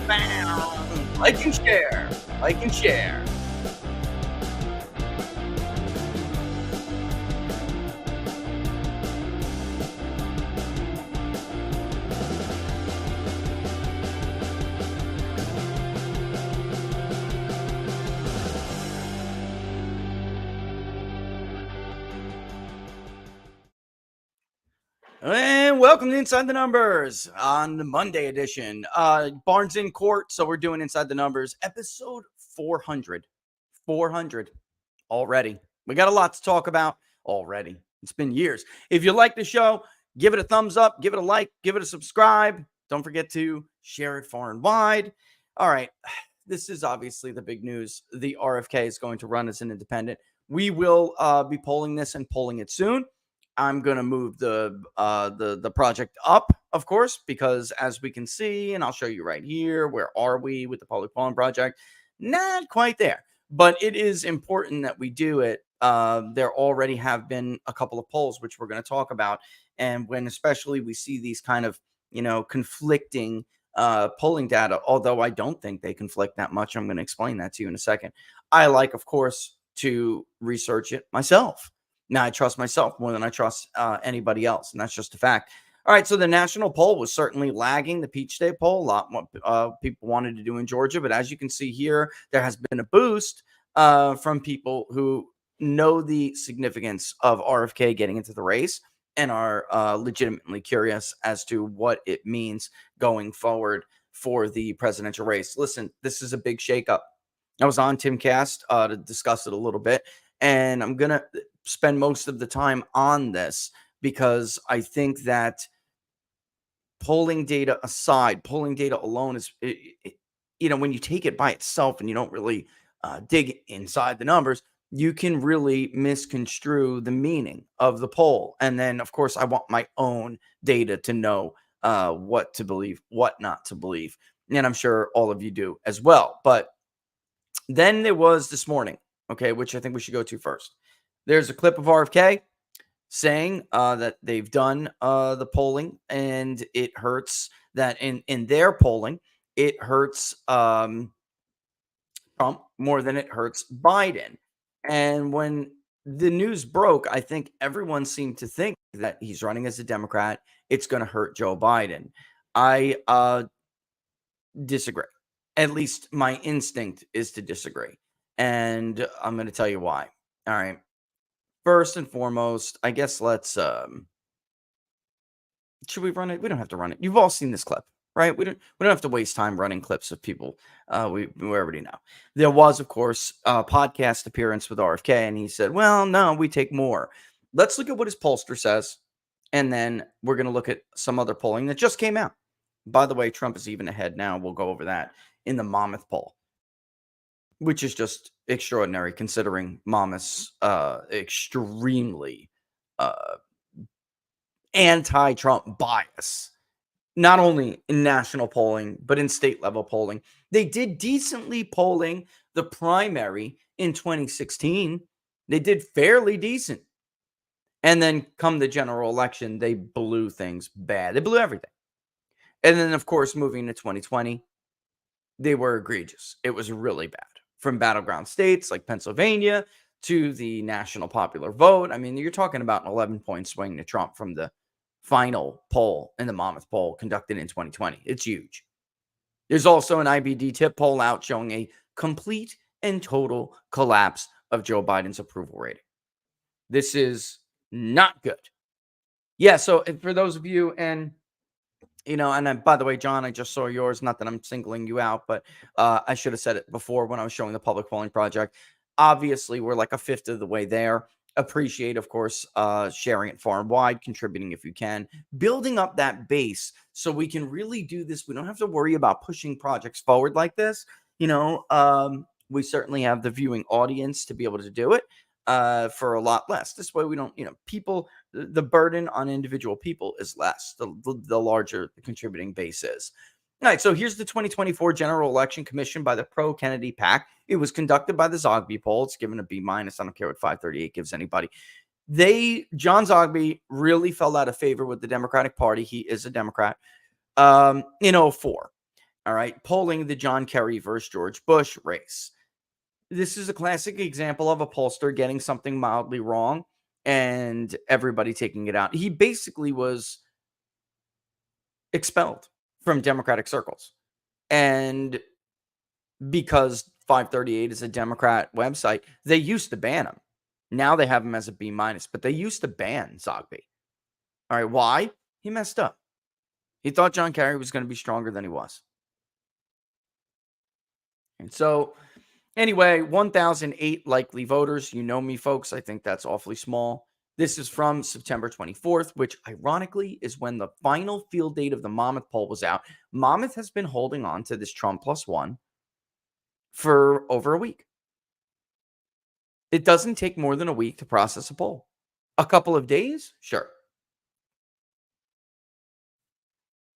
Bam! Like and share. Like and share. And welcome to Inside the Numbers on the Monday edition. Barnes in court, so we're doing Inside the Numbers, episode 400. 400 already. We got a lot to talk about already. It's been years. If you like the show, give it a thumbs up, give it a like, give it a subscribe. Don't forget to share it far and wide. All right. This is obviously the big news. The RFK is going to run as an independent. We will be polling this and polling it soon. I'm going to move the project up, of course, because as we can see, and I'll show you right here, where are we with the public polling project? Not quite there, but it is important that we do it. There already have been a couple of polls, which we're going to talk about. And when especially we see these kind of, conflicting polling data, although I don't think they conflict that much. I'm going to explain that to you in a second. I like, of course, to research it myself. Now, I trust myself more than I trust anybody else, and that's just a fact. All right, so the national poll was certainly lagging the Peach State poll. A lot more people wanted to do in Georgia, but as you can see here, there has been a boost from people who know the significance of RFK getting into the race and are legitimately curious as to what it means going forward for the presidential race. Listen, this is a big shakeup. I was on Timcast to discuss it a little bit, and I'm going to spend most of the time on this because I think that polling data aside, polling data alone is, when you take it by itself and you don't really dig inside the numbers, you can really misconstrue the meaning of the poll. And then, of course, I want my own data to know what to believe, what not to believe. And I'm sure all of you do as well. But then there was this morning, okay, which I think we should go to first. There's a clip of RFK saying that they've done the polling, and it hurts that in their polling, it hurts Trump more than it hurts Biden. And when the news broke, I think everyone seemed to think that he's running as a Democrat. It's going to hurt Joe Biden. I disagree. At least my instinct is to disagree. And I'm going to tell you why. All right. First and foremost, I guess let's should we run it? We don't have to run it. You've all seen this clip, right? We don't have to waste time running clips of people. We already know. There was, of course, a podcast appearance with RFK, and he said, well, no, we take more. Let's look at what his pollster says, and then we're going to look at some other polling that just came out. By the way, Trump is even ahead now. We'll go over that in the Monmouth poll, which is just extraordinary considering Monmouth's extremely anti-Trump bias, not only in national polling, but in state level polling. They did decently polling the primary in 2016. They did fairly decent. And then come the general election, they blew things bad. They blew everything. And then, of course, moving to 2020, they were egregious. It was really bad. From battleground states like Pennsylvania to the national popular vote. I mean, you're talking about an 11-point swing to Trump from the final poll in the Monmouth poll conducted in 2020. It's huge. There's also an IBD tip poll out showing a complete and total collapse of Joe Biden's approval rating. This is not good. Yeah, so for those of you, and by the way, John, I just saw yours. Not that I'm singling you out, but I should have said it before when I was showing the public polling project. Obviously, we're like a fifth of the way there. Appreciate, of course, sharing it far and wide, contributing if you can, building up that base so we can really do this. We don't have to worry about pushing projects forward like this. We certainly have the viewing audience to be able to do it for a lot less. This way we don't, people, the burden on individual people is less, the larger the contributing base is. All right, so here's the 2024 General Election Commission by the pro-Kennedy PAC. It was conducted by the Zogby poll. It's given a B-. I don't care what 538 gives anybody. John Zogby really fell out of favor with the Democratic Party. He is a Democrat in 2004. All right, polling the John Kerry versus George Bush race. This is a classic example of a pollster getting something mildly wrong and everybody taking it out. He basically was expelled from Democratic circles. And because 538 is a Democrat website, they used to ban him. Now they have him as a B minus, but they used to ban Zogby. All right, why? He messed up. He thought John Kerry was going to be stronger than he was. And so, anyway, 1,008 likely voters. You know me, folks. I think that's awfully small. This is from September 24th, which ironically is when the final field date of the Monmouth poll was out. Monmouth has been holding on to this Trump +1 for over a week. It doesn't take more than a week to process a poll. A couple of days? Sure.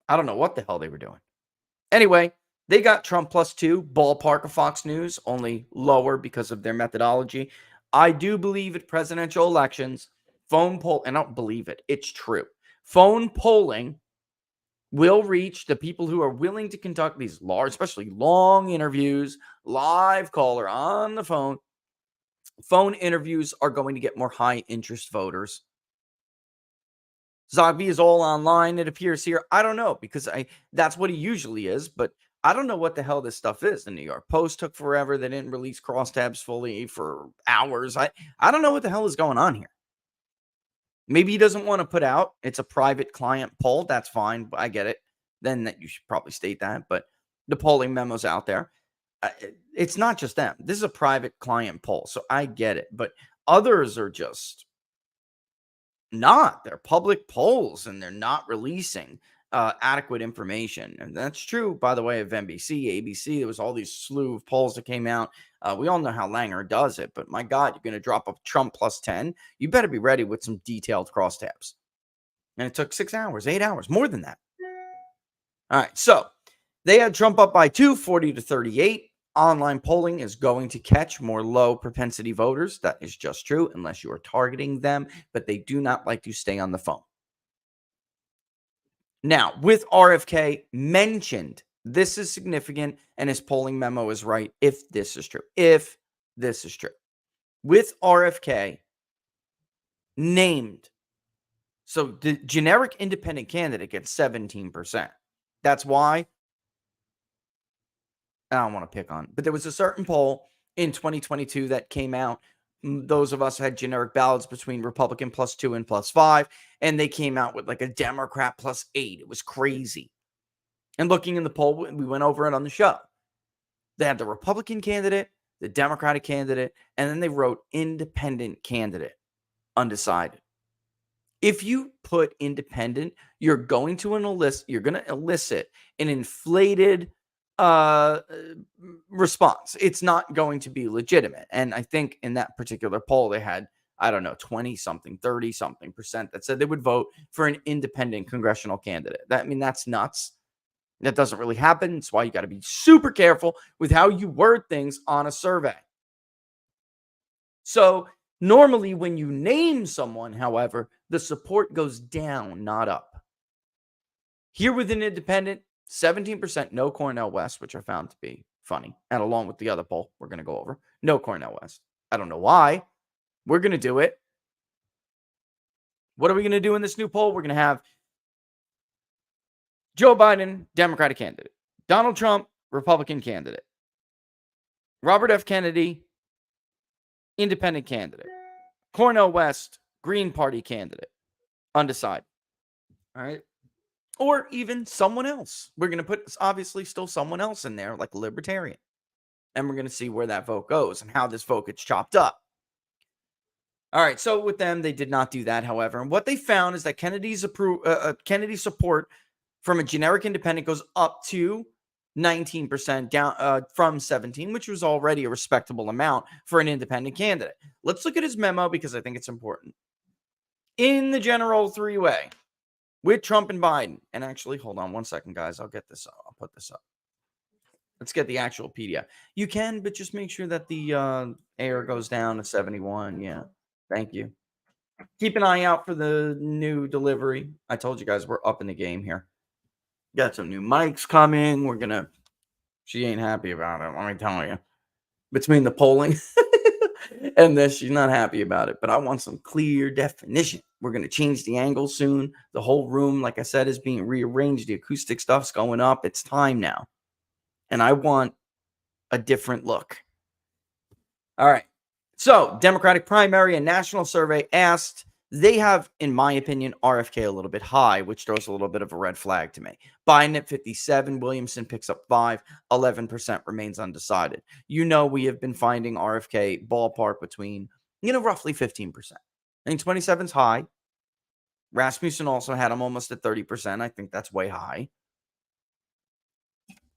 I don't know what the hell they were doing. Anyway, they got Trump +2, ballpark of Fox News, only lower because of their methodology. I do believe at presidential elections, phone poll, and I don't believe it, it's true. Phone polling will reach the people who are willing to conduct these large, especially long interviews, live caller on the phone. Phone interviews are going to get more high interest voters. Zogby is all online, it appears here. I don't know, because that's what he usually is, but I don't know what the hell this stuff is. The New York Post took forever. They didn't release Crosstabs fully for hours. I don't know what the hell is going on here. Maybe he doesn't want to put out. It's a private client poll. That's fine. I get it. Then that you should probably state that. But the polling memo's out there. It's not just them. This is a private client poll, so I get it. But others are just not. They're public polls, and they're not releasing adequate information. And that's true, by the way, of NBC, ABC. There was all these slew of polls that came out. We all know how Langer does it, but my God, you're going to drop a Trump +10. You better be ready with some detailed crosstabs. And it took 6 hours, 8 hours, more than that. All right, so they had Trump up by 2, 40 to 38. Online polling is going to catch more low propensity voters. That is just true, unless you are targeting them, but they do not like to stay on the phone. Now, with RFK mentioned, this is significant, and his polling memo is right if this is true. If this is true. With RFK named, so the generic independent candidate gets 17%. That's why I don't want to pick on, but there was a certain poll in 2022 that came out. Those of us had generic ballots between Republican +2 and +5, and they came out with like a Democrat +8. It was crazy. And looking in the poll, we went over it on the show. They had the Republican candidate, the Democratic candidate, and then they wrote independent candidate, undecided. If you put independent, you're going to elicit an inflated response. It's not going to be legitimate. And I think in that particular poll, they had, I don't know, 20 something, 30 something % that said they would vote for an independent congressional candidate. That's nuts. That doesn't really happen. That's why you got to be super careful with how you word things on a survey. So normally when you name someone, however, the support goes down, not up. Here with an independent, 17% no Cornel West, which I found to be funny. And along with the other poll we're going to go over, no Cornel West. I don't know why. We're going to do it. What are we going to do in this new poll? We're going to have Joe Biden, Democratic candidate. Donald Trump, Republican candidate. Robert F. Kennedy, independent candidate. Cornel West, Green Party candidate. Undecided. All right. Or even someone else. We're going to put, obviously, still someone else in there, like a libertarian. And we're going to see where that vote goes and how this vote gets chopped up. All right, so with them, they did not do that, however. And what they found is that Kennedy's support from a generic independent goes up to 19%, down from 17, which was already a respectable amount for an independent candidate. Let's look at his memo because I think it's important. In the general three-way, with Trump and Biden. And actually, hold on one second, guys. I'll get this up. I'll put this up. Let's get the actual PDF. You can, but just make sure that the air goes down to 71. Yeah. Thank you. Keep an eye out for the new delivery. I told you guys we're up in the game here. Got some new mics coming. We're going to She ain't happy about it, let me tell you. Between the polling and this, she's not happy about it. But I want some clear definition. We're going to change the angle soon. The whole room, like I said, is being rearranged. The acoustic stuff's going up. It's time now. And I want a different look. All right. So, Democratic primary and national survey asked, they have, in my opinion, RFK a little bit high, which throws a little bit of a red flag to me. Biden at 57, Williamson picks up 5, 11% remains undecided. You know, we have been finding RFK ballpark between, roughly 15%. I think 27's high. Rasmussen also had him almost at 30%. I think that's way high.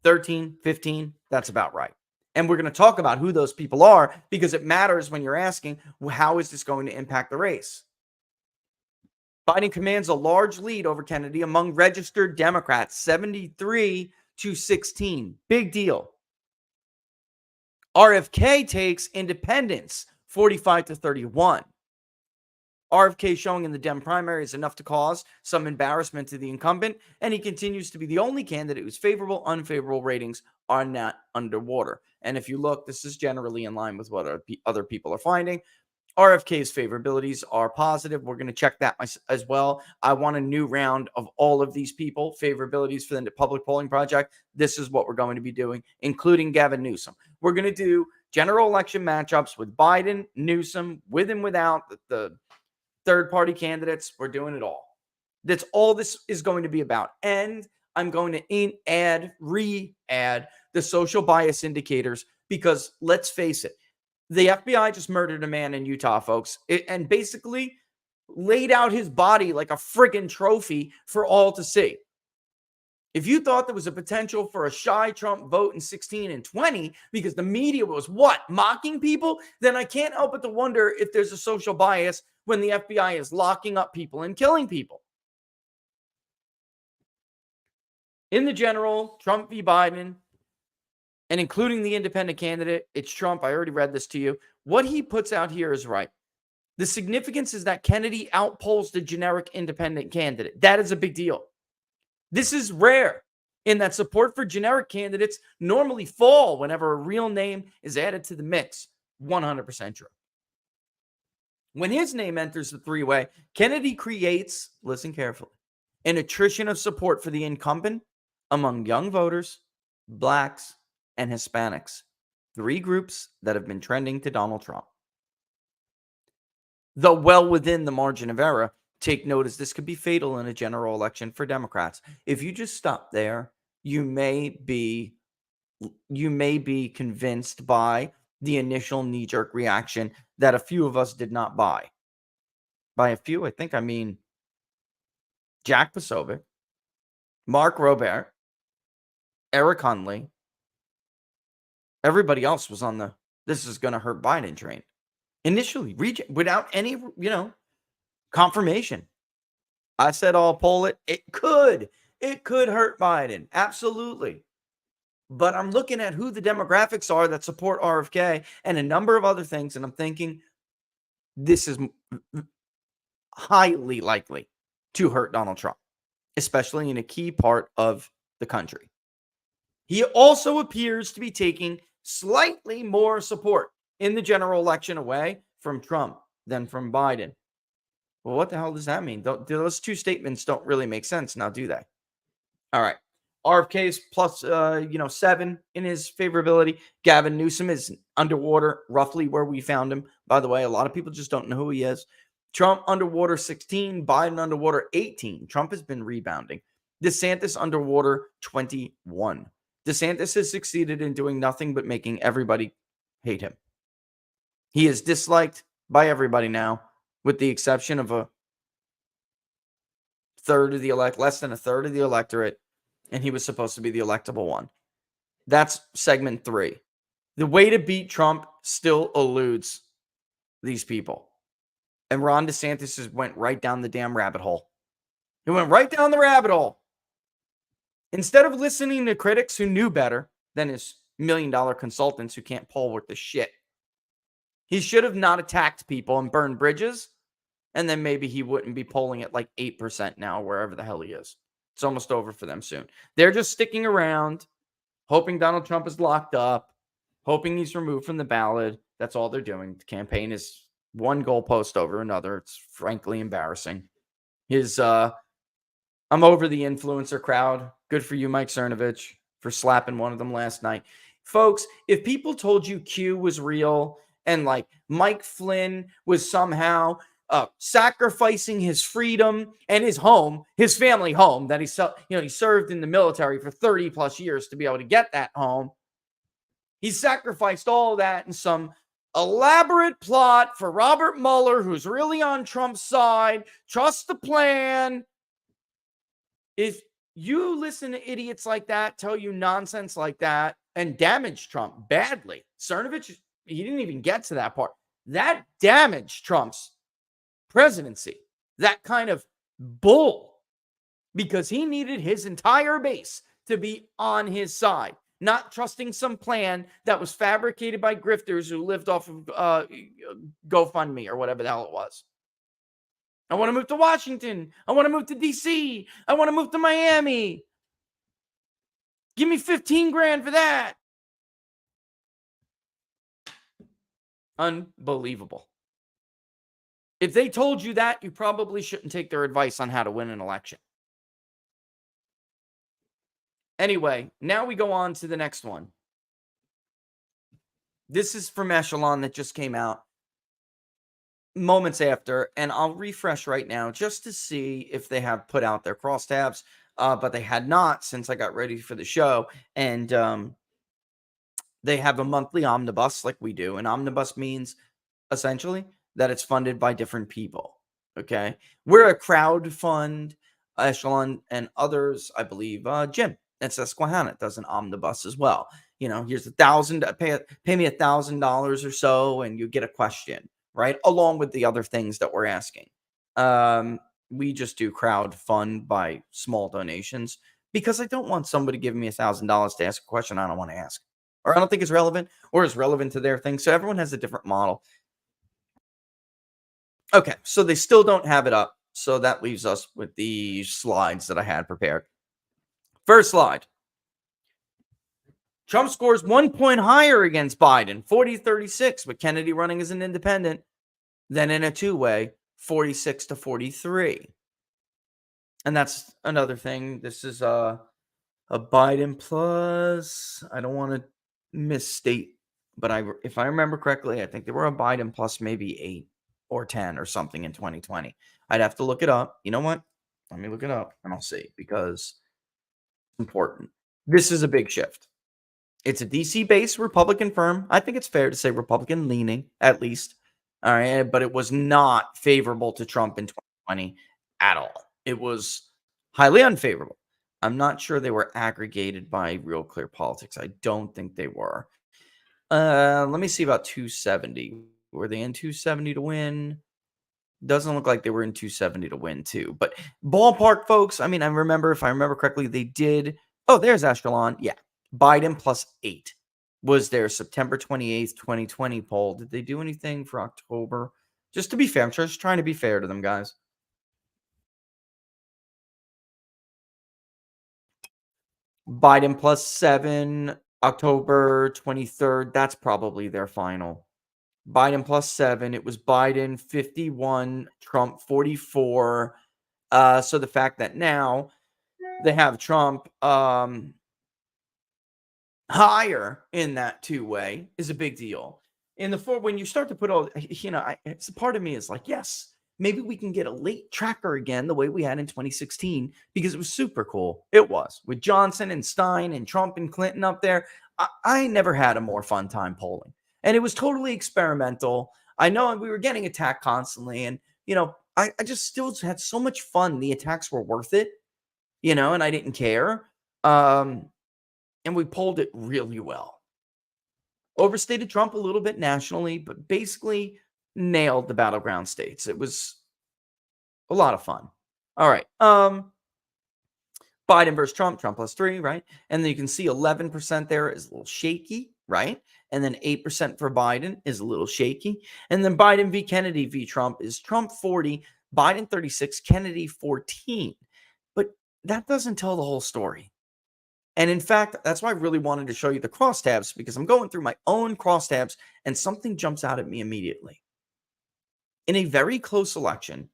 13, 15, that's about right. And we're going to talk about who those people are because it matters when you're asking, well, how is this going to impact the race? Biden commands a large lead over Kennedy among registered Democrats, 73 to 16. Big deal. RFK takes independents, 45 to 31. RFK showing in the Dem primary is enough to cause some embarrassment to the incumbent, and he continues to be the only candidate whose favorable, unfavorable ratings are not underwater. And if you look, this is generally in line with what other people are finding. RFK's favorabilities are positive. We're going to check that as well. I want a new round of all of these people, favorabilities for the public polling project. This is what we're going to be doing, including Gavin Newsom. We're going to do general election matchups with Biden, Newsom, with and without the third-party candidates. We're doing it all. That's all this is going to be about. And I'm going to re-add the social bias indicators because let's face it, the FBI just murdered a man in Utah, folks, and basically laid out his body like a friggin' trophy for all to see. If you thought there was a potential for a shy Trump vote in 16 and 20 because the media was mocking people, then I can't help but to wonder if there's a social bias when the FBI is locking up people and killing people. In the general, Trump v. Biden, and including the independent candidate, it's Trump. I already read this to you. What he puts out here is right. The significance is that Kennedy outpolls the generic independent candidate. That is a big deal. This is rare in that support for generic candidates normally fall whenever a real name is added to the mix. 100% true. When his name enters the three-way, Kennedy creates, listen carefully, an attrition of support for the incumbent among young voters, blacks, and Hispanics, 3 groups that have been trending to Donald Trump. Though well within the margin of error, take note as this could be fatal in a general election for Democrats. If you just stop there, you may be convinced by the initial knee-jerk reaction that a few of us did not buy. By a few, I think I mean Jack Posobiec, Mark Robert, Eric Hundley. Everybody else was on the this is going to hurt Biden train. Initially, without any, confirmation. I said I'll poll it. It could hurt Biden. Absolutely. But I'm looking at who the demographics are that support RFK and a number of other things, and I'm thinking this is highly likely to hurt Donald Trump, especially in a key part of the country. He also appears to be taking slightly more support in the general election away from Trump than from Biden. Well, what the hell does that mean? Those two statements don't really make sense now, do they? All right. RFK is plus, 7 in his favorability. Gavin Newsom is underwater, roughly where we found him. By the way, a lot of people just don't know who he is. Trump underwater 16, Biden underwater 18. Trump has been rebounding. DeSantis underwater 21. DeSantis has succeeded in doing nothing but making everybody hate him. He is disliked by everybody now, with the exception of less than a third of the electorate, and he was supposed to be the electable one. That's segment 3. The way to beat Trump still eludes these people. And Ron DeSantis went right down the damn rabbit hole. He went right down the rabbit hole. Instead of listening to critics who knew better than his $1 million consultants who can't poll worth the shit, he should have not attacked people and burned bridges, and then maybe he wouldn't be polling at like 8% now, wherever the hell he is. It's almost over for them soon. They're just sticking around hoping Donald Trump is locked up, hoping he's removed from the ballot. That's all they're doing. The campaign is one goalpost over another. It's frankly embarrassing. I'm over the influencer crowd. Good for you, Mike Cernovich, for slapping one of them last night. Folks, if people told you Q was real and like Mike Flynn was somehow sacrificing his freedom and his home, his family home that he served in the military for 30 plus years to be able to get that home. He sacrificed all that in some elaborate plot for Robert Mueller, who's really on Trump's side. Trust the plan. If you listen to idiots like that tell you nonsense like that and damage Trump badly, Cernovich, he didn't even get to that part. That damaged Trump's presidency. That kind of bull, because he needed his entire base to be on his side, not trusting some plan that was fabricated by grifters who lived off of GoFundMe or whatever the hell it was. I want to move to Washington. I want to move to DC. I want to move to Miami. Give me 15 grand for that. Unbelievable. If they told you that, you probably shouldn't take their advice on how to win an election. Anyway, now we go on to the next one. This is from Echelon that just came out moments after, and I'll refresh right now just to see if they have put out their crosstabs, but they had not since I got ready for the show, and they have a monthly omnibus like we do. An omnibus means essentially that it's funded by different people, okay? We're a crowd fund, Echelon and others, I believe, Jim at Susquehanna does an omnibus as well. Here's $1,000, pay me $1,000 or so, and you get a question, right? Along with the other things that we're asking. We just do crowd fund by small donations because I don't want somebody giving me $1,000 to ask a question I don't want to ask, or I don't think it's relevant or is relevant to their thing. So everyone has a different model. Okay, so they still don't have it up. So that leaves us with the slides that I had prepared. First slide. Trump scores 1 point higher against Biden, 40-36, with Kennedy running as an independent. Then in a two-way, 46-43. And that's another thing. This is a Biden plus. I don't want to misstate, but if I remember correctly, I think they were a Biden plus maybe 8 or 10 or something in 2020. I'd have to look it up. You know what? Let me look it up and I'll see, because it's important. This is a big shift. It's a DC-based Republican firm. I think it's fair to say Republican-leaning, at least. All right, but it was not favorable to Trump in 2020 at all. It was highly unfavorable. I'm not sure they were aggregated by Real Clear Politics. I don't think they were. Let me see about 270. Were they in 270 to win? Doesn't look like they were in 270 to win, too. But ballpark, folks, I mean, if I remember correctly, they did. Oh, there's Echelon. Yeah. Biden plus 8 was their September 28th, 2020 poll. Did they do anything for October? Just to be fair, I'm just trying to be fair to them, guys. Biden plus 7, October 23rd. That's probably their final. Biden plus 7. It was Biden 51, Trump 44. So the fact that now they have Trump higher in that two-way is a big deal. In the four, when you start to put all, it's a part of me is like, yes, maybe we can get a late tracker again the way we had in 2016, because it was super cool. It was, with Johnson and Stein and Trump and Clinton up there. I never had a more fun time polling, and it was totally experimental. I know we were getting attacked constantly, and I just still had so much fun. The attacks were worth it, and I didn't care. And we polled it really well. Overstated Trump a little bit nationally, but basically nailed the battleground states. It was a lot of fun. All right. Biden versus Trump, Trump plus 3, right? And then you can see 11% there is a little shaky, right? And then 8% for Biden is a little shaky. And then Biden v. Kennedy v. Trump is Trump 40, Biden 36, Kennedy 14. But that doesn't tell the whole story. And in fact, that's why I really wanted to show you the crosstabs, because I'm going through my own crosstabs and something jumps out at me immediately. In a very close election,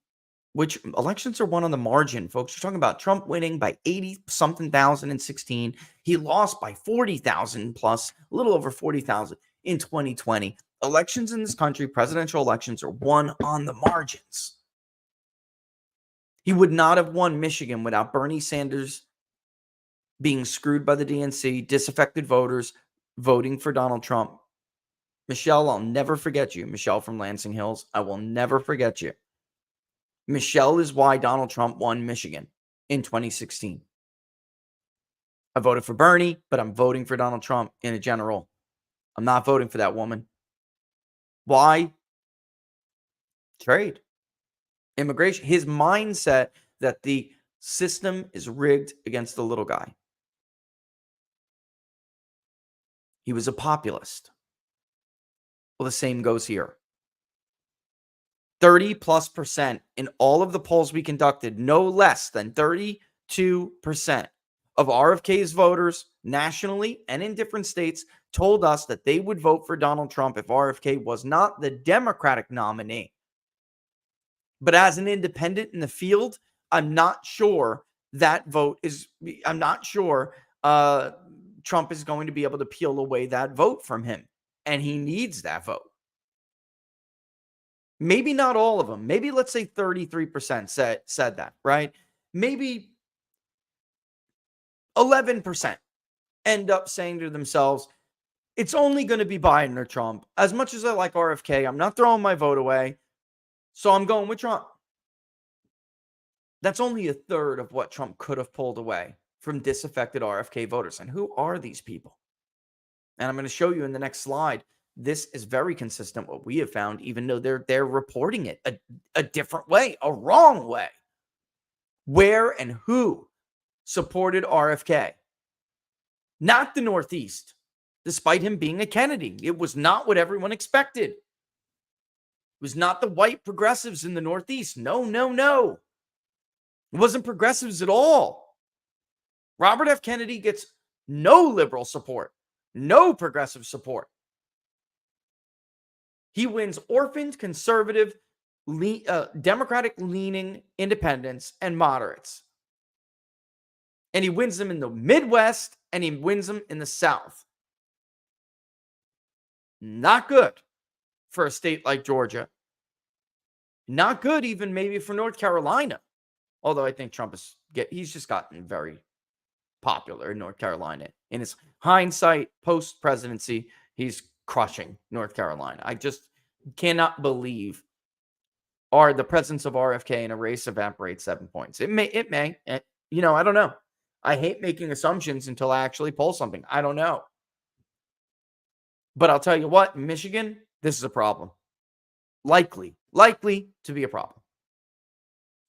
which elections are won on the margin, folks. You're talking about Trump winning by 80 something thousand in 16. He lost by 40,000 plus, a little over 40,000 in 2020. Elections in this country, presidential elections, are won on the margins. He would not have won Michigan without Bernie Sanders being screwed by the DNC, disaffected voters voting for Donald Trump. Michelle, I'll never forget you. Michelle from Lansing Hills, I will never forget you. Michelle is why Donald Trump won Michigan in 2016. I voted for Bernie, but I'm voting for Donald Trump in a general. I'm not voting for that woman. Why? Trade. Immigration. His mindset that the system is rigged against the little guy. He was a populist. Well, the same goes here. 30+% in all of the polls we conducted, no less than 32% of RFK's voters nationally and in different states told us that they would vote for Donald Trump if RFK was not the Democratic nominee. But as an independent in the field, I'm not sure Trump is going to be able to peel away that vote from him. And he needs that vote. Maybe not all of them. Maybe let's say 33% said that, right? Maybe 11% end up saying to themselves, it's only going to be Biden or Trump. As much as I like RFK, I'm not throwing my vote away. So I'm going with Trump. That's only a third of what Trump could have pulled away from disaffected RFK voters. And who are these people? And I'm going to show you in the next slide. This is very consistent what we have found, even though they're reporting it a different way, a wrong way. Where and who supported RFK? Not the Northeast, despite him being a Kennedy. It was not what everyone expected. It was not the white progressives in the Northeast. No, no, no. It wasn't progressives at all. Robert F. Kennedy gets no liberal support, no progressive support. He wins orphaned, conservative, Democratic-leaning independents and moderates. And he wins them in the Midwest, and he wins them in the South. Not good for a state like Georgia. Not good even maybe for North Carolina. Although I think Trump he's just gotten very popular in North Carolina. In his hindsight, post-presidency, he's crushing North Carolina. I just cannot believe the presence of RFK in a race evaporates 7 points. It may, I don't know. I hate making assumptions until I actually pull something. I don't know. But I'll tell you what, in Michigan, this is a problem. Likely to be a problem.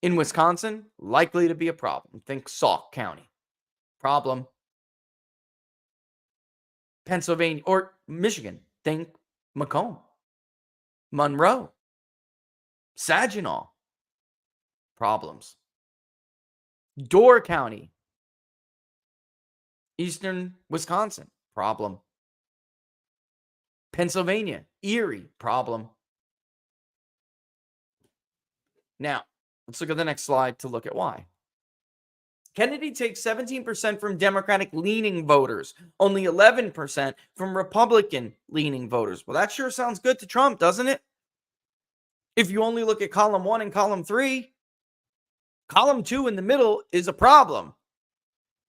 In Wisconsin, likely to be a problem. Think Sauk County. Problem. Pennsylvania or Michigan. Think Macomb. Monroe. Saginaw. Problems. Door County. Eastern Wisconsin. Problem. Pennsylvania. Erie. Problem. Now, let's look at the next slide to look at why. Kennedy takes 17% from Democratic-leaning voters, only 11% from Republican-leaning voters. Well, that sure sounds good to Trump, doesn't it? If you only look at column 1 and column 3, column 2 in the middle is a problem.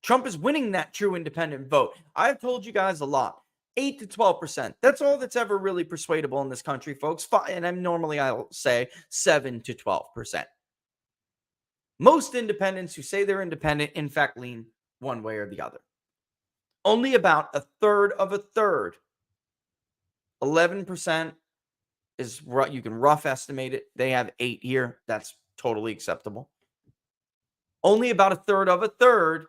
Trump is winning that true independent vote. I've told you guys a lot. 8 to 12%. That's all that's ever really persuadable in this country, folks. And I'll say 7 to 12%. Most independents who say they're independent, in fact, lean one way or the other. Only about a third of a third, 11% is you can rough estimate it. They have 8 here. That's totally acceptable. Only about a third of a third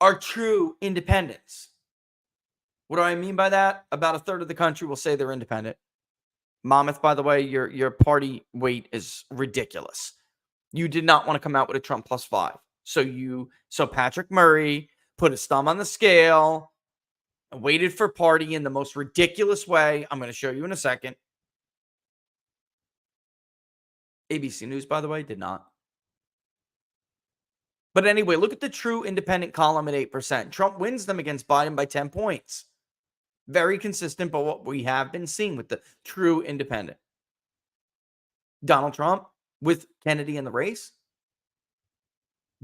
are true independents. What do I mean by that? About a third of the country will say they're independent. Monmouth, by the way, your party weight is ridiculous. You did not want to come out with a Trump +5. So Patrick Murray put his thumb on the scale, and waited for party in the most ridiculous way. I'm going to show you in a second. ABC News, by the way, did not. But anyway, look at the true independent column at 8%. Trump wins them against Biden by 10 points. Very consistent, but what we have been seeing with the true independent. Donald Trump with Kennedy in the race.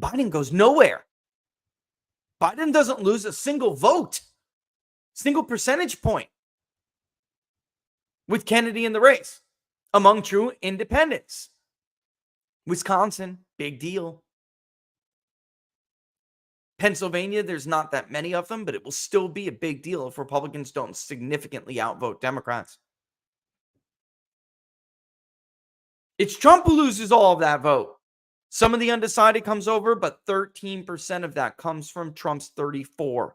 Biden goes nowhere. Biden doesn't lose a single vote, single percentage point with Kennedy in the race among true independents. Wisconsin, big deal. Pennsylvania, there's not that many of them, but it will still be a big deal if Republicans don't significantly outvote Democrats. It's Trump who loses all of that vote. Some of the undecided comes over, but 13% of that comes from Trump's 34.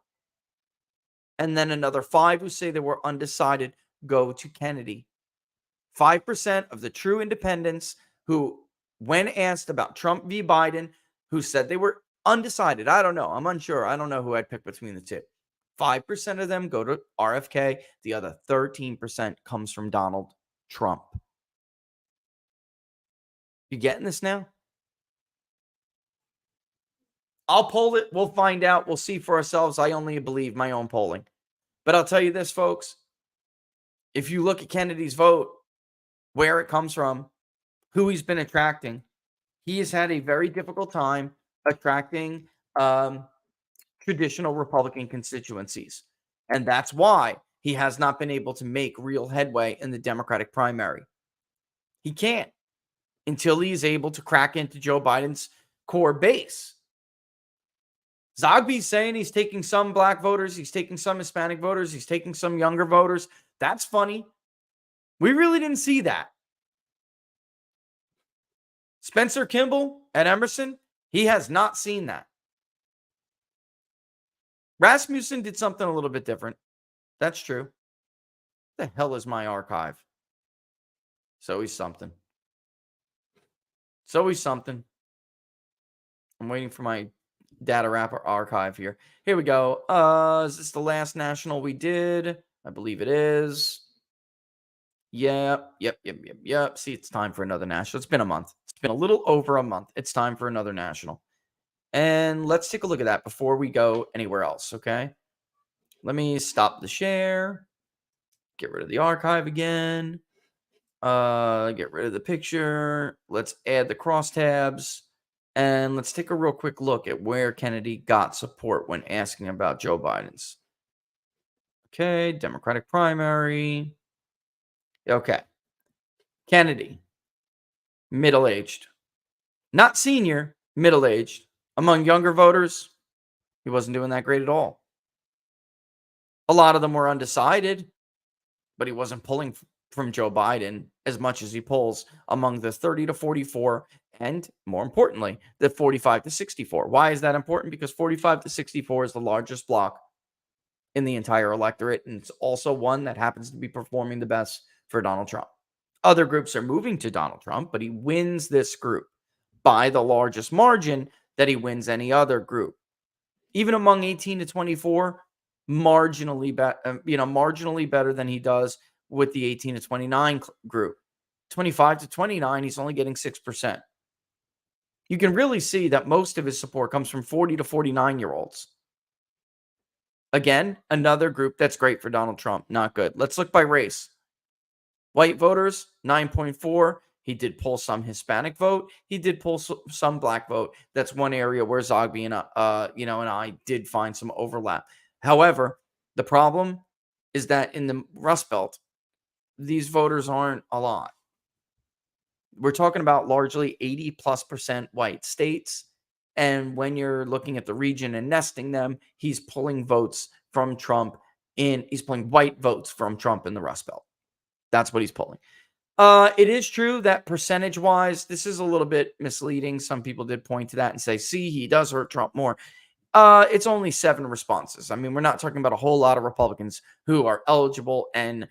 And then another 5 who say they were undecided go to Kennedy. 5% of the true independents who, when asked about Trump v. Biden, who said they were undecided. I don't know. I'm unsure. I don't know who I'd pick between the two. 5% of them go to RFK. The other 13% comes from Donald Trump. You getting this now? I'll poll it. We'll find out. We'll see for ourselves. I only believe my own polling. But I'll tell you this, folks. If you look at Kennedy's vote, where it comes from, who he's been attracting, he has had a very difficult time attracting traditional Republican constituencies. And that's why he has not been able to make real headway in the Democratic primary. He can't until he is able to crack into Joe Biden's core base. Zogby's saying he's taking some black voters, he's taking some Hispanic voters, he's taking some younger voters. That's funny. We really didn't see that. Spencer Kimball at Emerson, he has not seen that. Rasmussen did something a little bit different. That's true. What the hell is my archive? So he's something. So he's something. I'm waiting for my data wrapper archive here. Here we go. Is this the last national we did? I believe it is. Yep. See, it's time for another national. It's been a month. It's been a little over a month. It's time for another national. And let's take a look at that before we go anywhere else, okay? Let me stop the share. Get rid of the archive again. Get rid of the picture. Let's add the crosstabs. And let's take a real quick look at where Kennedy got support when asking about Joe Biden's. Okay, Democratic primary. Okay. Kennedy, middle-aged. Not senior, middle-aged. Among younger voters, he wasn't doing that great at all. A lot of them were undecided, but he wasn't pulling from Joe Biden as much as he pulls among the 30 to 44 and, more importantly, the 45 to 64. Why is that important? Because 45 to 64 is the largest block in the entire electorate, and it's also one that happens to be performing the best for Donald Trump. Other groups are moving to Donald Trump, but he wins this group by the largest margin that he wins any other group. Even among 18 to 24, marginally better than he does with the 18 to 29 group. 25 to 29, he's only getting 6%. You can really see that most of his support comes from 40 to 49-year-olds. Again, another group that's great for Donald Trump. Not good. Let's look by race. White voters, 9.4. He did pull some Hispanic vote. He did pull some black vote. That's one area where Zogby and I did find some overlap. However, the problem is that in the Rust Belt, these voters aren't a lot. We're talking about largely 80+% white states. And when you're looking at the region and nesting them, he's pulling votes from Trump he's pulling white votes from Trump in the Rust Belt. That's what he's pulling. It is true that percentage-wise, this is a little bit misleading. Some people did point to that and say, see, he does hurt Trump more. It's only 7 responses. I mean, we're not talking about a whole lot of Republicans who are eligible and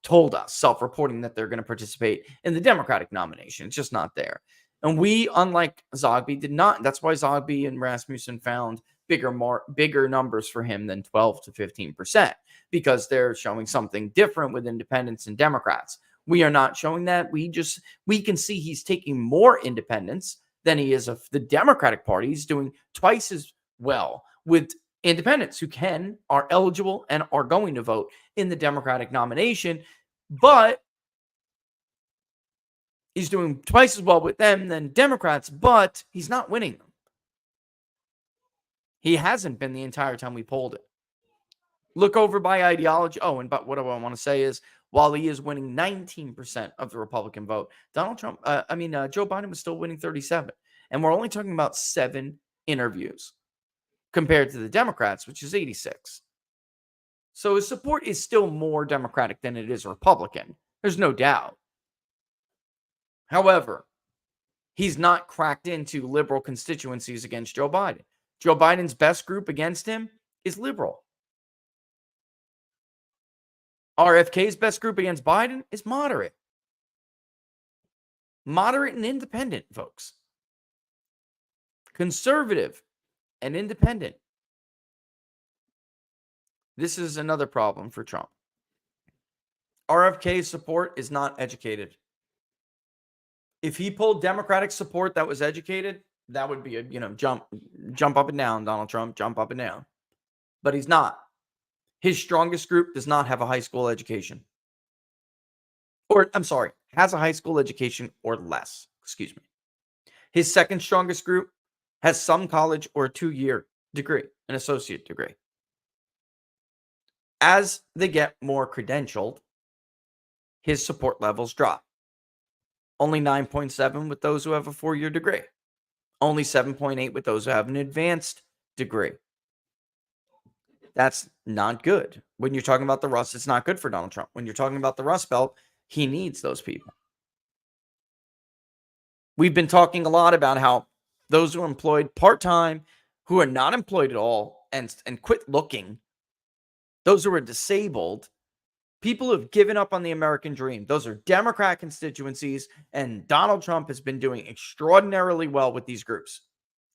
told us, self-reporting, that they're going to participate in the Democratic nomination. It's just not there. And we, unlike Zogby, did not. That's why Zogby and Rasmussen found bigger numbers for him than 12 to 15%, because they're showing something different with independents and Democrats. We are not showing that. We can see he's taking more independents than he is of the Democratic Party. He's doing twice as well with independents who are eligible and are going to vote in the Democratic nomination, but he's doing twice as well with them than Democrats, but he's not winning them. He hasn't been the entire time we polled it. Look over by ideology. Oh, and but what I want to say is, while he is winning 19% of the Republican vote, Joe Biden was still winning 37%. And we're only talking about 7 interviews compared to the Democrats, which is 86. So his support is still more Democratic than it is Republican. There's no doubt. However, he's not cracked into liberal constituencies against Joe Biden. Joe Biden's best group against him is liberal. RFK's best group against Biden is moderate. Moderate and independent, folks. Conservative and independent. This is another problem for Trump. RFK's support is not educated. If he pulled Democratic support that was educated, that would be a, jump up and down, Donald Trump, jump up and down. But he's not. His strongest group does not have a high school education. Has a high school education or less. Excuse me. His second strongest group has some college or a 2-year degree, an associate degree. As they get more credentialed, his support levels drop. Only 9.7 with those who have a 4-year degree. Only 7.8 with those who have an advanced degree. That's not good. When you're talking about the Rust, it's not good for Donald Trump. When you're talking about the Rust Belt, he needs those people. We've been talking a lot about how those who are employed part-time, who are not employed at all, and quit looking, those who are disabled, people who have given up on the American dream, those are Democrat constituencies, and Donald Trump has been doing extraordinarily well with these groups.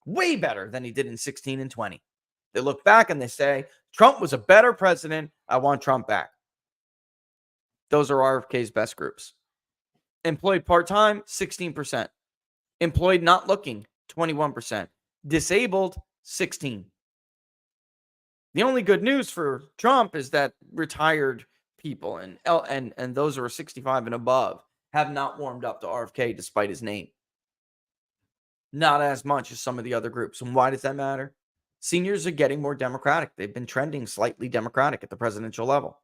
Way better than he did in 16 and 20. They look back and they say, Trump was a better president. I want Trump back. Those are RFK's best groups. Employed part-time, 16%. Employed not looking, 21%. Disabled, 16%. The only good news for Trump is that retired people and those who are 65 and above have not warmed up to RFK despite his name. Not as much as some of the other groups. And why does that matter? Seniors are getting more Democratic. They've been trending slightly Democratic at the presidential level.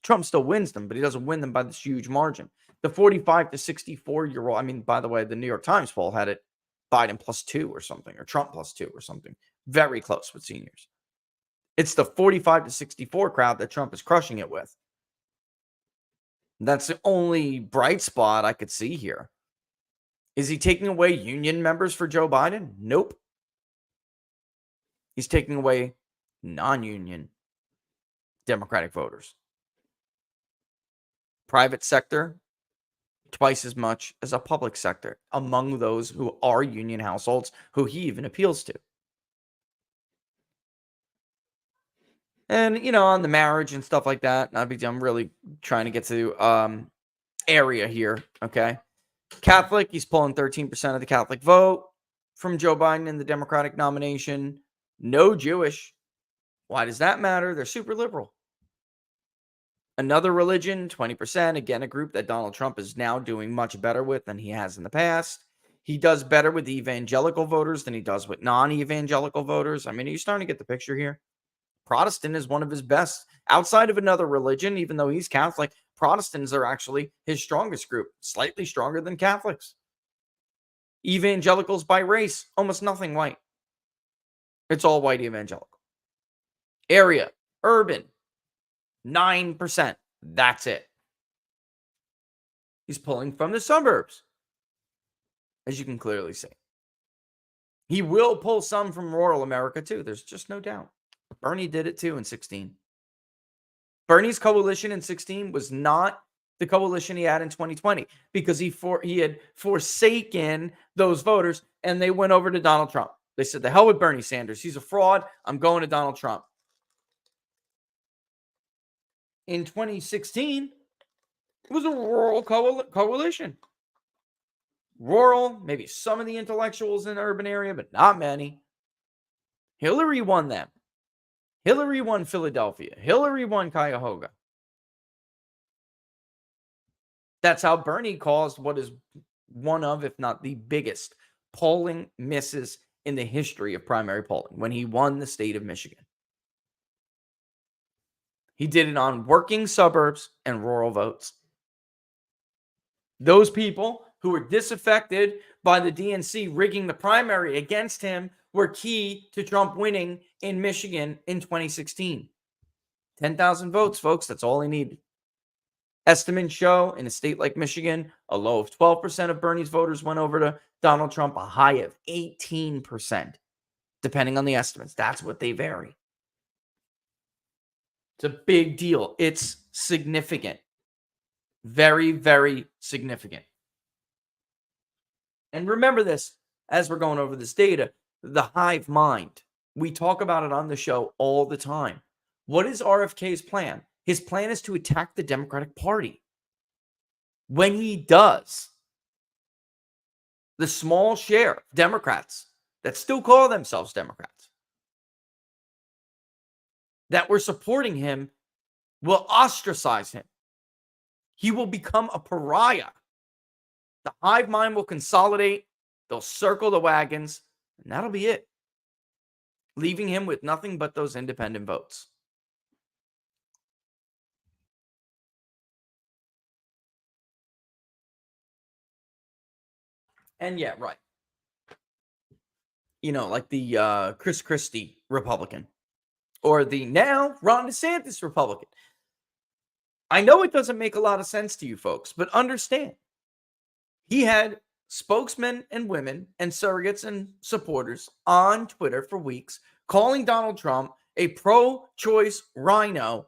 Trump still wins them, but he doesn't win them by this huge margin. The 45 to 64-year-old, by the way, the New York Times poll had it Biden +2 or something, or Trump +2 or something. Very close with seniors. It's the 45 to 64 crowd that Trump is crushing it with. That's the only bright spot I could see here. Is he taking away union members for Joe Biden? Nope. He's taking away non-union Democratic voters. Private sector, twice as much as a public sector among those who are union households, who he even appeals to. And, on the marriage and stuff like that, I'm really trying to get to area here, okay? Catholic, he's pulling 13% of the Catholic vote from Joe Biden in the Democratic nomination. No Jewish. Why does that matter? They're super liberal. Another religion, 20%. Again, a group that Donald Trump is now doing much better with than he has in the past. He does better with evangelical voters than he does with non-evangelical voters. You're starting to get the picture here. Protestant is one of his best. Outside of another religion, even though he's Catholic, Protestants are actually his strongest group, slightly stronger than Catholics. Evangelicals by race, almost nothing white. It's all white evangelical. Area, urban, 9%. That's it. He's pulling from the suburbs, as you can clearly see. He will pull some from rural America, too. There's just no doubt. Bernie did it, too, in 16. Bernie's coalition in 16 was not the coalition he had in 2020, because he had forsaken those voters and they went over to Donald Trump. They said, the hell with Bernie Sanders. He's a fraud. I'm going to Donald Trump. In 2016, it was a rural coalition. Rural, maybe some of the intellectuals in the urban area, but not many. Hillary won them. Hillary won Philadelphia. Hillary won Cuyahoga. That's how Bernie caused what is one of, if not the biggest, polling misses in the history of primary polling when he won the state of Michigan. He did it on working suburbs and rural votes. Those people who were disaffected by the DNC rigging the primary against him were key to Trump winning in Michigan in 2016. 10,000 votes, folks. That's all he needed. Estimates show in a state like Michigan, a low of 12% of Bernie's voters went over to Donald Trump, a high of 18%, depending on the estimates. That's what they vary. It's a big deal. It's significant. Very, very significant. And remember this, as we're going over this data, the hive mind. We talk about it on the show all the time. What is RFK's plan? His plan is to attack the Democratic Party. When he does, the small share of Democrats that still call themselves Democrats that were supporting him will ostracize him. He will become a pariah. The hive mind will consolidate. They'll circle the wagons, and that'll be it, leaving him with nothing but those independent votes. And yeah, right. You know, like the Chris Christie Republican or the now Ron DeSantis Republican. I know it doesn't make a lot of sense to you folks, but understand. He had spokesmen and women and surrogates and supporters on Twitter for weeks calling Donald Trump a pro-choice rhino.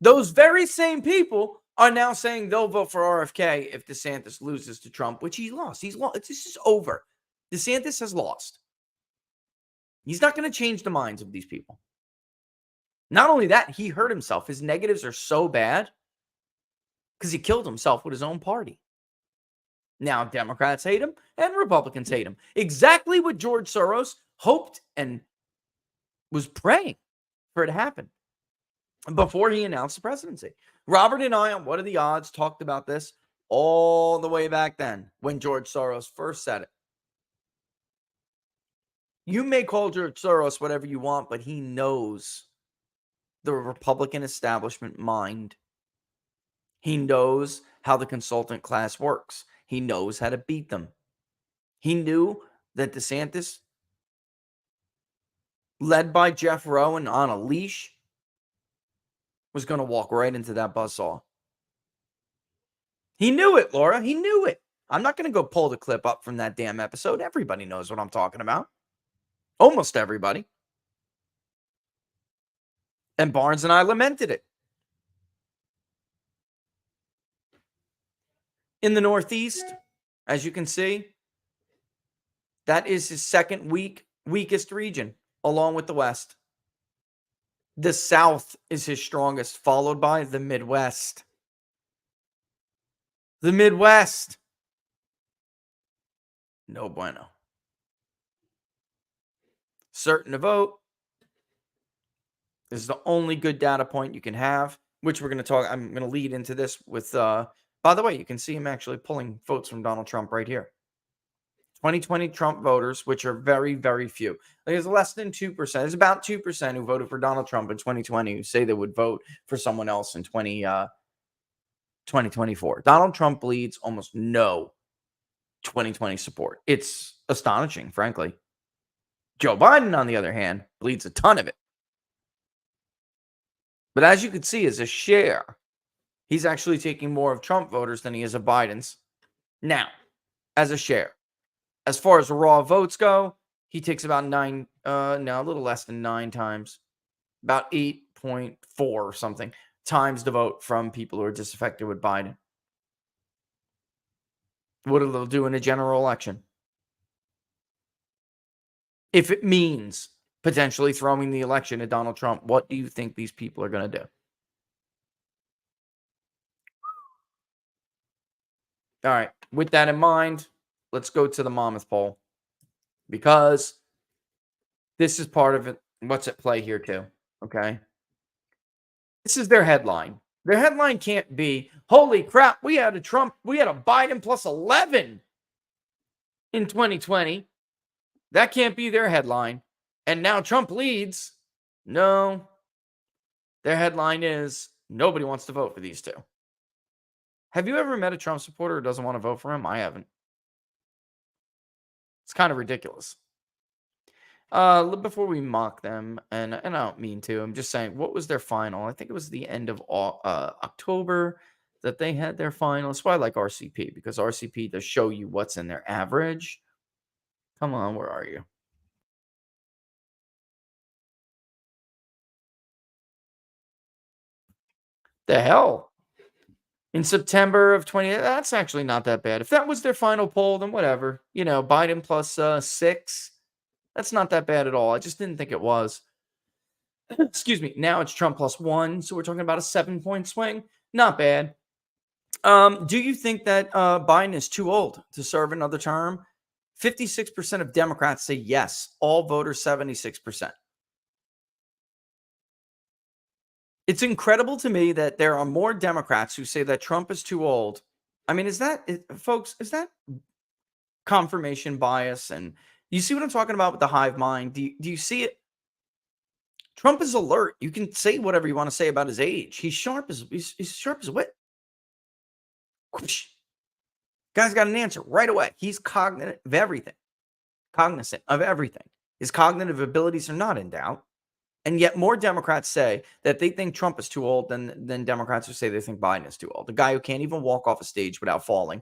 Those very same people are now saying they'll vote for RFK if DeSantis loses to Trump, which he lost. He's lost. This is over. DeSantis has lost. He's not going to change the minds of these people. Not only that, he hurt himself. His negatives are so bad because he killed himself with his own party. Now Democrats hate him and Republicans hate him. Exactly what George Soros hoped and was praying for it to happen before he announced the presidency. Robert and I on What Are the Odds talked about this all the way back then when George Soros first said it. You may call George Soros whatever you want, but he knows the Republican establishment mind. He knows how the consultant class works. He knows how to beat them. He knew that DeSantis, led by Jeff Rowe and on a leash, was going to walk right into that buzzsaw. He knew it, Laura. He knew it. I'm not going to go pull the clip up from that damn episode. Everybody knows what I'm talking about. Almost everybody. And Barnes and I lamented it. In the Northeast, as you can see, that is his second weakest region, along with the West. The South is his strongest, followed by the Midwest. The Midwest. No bueno. Certain to vote. This is the only good data point you can have, which we're going to talk. I'm going to lead into this with, by the way, you can see him actually pulling votes from Donald Trump right here. 2020 Trump voters, which are very, very few. There's less than 2%. There's about 2% who voted for Donald Trump in 2020 who say they would vote for someone else in 2024. Donald Trump bleeds almost no 2020 support. It's astonishing, frankly. Joe Biden, on the other hand, bleeds a ton of it. But as you can see, as a share, he's actually taking more of Trump voters than he is of Biden's. Now, as a share. As far as raw votes go, he takes about a little less than 9 times. About 8.4 or something times the vote from people who are disaffected with Biden. What it'll do in a general election. If it means potentially throwing the election at Donald Trump, what do you think these people are going to do? All right. With that in mind, let's go to the Monmouth poll, because this is part of it. What's at play here too. Okay. This is their headline. Their headline can't be, holy crap, we had a Biden plus 11 in 2020. That can't be their headline. And now Trump leads. No. Their headline is, nobody wants to vote for these two. Have you ever met a Trump supporter who doesn't want to vote for him? I haven't. It's kind of ridiculous. Before we mock them, and I don't mean to, I'm just saying, what was their final? I think it was the end of October that they had their final. That's why I like RCP, because RCP does show you what's in their average. Come on, where are you? The hell? In September of 20, that's actually not that bad. If that was their final poll, then whatever. Biden plus 6. That's not that bad at all. I just didn't think it was. Excuse me. Now it's Trump plus 1. So we're talking about a 7-point swing. Not bad. Do you think that Biden is too old to serve another term? 56% of Democrats say yes. All voters, 76%. It's incredible to me that there are more Democrats who say that Trump is too old. I mean, folks, is that confirmation bias? And you see what I'm talking about with the hive mind? Do you see it? Trump is alert. You can say whatever you want to say about his age. He's sharp as wit. Whoosh. Guy's got an answer right away. He's cognizant of everything. His cognitive abilities are not in doubt. And yet more Democrats say that they think Trump is too old than Democrats who say they think Biden is too old. A guy who can't even walk off a stage without falling.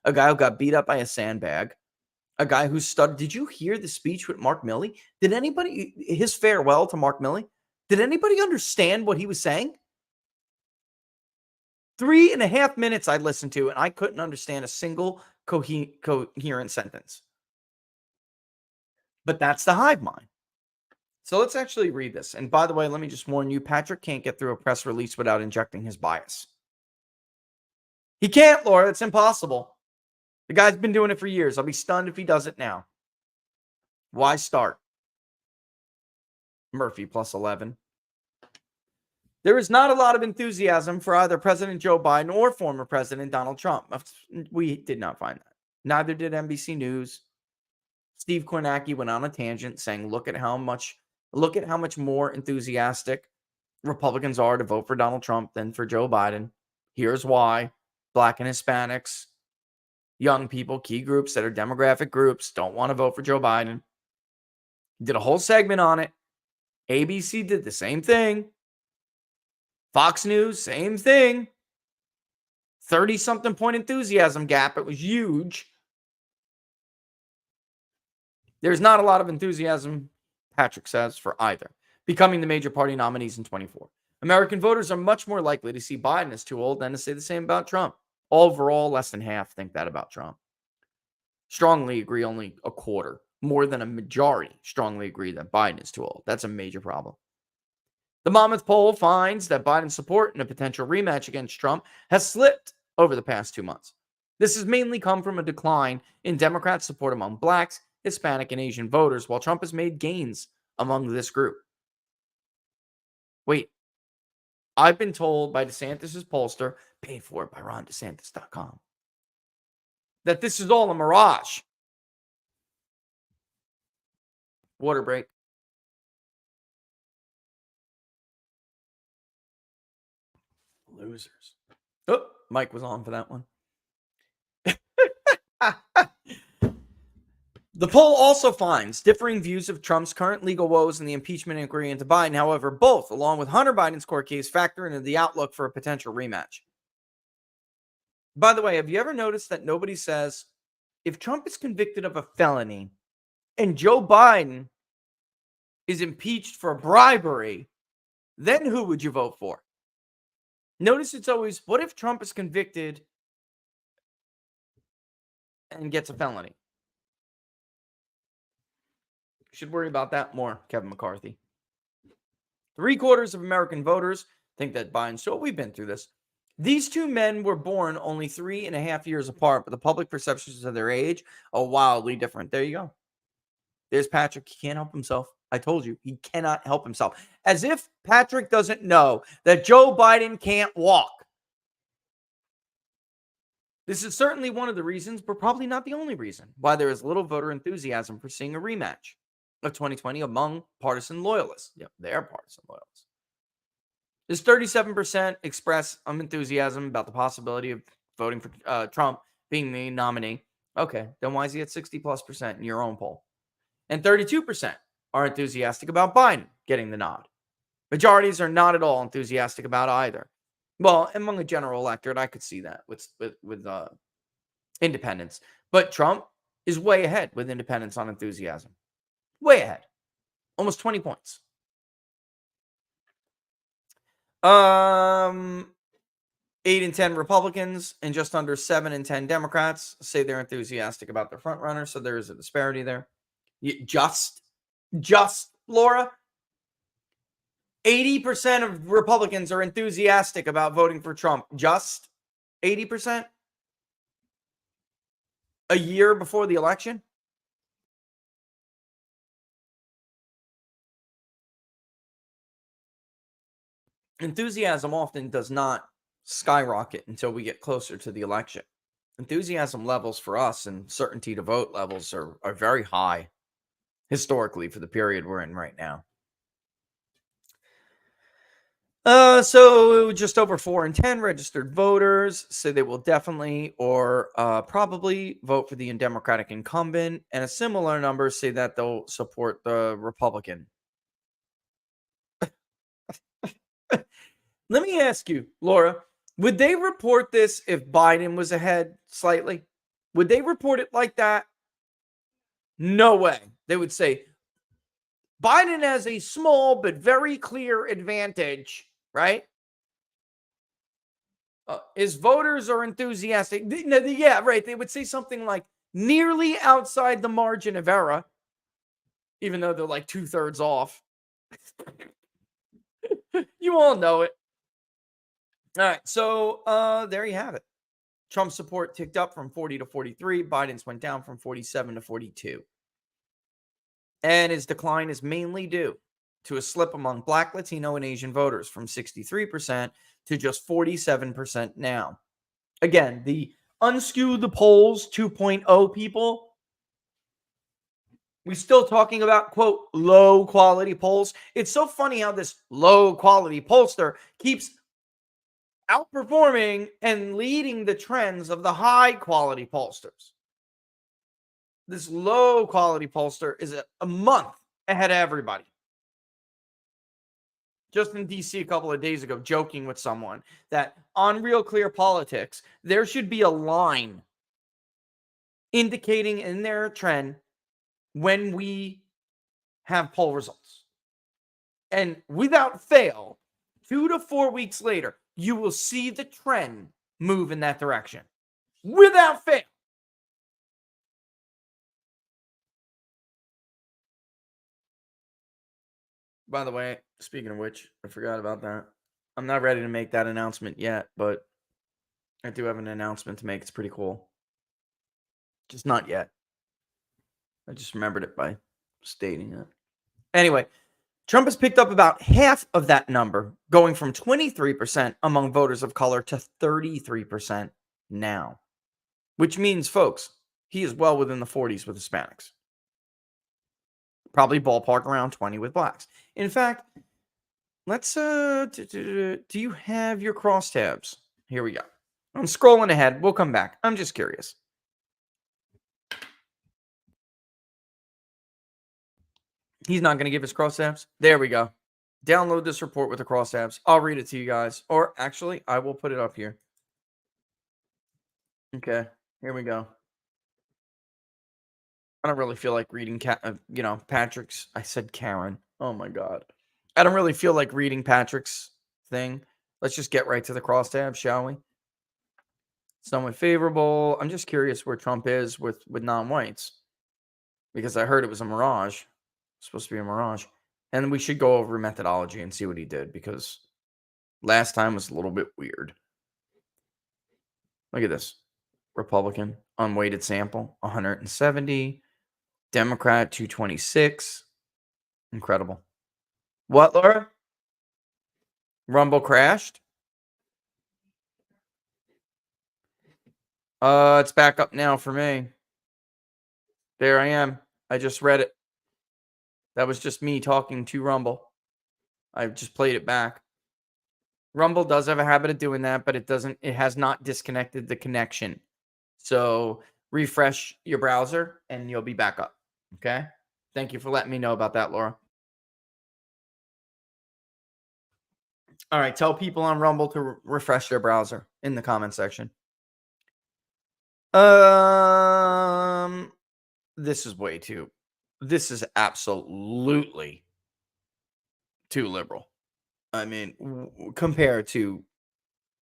A guy who got beat up by a sandbag. A guy who stuttered. Did you hear the speech with Mark Milley? His farewell to Mark Milley? Did anybody understand what he was saying? 3.5 minutes I listened to, and I couldn't understand a single coherent sentence. But that's the hive mind. So let's actually read this. And by the way, let me just warn you, Patrick can't get through a press release without injecting his bias. He can't, Laura. It's impossible. The guy's been doing it for years. I'll be stunned if he does it now. Why start? Murphy plus 11. There is not a lot of enthusiasm for either President Joe Biden or former President Donald Trump. We did not find that. Neither did NBC News. Steve Kornacki went on a tangent saying, look at how much more enthusiastic Republicans are to vote for Donald Trump than for Joe Biden. Here's why. Black and Hispanics, young people, key groups that are demographic groups, don't want to vote for Joe Biden. Did a whole segment on it. ABC did the same thing. Fox News, same thing. 30-something point enthusiasm gap. It was huge. There's not a lot of enthusiasm, Patrick says, for either becoming the major party nominees in 24. American voters are much more likely to see Biden as too old than to say the same about Trump. Overall, less than half think that about Trump. Strongly agree only a quarter. More than a majority strongly agree that Biden is too old. That's a major problem. The Monmouth poll finds that Biden's support in a potential rematch against Trump has slipped over the past 2 months. This has mainly come from a decline in Democrat support among blacks, Hispanic, and Asian voters, while Trump has made gains among this group. Wait, I've been told by DeSantis' pollster, paid for by RonDeSantis.com, that this is all a mirage. Water break. Losers. Oh, Mike was on for that one. The poll also finds differing views of Trump's current legal woes and the impeachment inquiry into Biden. However, both, along with Hunter Biden's court case, factor into the outlook for a potential rematch. By the way, have you ever noticed that nobody says, if Trump is convicted of a felony and Joe Biden is impeached for bribery, then who would you vote for? Notice it's always, what if Trump is convicted and gets a felony? You should worry about that more, Kevin McCarthy. 3/4 of American voters think that Biden. So we've been through this. These two men were born only 3.5 years apart, but the public perceptions of their age are wildly different. There you go. There's Patrick. He can't help himself. I told you, he cannot help himself. As if Patrick doesn't know that Joe Biden can't walk. This is certainly one of the reasons, but probably not the only reason, why there is little voter enthusiasm for seeing a rematch of 2020 among partisan loyalists. Yep, they are partisan loyalists. Does 37% express enthusiasm about the possibility of voting for Trump being the nominee? Okay, then why is he at 60+% in your own poll? And 32% are enthusiastic about Biden getting the nod. Majorities are not at all enthusiastic about either. Well, among a general electorate, I could see that with independents. But Trump is way ahead with independents on enthusiasm. Way ahead. Almost 20 points. 8 in 10 Republicans and just under 7 in 10 Democrats say they're enthusiastic about their front runner. So there is a disparity there. Just Laura, 80% of Republicans are enthusiastic about voting for Trump. Just 80%? A year before the election? Enthusiasm often does not skyrocket until we get closer to the election. Enthusiasm levels for us and certainty to vote levels are very high historically for the period we're in right now. So just over 4 in 10 registered voters say they will definitely or probably vote for the Democratic incumbent, and a similar number say that they'll support the Republican. Let me ask you, Laura, would they report this if Biden was ahead slightly? Would they report it like that? No way. They would say Biden has a small but very clear advantage, right? His voters are enthusiastic. Yeah, right. They would say something like nearly outside the margin of error, even though they're like 2/3 off. You all know it. All right, so there you have it. Trump's support ticked up from 40 to 43. Biden's went down from 47 to 42. And his decline is mainly due to a slip among Black, Latino, and Asian voters from 63% to just 47% now. Again, the unskew the polls 2.0 people, we're still talking about, quote, low quality polls. It's so funny how this low quality pollster keeps outperforming and leading the trends of the high quality pollsters. This low quality pollster is a month ahead of everybody. Just in DC a couple of days ago, joking with someone that on Real Clear Politics, there should be a line indicating in their trend when we have poll results. And without fail, 2 to 4 weeks later, you will see the trend move in that direction. Without fail. By the way, speaking of which, I forgot about that. I'm not ready to make that announcement yet, but I do have an announcement to make. It's pretty cool. Just not yet. I just remembered it by stating it. Anyway, Trump has picked up about half of that number, going from 23% among voters of color to 33% now. Which means, folks, he is well within the 40s with Hispanics. Probably ballpark around 20 with blacks. In fact, let's, do you have your crosstabs? Here we go. I'm scrolling ahead. We'll come back. I'm just curious. He's not going to give us crosstabs. There we go. Download this report with the crosstabs. I'll read it to you guys. Or actually, I will put it up here. Okay, here we go. I don't really feel like reading, Patrick's. I said Karen. Oh my God. I don't really feel like reading Patrick's thing. Let's just get right to the crosstabs, shall we? Somewhat favorable. I'm just curious where Trump is with non-whites, because I heard it was a mirage. It's supposed to be a mirage. And we should go over methodology and see what he did, because last time was a little bit weird. Look at this. Republican, unweighted sample, 170. Democrat, 226. Incredible. What, Laura? Rumble crashed? It's back up now for me. There I am. I just read it. That was just me talking to Rumble. I just played it back. Rumble does have a habit of doing that, but it has not disconnected the connection. So refresh your browser and you'll be back up. Okay? Thank you for letting me know about that, Laura. All right, tell people on Rumble to refresh their browser in the comment section. This is way too. This is absolutely too liberal. I mean, compared to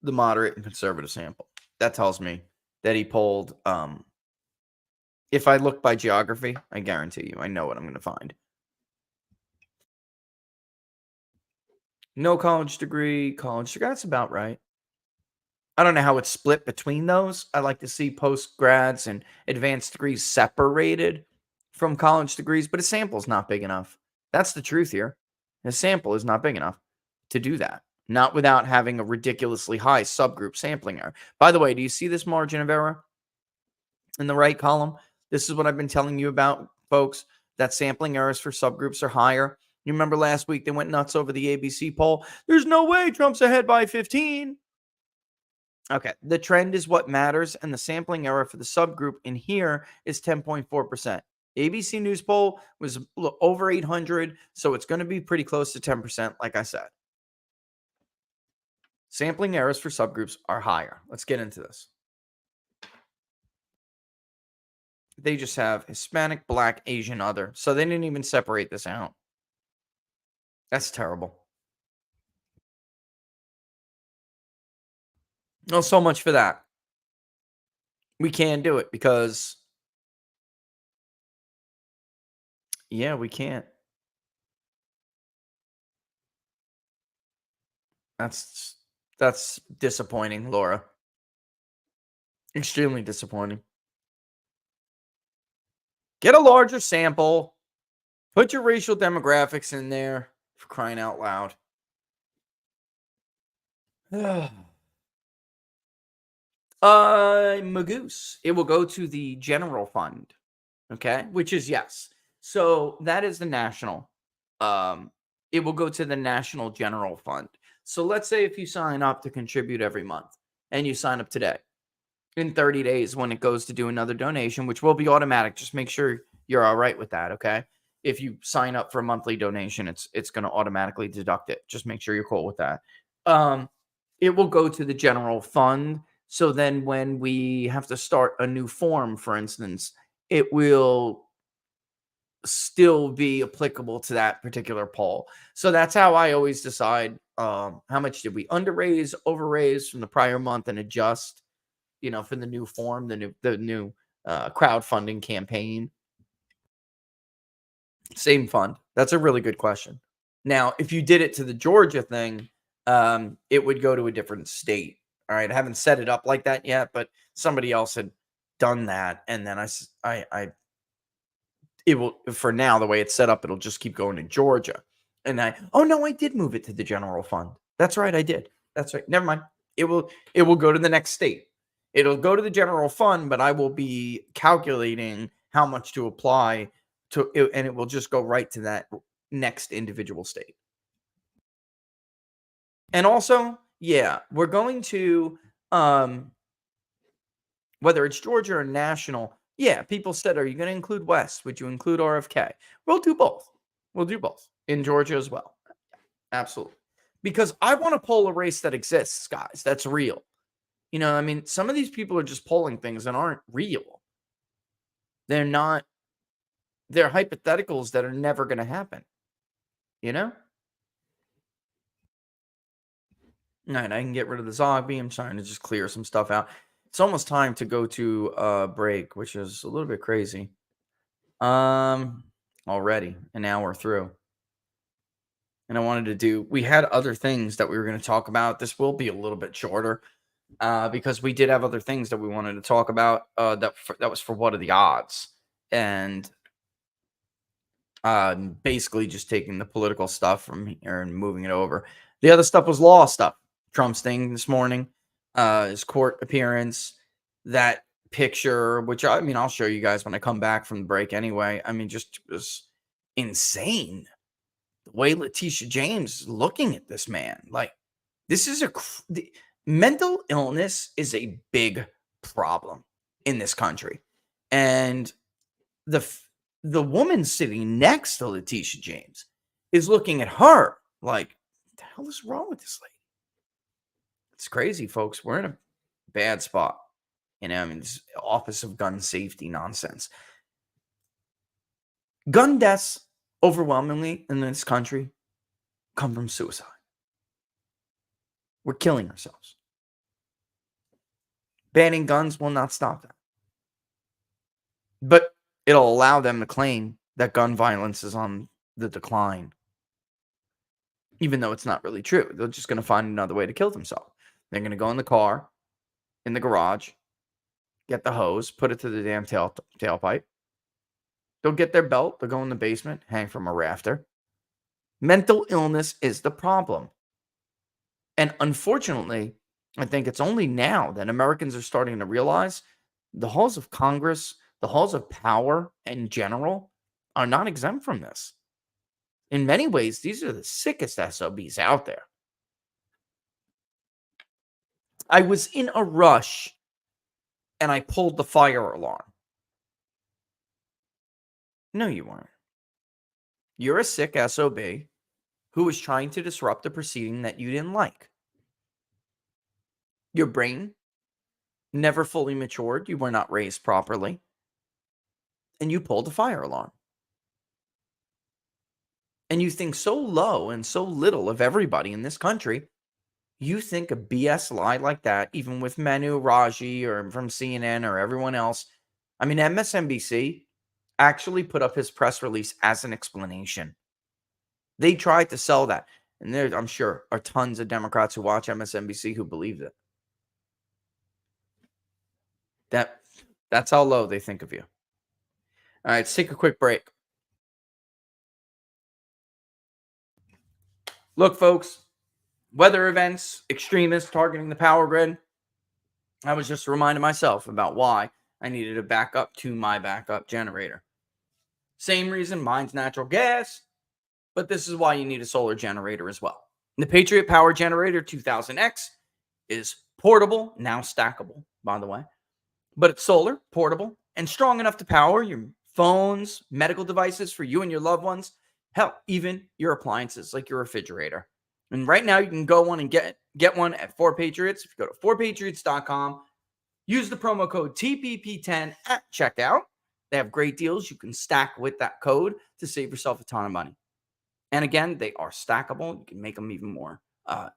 the moderate and conservative sample, that tells me that he polled. If I look by geography, I guarantee you, I know what I'm going to find. No college degree. That's about right. I don't know how it's split between those. I like to see post-grads and advanced degrees separated from college degrees, but a sample is not big enough. That's the truth here. A sample is not big enough to do that. Not without having a ridiculously high subgroup sampling error. By the way, do you see this margin of error in the right column? This is what I've been telling you about, folks, that sampling errors for subgroups are higher. You remember last week they went nuts over the ABC poll. There's no way Trump's ahead by 15. Okay, the trend is what matters, and the sampling error for the subgroup in here is 10.4%. ABC News poll was over 800, so it's going to be pretty close to 10%, like I said. Sampling errors for subgroups are higher. Let's get into this. They just have Hispanic, Black, Asian, other, so they didn't even separate this out. That's terrible. Well, so much for that. We can't do it because, yeah, we can't. That's disappointing, Laura. Extremely disappointing. Get a larger sample. Put your racial demographics in there, for crying out loud. Magoose. It will go to the general fund. Okay, which is yes. So that is the national. It will go to the national general fund. So let's say if you sign up to contribute every month and you sign up today, in 30 days when it goes to do another donation, which will be automatic, just make sure you're all right with that, okay? If you sign up for a monthly donation, it's going to automatically deduct it. Just make sure you're cool with that. It will go to the general fund. So then when we have to start a new form, for instance, it will still be applicable to that particular poll. So that's how I always decide how much did we underraise, overraise from the prior month and adjust, for the new form, the new crowdfunding campaign. Same fund. That's a really good question. Now, if you did it to the Georgia thing, it would go to a different state. All right, I haven't set it up like that yet, but somebody else had done that, and then it will, for now, the way it's set up, it'll just keep going to Georgia. And I did move it to the general fund. That's right, I did. That's right. Never mind. It will go to the next state. It'll go to the general fund, but I will be calculating how much to apply to it, and it will just go right to that next individual state. And also, yeah, we're going to, whether it's Georgia or national, yeah, people said, are you going to include West? Would you include RFK? We'll do both. We'll do both in Georgia as well. Absolutely. Because I want to poll a race that exists, guys. That's real. Some of these people are just polling things that aren't real. They're not, they're hypotheticals that are never going to happen. All right, I can get rid of the zombie. I'm trying to just clear some stuff out. It's almost time to go to break, which is a little bit crazy. Already an hour through. And I wanted to we had other things that we were going to talk about. This will be a little bit shorter because we did have other things that we wanted to talk about. That was for what are the odds? And basically just taking the political stuff from here and moving it over. The other stuff was law stuff. Trump's thing this morning, his court appearance, that picture, which I mean, I'll show you guys when I come back from the break anyway. I mean, just was insane the way Letitia James is looking at this man. Like, this is mental illness is a big problem in this country. And the woman sitting next to Letitia James is looking at her like, what the hell is wrong with this lady? It's crazy, folks. We're in a bad spot. I mean, this Office of Gun Safety nonsense. Gun deaths overwhelmingly in this country come from suicide. We're killing ourselves. Banning guns will not stop that. But it'll allow them to claim that gun violence is on the decline. Even though it's not really true. They're just going to find another way to kill themselves. They're going to go in the car, in the garage, get the hose, put it to the damn tailpipe. They'll get their belt. They'll go in the basement, hang from a rafter. Mental illness is the problem. And unfortunately, I think it's only now that Americans are starting to realize the halls of Congress, the halls of power in general, are not exempt from this. In many ways, these are the sickest SOBs out there. I was in a rush and I pulled the fire alarm. No, you weren't. You're a sick SOB who was trying to disrupt a proceeding that you didn't like. Your brain never fully matured. You were not raised properly. And you pulled the fire alarm. And you think so low and so little of everybody in this country. You think a BS lie like that, even with Manu Raji or from CNN or everyone else. I mean, MSNBC actually put up his press release as an explanation. They tried to sell that. And there, I'm sure, are tons of Democrats who watch MSNBC who believed it. That's how low they think of you. All right, let's take a quick break. Look, folks, weather events, extremists targeting the power grid. I was just reminding myself about why I needed a backup to my backup generator. Same reason, mine's natural gas, but this is why you need a solar generator as well. The Patriot Power Generator 2000X is portable, now stackable, by the way, but it's solar, portable, and strong enough to power your phones, medical devices for you and your loved ones, hell, even your appliances like your refrigerator. And right now you can go on and get one at 4Patriots. If you go to 4patriots.com, use the promo code TPP10 at checkout. They have great deals you can stack with that code to save yourself a ton of money. And again, they are stackable. You can make them even more,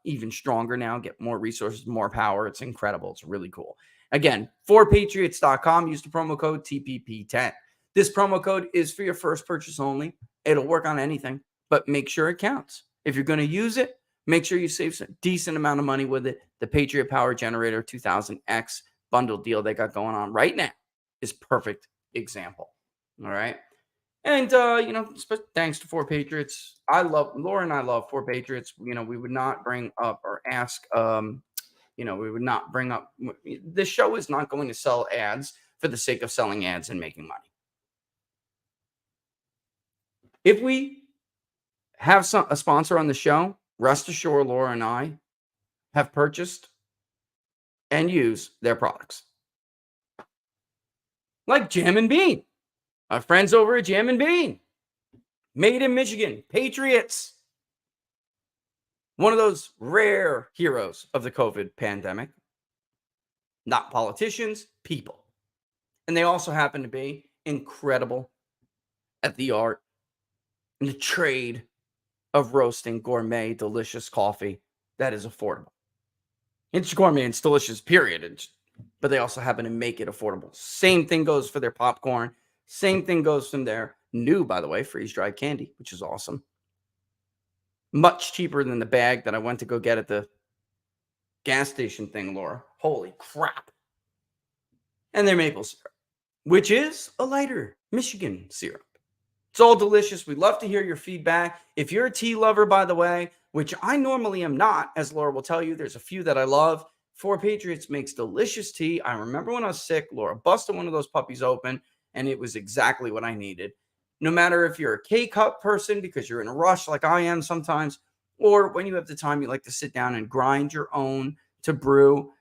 even stronger now, get more resources, more power. It's incredible. It's really cool. Again, 4patriots.com, use the promo code TPP10. This promo code is for your first purchase only. It'll work on anything, but make sure it counts. If you're going to use it, make sure you save a decent amount of money with it. The Patriot Power Generator 2000X bundle deal they got going on right now is perfect example. All right. And, thanks to 4Patriots. Laura and I love 4Patriots. We would not bring up or ask, we would not bring up, this show is not going to sell ads for the sake of selling ads and making money. If we have a sponsor on the show, rest assured Laura and I have purchased and use their products. Like Jam and Bean. Our friends over at Jam and Bean. Made in Michigan. Patriots. One of those rare heroes of the COVID pandemic. Not politicians, people. And they also happen to be incredible at the art and the trade of roasting gourmet, delicious coffee that is affordable. It's gourmet and it's delicious, period. But they also happen to make it affordable. Same thing goes for their popcorn. Same thing goes from their new, by the way, freeze-dried candy, which is awesome. Much cheaper than the bag that I went to go get at the gas station thing, Laura. Holy crap. And their maple syrup, which is a lighter Michigan syrup. It's all delicious. We'd love to hear your feedback. If you're a tea lover, by the way, which I normally am not, as Laura will tell you, there's a few that I love. Four Patriots makes delicious tea. I remember when I was sick, Laura busted one of those puppies open, and it was exactly what I needed. No matter if you're a K-cup person because you're in a rush like I am sometimes, or when you have the time, you like to sit down and grind your own to brew,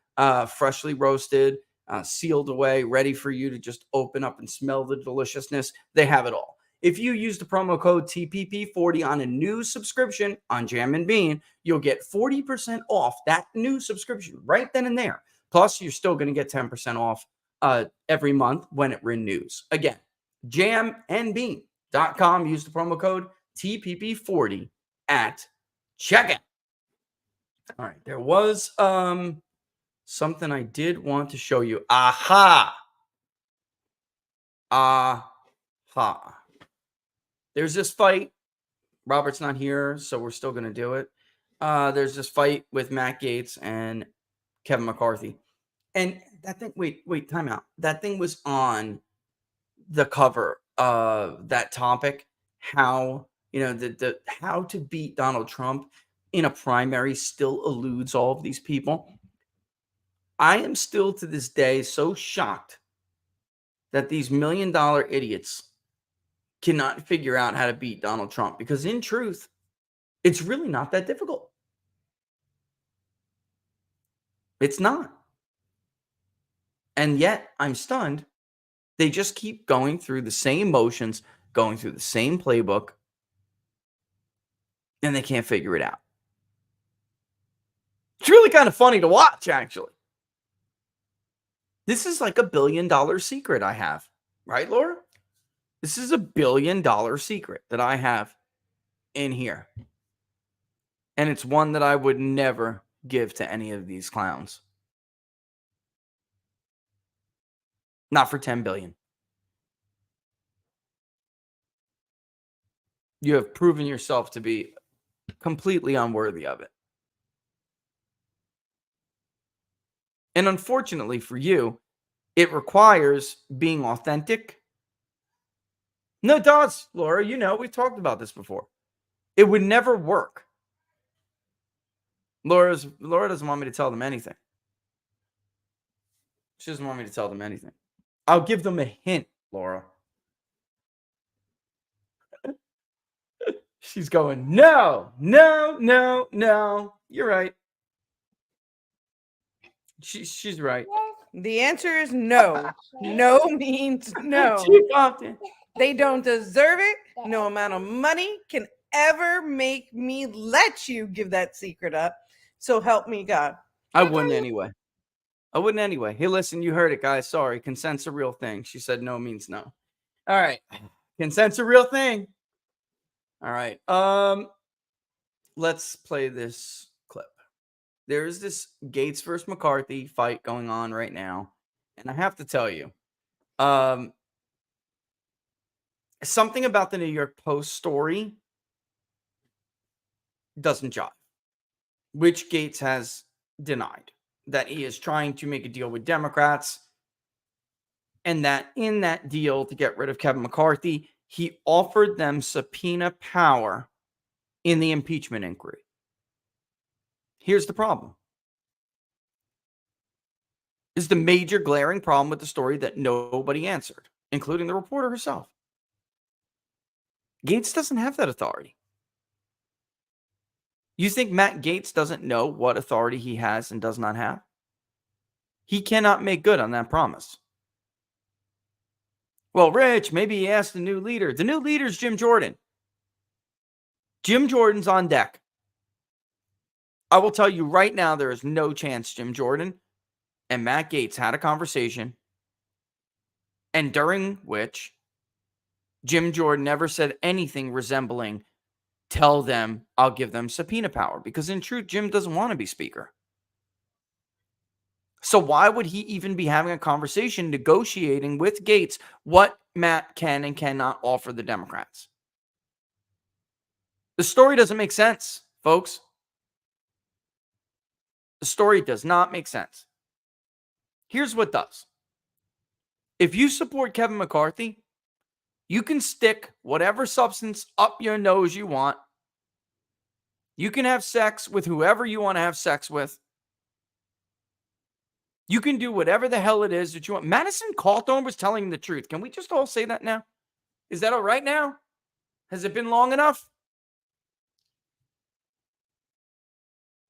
freshly roasted, sealed away, ready for you to just open up and smell the deliciousness. They have it all. If you use the promo code TPP40 on a new subscription on Jam and Bean, you'll get 40% off that new subscription right then and there. Plus, you're still going to get 10% off every month when it renews. Again, jamandbean.com. Use the promo code TPP40 at checkout. All right, there was something I did want to show you. Aha. There's this fight. Robert's not here, so we're still going to do it. There's this fight with Matt Gaetz and Kevin McCarthy. And that thing, wait, time out. That thing was on the cover of that topic. How, the how to beat Donald Trump in a primary still eludes all of these people. I am still to this day so shocked that these $1 million idiots cannot figure out how to beat Donald Trump, because in truth, it's really not that difficult. It's not. And yet I'm stunned. They just keep going through the same motions, going through the same playbook, and they can't figure it out. It's really kind of funny to watch, actually. This is like $1 billion secret I have, right, Laura? This is $1 billion secret that I have in here. And it's one that I would never give to any of these clowns. Not for $10 billion. You have proven yourself to be completely unworthy of it. And unfortunately for you, it requires being authentic. No, it does, Laura. We've talked about this before. It would never work. Laura doesn't want me to tell them anything. She doesn't want me to tell them anything. I'll give them a hint, Laura. She's going, no. You're right. She's right. The answer is no. No means no. They don't deserve it. No amount of money can ever make me let you give that secret up. So help me God. I wouldn't anyway. Hey, listen, you heard it, guys. Sorry. Consent's a real thing. She said no means no. All right. Consent's a real thing. All right. Let's play this clip. There's this Gaetz versus McCarthy fight going on right now. And I have to tell you, something about the New York Post story doesn't jive, which Gaetz has denied, that he is trying to make a deal with Democrats, and that in that deal to get rid of Kevin McCarthy, he offered them subpoena power in the impeachment inquiry. Here's the problem. Is the major glaring problem with the story that nobody answered, including the reporter herself. Gaetz doesn't have that authority. You think Matt Gaetz doesn't know what authority he has and does not have? He cannot make good on that promise. Well, Rich, maybe he asked the new leader. The new leader is Jim Jordan. Jim Jordan's on deck. I will tell you right now, there is no chance Jim Jordan and Matt Gaetz had a conversation, and during which Jim Jordan never said anything resembling, tell them I'll give them subpoena power, because in truth, Jim doesn't want to be speaker. So why would he even be having a conversation negotiating with Gaetz what Matt can and cannot offer the Democrats? The story doesn't make sense, folks. The story does not make sense. Here's what does. If you support Kevin McCarthy, you can stick whatever substance up your nose you want. You can have sex with whoever you want to have sex with. You can do whatever the hell it is that you want. Madison Cawthorn was telling the truth. Can we just all say that now? Is that all right now? Has it been long enough?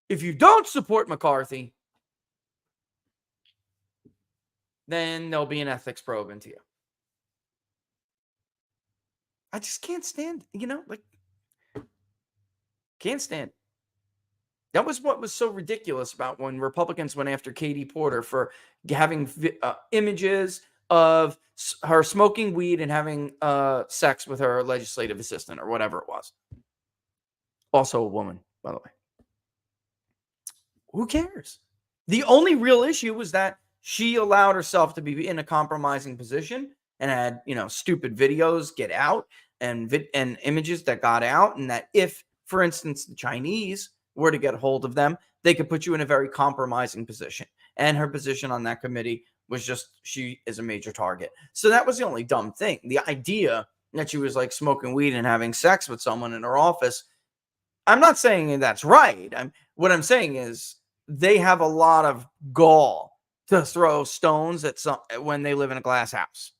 If you don't support McCarthy, then there'll be an ethics probe into you. I just can't stand, can't stand. That was what was so ridiculous about when Republicans went after Katie Porter for having images of her smoking weed and having sex with her legislative assistant or whatever it was. Also a woman, by the way. Who cares? The only real issue was that she allowed herself to be in a compromising position and had, stupid videos get out and images that got out, and that if, for instance, the Chinese were to get a hold of them, they could put you in a very compromising position. And her position on that committee was just, she is a major target. So that was the only dumb thing. The idea that she was like smoking weed and having sex with someone in her office, I'm not saying that's right. What I'm saying is they have a lot of gall to throw stones at when they live in a glass house.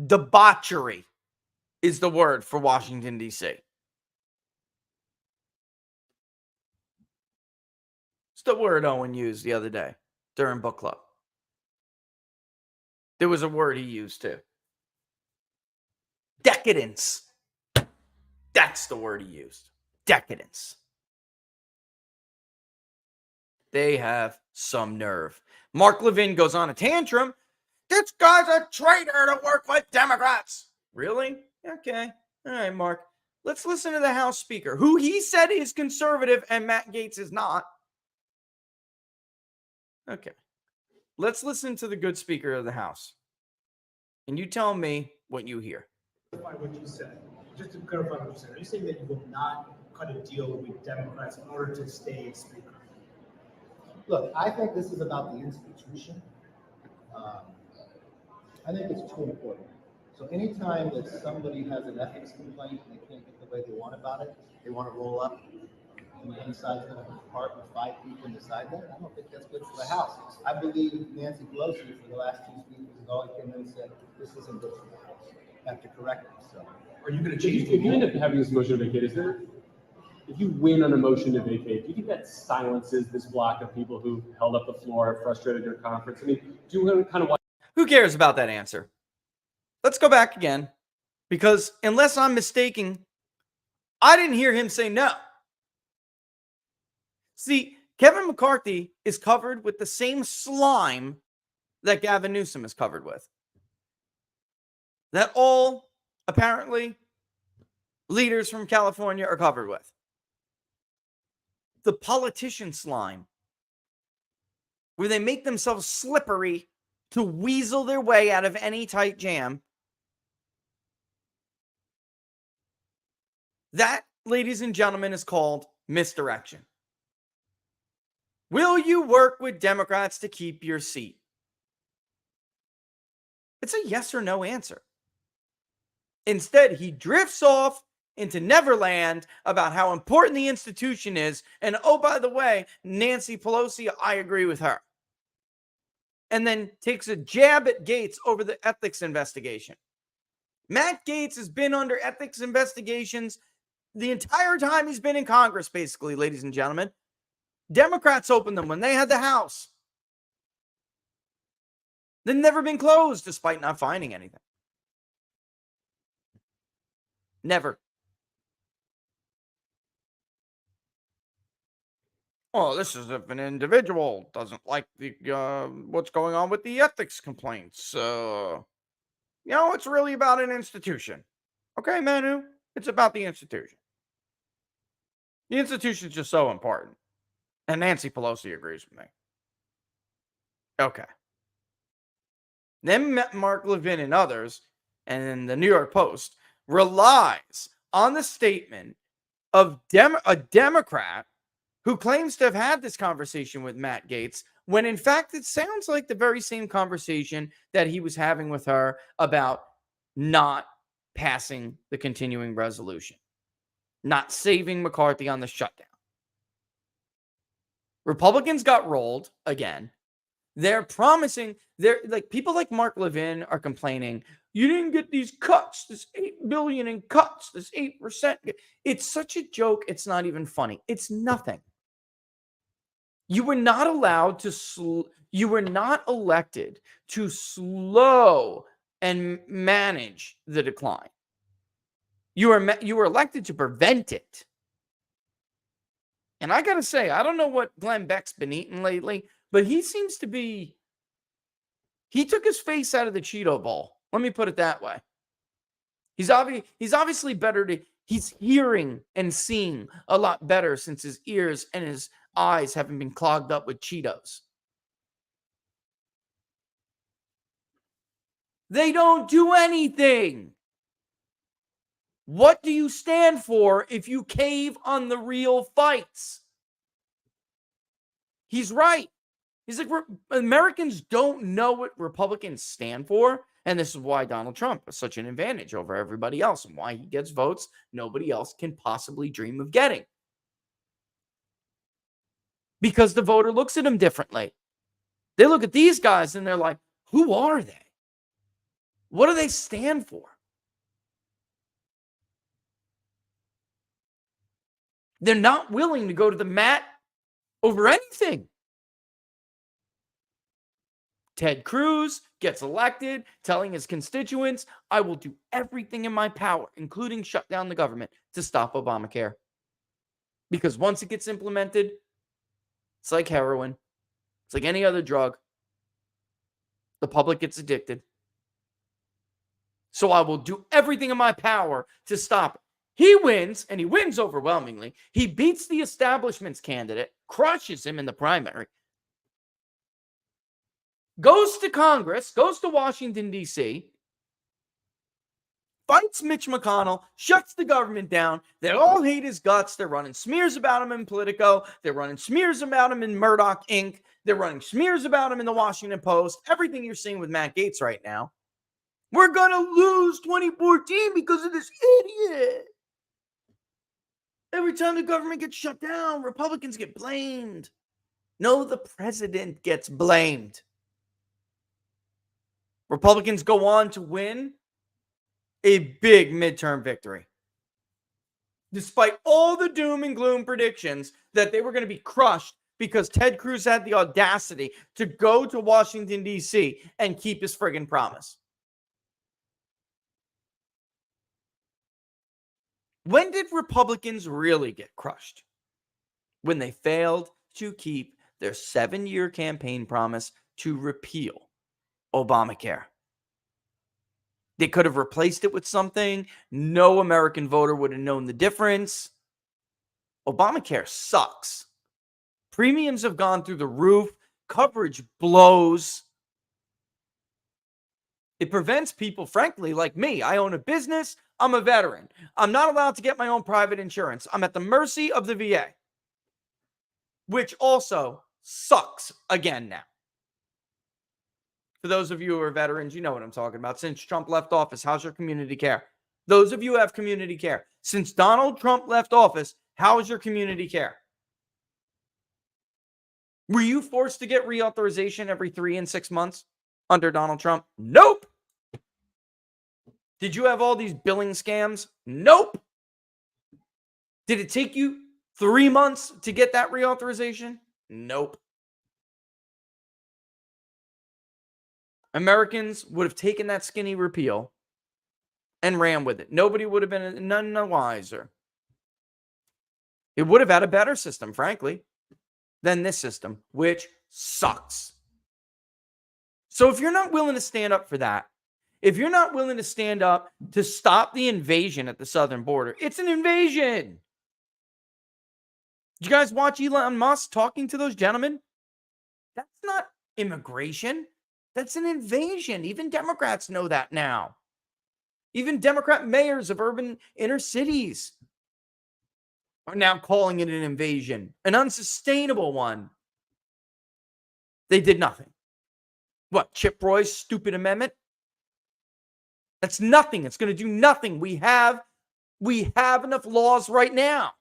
Debauchery is the word for Washington, D.C. It's the word Owen used the other day during book club. There was a word he used too. Decadence. That's the word he used. Decadence. They have some nerve. Mark Levin goes on a tantrum. This guy's a traitor to work with Democrats. Really? Okay. All right, Mark. Let's listen to the House Speaker, who he said is conservative and Matt Gaetz is not. Okay. Let's listen to the good Speaker of the House. And you tell me what you hear. What you said. Just to clarify what you said, are you saying that you will not cut a deal with Democrats in order to stay Speaker? Look, I think this is about the institution. I think it's too important. So anytime that somebody has an ethics complaint and they can't get the way they want about it, they want to roll up and the inside's going to part with 5 people and decide that. I don't think that's good for the House. I believe Nancy Pelosi for the last 2 speakers has always came in and said, this isn't good for the House. I have to correct it. So are you going to change? If you end up having this motion to vacate, if you win on a motion to vacate, do you think that silences this block of people who held up the floor, frustrated their conference? I mean, do you kind of want? Who cares about that answer? Let's go back again, because unless I'm mistaken, I didn't hear him say no. See, Kevin McCarthy is covered with the same slime that Gavin Newsom is covered with. That all, apparently, leaders from California are covered with. The politician slime, where they make themselves slippery to weasel their way out of any tight jam. That, ladies and gentlemen, is called misdirection. Will you work with Democrats to keep your seat? It's a yes or no answer. Instead, he drifts off into Neverland about how important the institution is. And oh, by the way, Nancy Pelosi, I agree with her. And then takes a jab at Gaetz over the ethics investigation. Matt Gaetz has been under ethics investigations the entire time he's been in Congress, basically, ladies and gentlemen. Democrats opened them when they had the House. They've never been closed, despite not finding anything. Never. Oh, this is if an individual doesn't like the what's going on with the ethics complaints. It's really about an institution. Okay, Manu, it's about the institution. The institution is just so important. And Nancy Pelosi agrees with me. Okay. Then Mark Levin and others, and the New York Post, relies on the statement of a Democrat who claims to have had this conversation with Matt Gaetz, when in fact it sounds like the very same conversation that he was having with her about not passing the continuing resolution, not saving McCarthy on the shutdown. Republicans got rolled again. They're promising, they're like, people like Mark Levin are complaining, you didn't get these cuts, this $8 billion in cuts, this 8%. It's such a joke. It's not even funny. It's nothing. You were not allowed to, you were not elected to slow and manage the decline. You were elected to prevent it. And I got to say, I don't know what Glenn Beck's been eating lately, but he seems to be, he took his face out of the Cheeto bowl. Let me put it that way. He's obviously better he's hearing and seeing a lot better since his ears and his eyes haven't been clogged up with Cheetos. They don't do anything. What do you stand for if you cave on the real fights? He's right. He's like, Americans don't know what Republicans stand for. And this is why Donald Trump is such an advantage over everybody else and why he gets votes nobody else can possibly dream of getting. Because the voter looks at him differently. They look at these guys and they're like, who are they? What do they stand for? They're not willing to go to the mat over anything. Ted Cruz gets elected, telling his constituents, I will do everything in my power, including shut down the government, to stop Obamacare. Because once it gets implemented, it's like heroin. It's like any other drug. The public gets addicted. So I will do everything in my power to stop it. He wins, and he wins overwhelmingly. He beats the establishment's candidate, crushes him in the primary, goes to Congress, goes to Washington, D.C., fights Mitch McConnell, shuts the government down. They all hate his guts. They're running smears about him in Politico. They're running smears about him in Murdoch, Inc. They're running smears about him in the Washington Post. Everything you're seeing with Matt Gaetz right now. We're going to lose 2014 because of this idiot. Every time the government gets shut down, Republicans get blamed. No, the president gets blamed. Republicans go on to win a big midterm victory. Despite all the doom and gloom predictions that they were going to be crushed because Ted Cruz had the audacity to go to Washington, D.C. and keep his friggin' promise. When did Republicans really get crushed? When they failed to keep their 7-year campaign promise to repeal Obamacare. They could have replaced it with something. No American voter would have known the difference. Obamacare sucks. Premiums have gone through the roof. Coverage blows. It prevents people, frankly, like me. I own a business. I'm a veteran. I'm not allowed to get my own private insurance. I'm at the mercy of the VA, which also sucks again now. For those of you who are veterans, you know what I'm talking about. Since Trump left office, how's your community care? Those of you who have community care. Since Donald Trump left office, how is your community care? Were you forced to get reauthorization every 3 and 6 months under Donald Trump? Nope. Did you have all these billing scams? Nope. Did it take you 3 months to get that reauthorization? Nope. Americans would have taken that skinny repeal and ran with it. Nobody would have been none the wiser. It would have had a better system, frankly, than this system, which sucks. So if you're not willing to stand up for that, if you're not willing to stand up to stop the invasion at the southern border, it's an invasion. Did you guys watch Elon Musk talking to those gentlemen? That's not immigration. That's an invasion. Even Democrats know that now. Even Democrat mayors of urban inner cities are now calling it an invasion, an unsustainable one. They did nothing. What, Chip Roy's stupid amendment? That's nothing. It's going to do nothing. We have enough laws right now.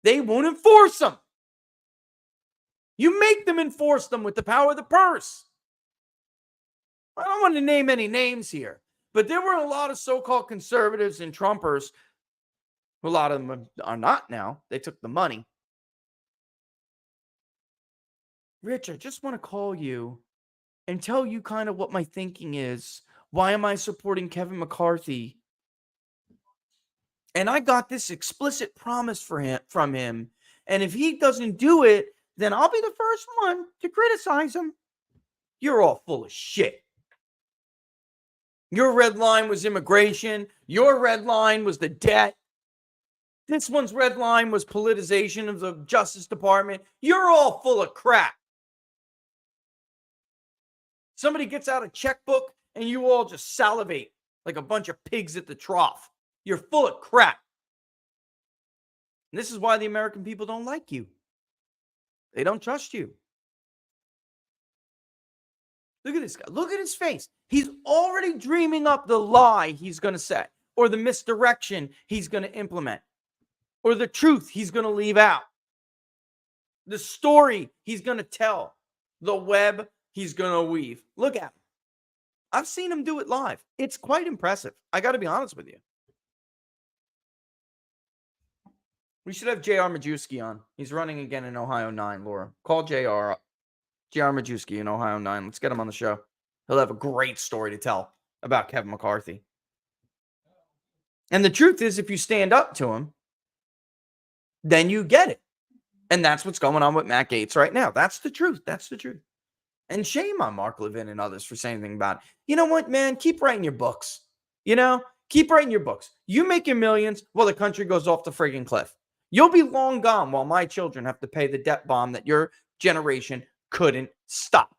They won't enforce them. You make them enforce them with the power of the purse. I don't want to name any names here, but there were a lot of so-called conservatives and Trumpers. A lot of them are not now. They took the money. Rich, I just want to call you and tell you kind of what my thinking is. Why am I supporting Kevin McCarthy? And I got this explicit promise from him. And if he doesn't do it, then I'll be the first one to criticize him. You're all full of shit. Your red line was immigration. Your red line was the debt. This one's red line was politicization of the Justice Department. You're all full of crap. Somebody gets out a checkbook and you all just salivate like a bunch of pigs at the trough. You're full of crap. And this is why the American people don't like you. They don't trust you. Look at this guy. Look at his face. He's already dreaming up the lie he's going to say, or the misdirection he's going to implement, or the truth he's going to leave out, the story he's going to tell, the web he's going to weave. Look at him. I've seen him do it live. It's quite impressive. I got to be honest with you. We should have J.R. Majewski on. He's running again in Ohio 9, Laura. Call J.R. Majewski in Ohio 9. Let's get him on the show. He'll have a great story to tell about Kevin McCarthy. And the truth is, if you stand up to him, then you get it. And that's what's going on with Matt Gaetz right now. That's the truth. That's the truth. And shame on Mark Levin and others for saying anything about it. You know what, man? Keep writing your books. Keep writing your books. You make your millions while the country goes off the friggin' cliff. You'll be long gone while my children have to pay the debt bomb that your generation couldn't stop.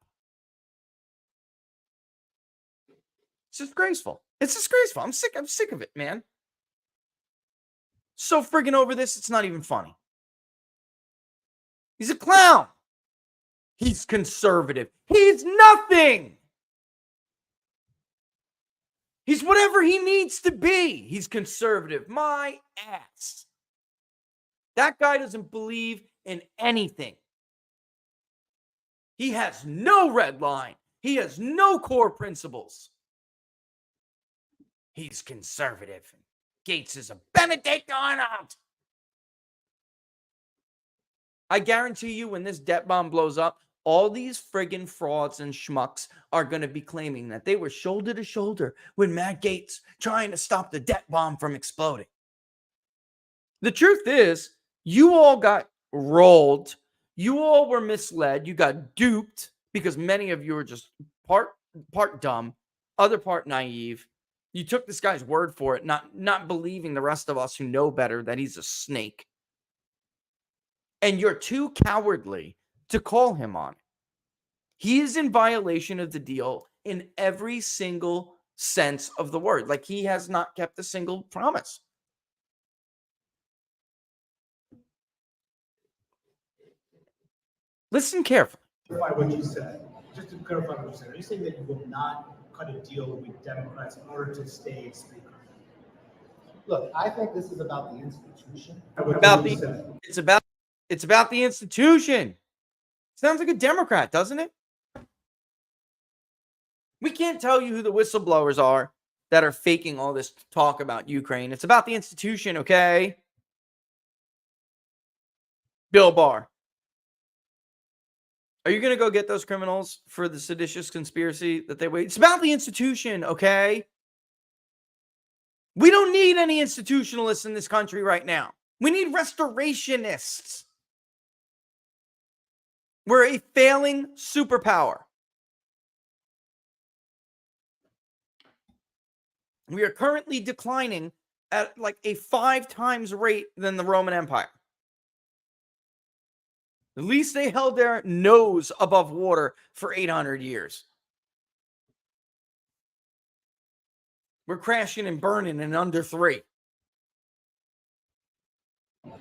It's disgraceful. It's disgraceful. I'm sick of it, man. So friggin' over this, it's not even funny. He's a clown. He's conservative. He's nothing. He's whatever he needs to be. He's conservative. My ass. That guy doesn't believe in anything. He has no red line. He has no core principles. He's conservative. Gaetz is a Benedict Arnold. I guarantee you when this debt bomb blows up, all these friggin' frauds and schmucks are going to be claiming that they were shoulder to shoulder with Matt Gaetz trying to stop the debt bomb from exploding. The truth is, you all got rolled. You all were misled. You got duped because many of you are just part dumb, other part naive. You took this guy's word for it, not believing the rest of us who know better that he's a snake. And you're too cowardly to call him on it. He is in violation of the deal in every single sense of the word. Like he has not kept a single promise. Listen carefully. Clarify what you said. Just to clarify what you said, are you saying that you will not cut a deal with Democrats in order to stay Speaker? Look, I think this is about the institution. It's about the institution. Sounds like a Democrat, doesn't it? We can't tell you who the whistleblowers are that are faking all this talk about Ukraine. It's about the institution, okay? Bill Barr. Are you going to go get those criminals for the seditious conspiracy that they wait? It's about the institution, okay? We don't need any institutionalists in this country right now. We need restorationists. We're a failing superpower. We are currently declining at like a 5 times rate than the Roman Empire. At least they held their nose above water for 800 years. We're crashing and burning in under 3.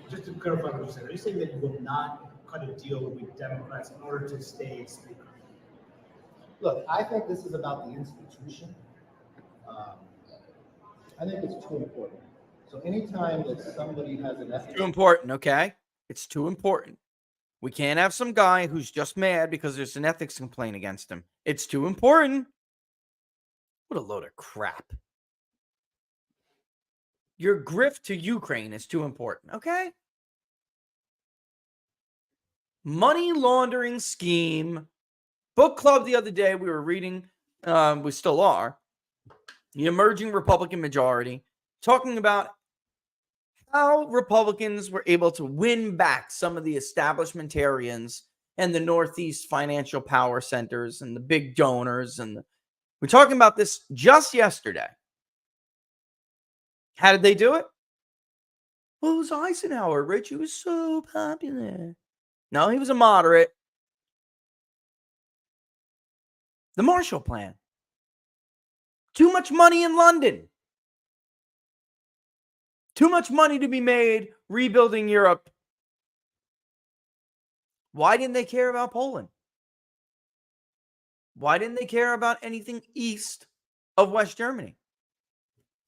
Just to clarify what you said, are you saying that you will not cut a deal with Democrats in order to stay Speaker? Look, I think this is about the institution. I think it's too important. So anytime that somebody has an ethics, Too important, okay? It's too important. We can't have some guy who's just mad because there's an ethics complaint against him. It's too important. What a load of crap. Your grift to Ukraine is too important, okay? Money laundering scheme. Book club the other day, we were reading, we still are, the emerging Republican majority, talking about how Republicans were able to win back some of the establishmentarians and the Northeast financial power centers and the big donors. And we're talking about this just yesterday. How did they do it? Well, it was Eisenhower, Rich. He was so popular. No, he was a moderate. The Marshall Plan. Too much money in London. Too much money to be made rebuilding Europe. Why didn't they care about Poland? Why didn't they care about anything east of West Germany?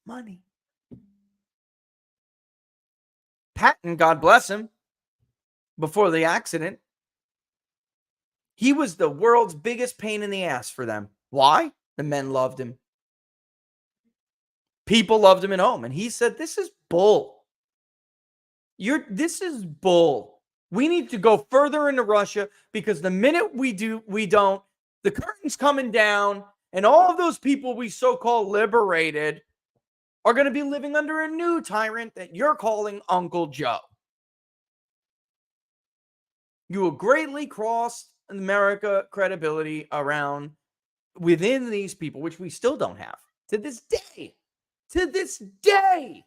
Money. Patton, God bless him, before the accident, he was the world's biggest pain in the ass for them. Why? The men loved him. People loved him at home. And he said, this is bull. This is bull. We need to go further into Russia because the minute we don't, the curtain's coming down and all of those people we so-called liberated are going to be living under a new tyrant that you're calling Uncle Joe. You have greatly crossed America credibility around within these people, which we still don't have to this day. To this day.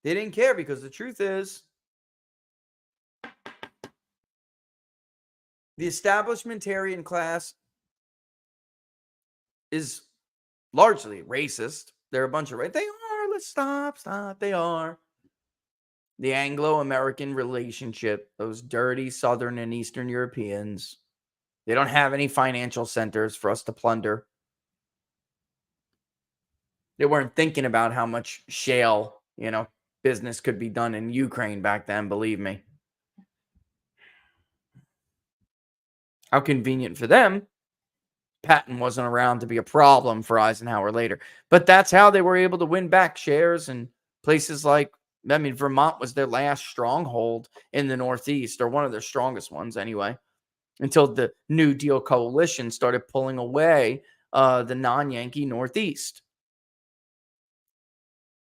They didn't care because the truth is the establishmentarian class is largely racist. They're a bunch of they are. Let's stop. They are. The Anglo-American relationship, those dirty Southern and Eastern Europeans, they don't have any financial centers for us to plunder. They weren't thinking about how much shale, business could be done in Ukraine back then, believe me. How convenient for them. Patton wasn't around to be a problem for Eisenhower later. But that's how they were able to win back shares in places like, Vermont was their last stronghold in the Northeast, or one of their strongest ones anyway, until the New Deal coalition started pulling away the non-Yankee Northeast.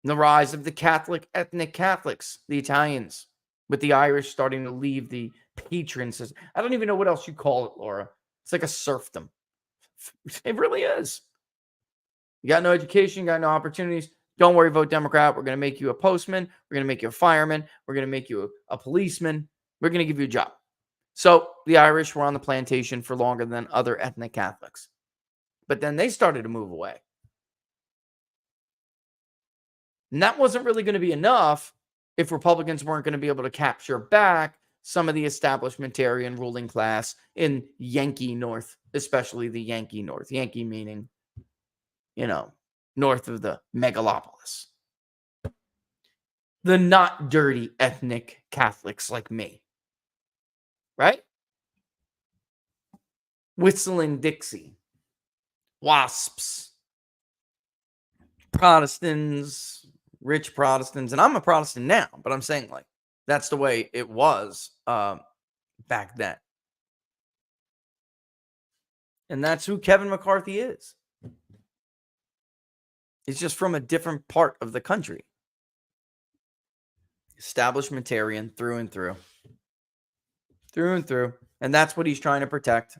And the rise of the ethnic Catholics, the Italians, with the Irish starting to leave the patron system. I don't even know what else you call it, Laura. It's like a serfdom. It really is. You got no education, you got no opportunities. Don't worry, vote Democrat. We're going to make you a postman. We're going to make you a fireman. We're going to make you a policeman. We're going to give you a job. So the Irish were on the plantation for longer than other ethnic Catholics. But then they started to move away. And that wasn't really going to be enough if Republicans weren't going to be able to capture back some of the establishmentarian ruling class in Yankee North, especially the Yankee North. Yankee meaning, north of the megalopolis. The not dirty ethnic Catholics like me. Right? Whistling Dixie. WASPs. Protestants. Rich Protestants. And I'm a Protestant now, but I'm saying that's the way it was back then. And that's who Kevin McCarthy is. He's just from a different part of the country. Establishmentarian through and through. Through and through. And that's what he's trying to protect.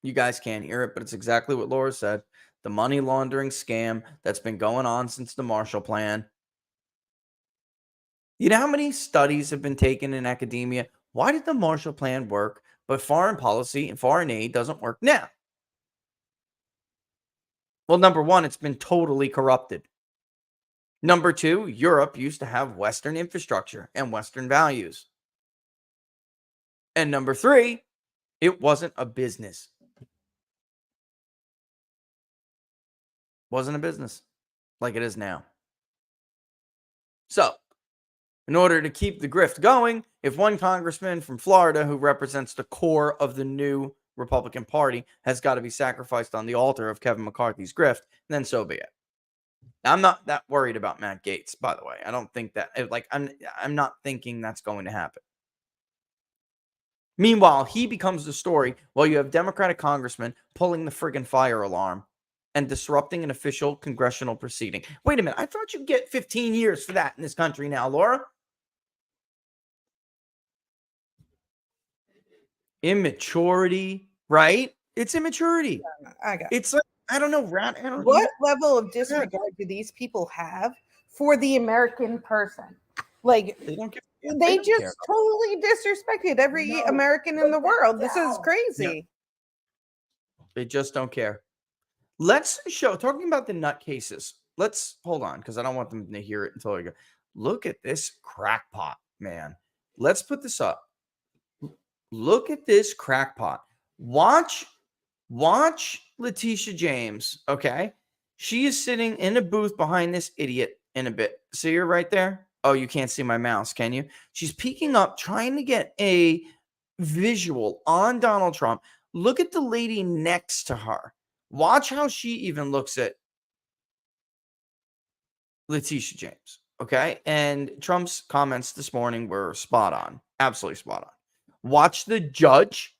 You guys can't hear it, but it's exactly what Laura said. The money laundering scam that's been going on since the Marshall Plan. You know how many studies have been taken in academia? Why did the Marshall Plan work, but foreign policy and foreign aid doesn't work now? Well, number one, it's been totally corrupted. Number two, Europe used to have Western infrastructure and Western values. And number three, it wasn't a business. Wasn't a business like it is now. So, in order to keep the grift going, if one congressman from Florida who represents the core of the new Republican Party has got to be sacrificed on the altar of Kevin McCarthy's grift, then so be it. Now, I'm not that worried about Matt Gaetz, by the way. I don't think that, I'm not thinking that's going to happen. Meanwhile, he becomes the story while you have Democratic congressmen pulling the friggin' fire alarm and disrupting an official congressional proceeding. Wait a minute. I thought you'd get 15 years for that in this country now, Laura. Immaturity, right? It's immaturity. I got It's like, I don't know, what level of disregard do these people have for the American person? Like, they don't care. they just totally disrespected every American in the world. This is crazy. They just don't care. Let's show, talking about the nutcases. Let's hold on, because I don't want them to hear it until I go. Look at this crackpot, man. Let's put this up. Look at this crackpot. Watch Letitia James, okay? She is sitting in a booth behind this idiot in a bit. See her right there? Oh, you can't see my mouse, can you? She's peeking up, trying to get a visual on Donald Trump. Look at the lady next to her. Watch how she even looks at Letitia James, okay? And Trump's comments this morning were spot on. Absolutely spot on. Watch the judge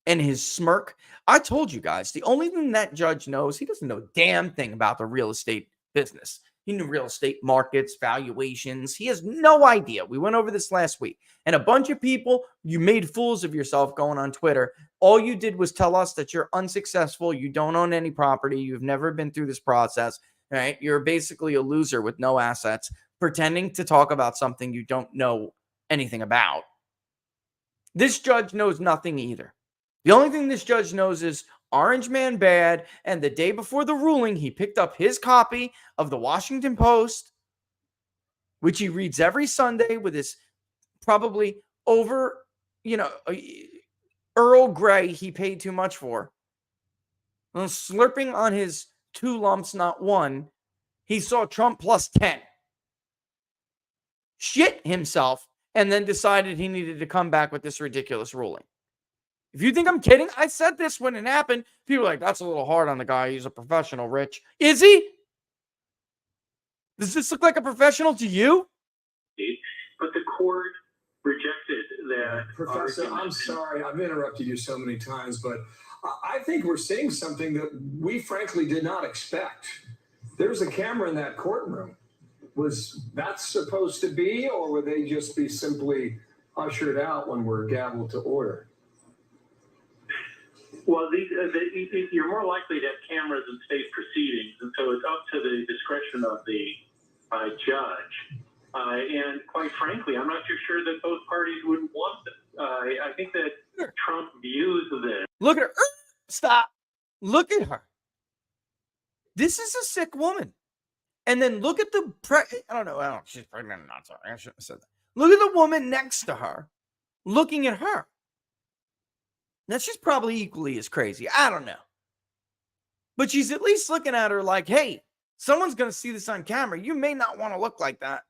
and his smirk. I told you guys, the only thing that judge knows, he doesn't know a damn thing about the real estate business. He knew real estate markets, valuations. He has no idea. We went over this last week. And a bunch of people, you made fools of yourself going on Twitter. All you did was tell us that you're unsuccessful. You don't own any property. You've never been through this process, right? You're basically a loser with no assets, pretending to talk about something you don't know anything about. This judge knows nothing either. The only thing this judge knows is Orange Man bad, and the day before the ruling, he picked up his copy of the Washington Post, which he reads every Sunday with his probably over, Earl Grey he paid too much for. And slurping on his 2 lumps, not 1, he saw Trump plus 10. Shit himself, and then decided he needed to come back with this ridiculous ruling. If you think I'm kidding, I said this when it happened. People are like, that's a little hard on the guy. He's a professional, Rich. Is he? Does this look like a professional to you? But the court rejected that. Professor, argument. I'm sorry. I've interrupted you so many times, but I think we're seeing something that we frankly did not expect. There's a camera in that courtroom. Was that supposed to be, or would they just be simply ushered out when we're gavelled to order? Well, you're more likely to have cameras in state proceedings, and so it's up to the discretion of the judge. And quite frankly, I'm not too sure that both parties would want this. I think that Trump views this. Look at her. Stop. Look at her. This is a sick woman. And then look at the I don't know. She's pregnant or not. Sorry, I shouldn't have said that. Look at the woman next to her, looking at her. Now, she's probably equally as crazy. I don't know. But she's at least looking at her like, hey, someone's going to see this on camera. You may not want to look like that.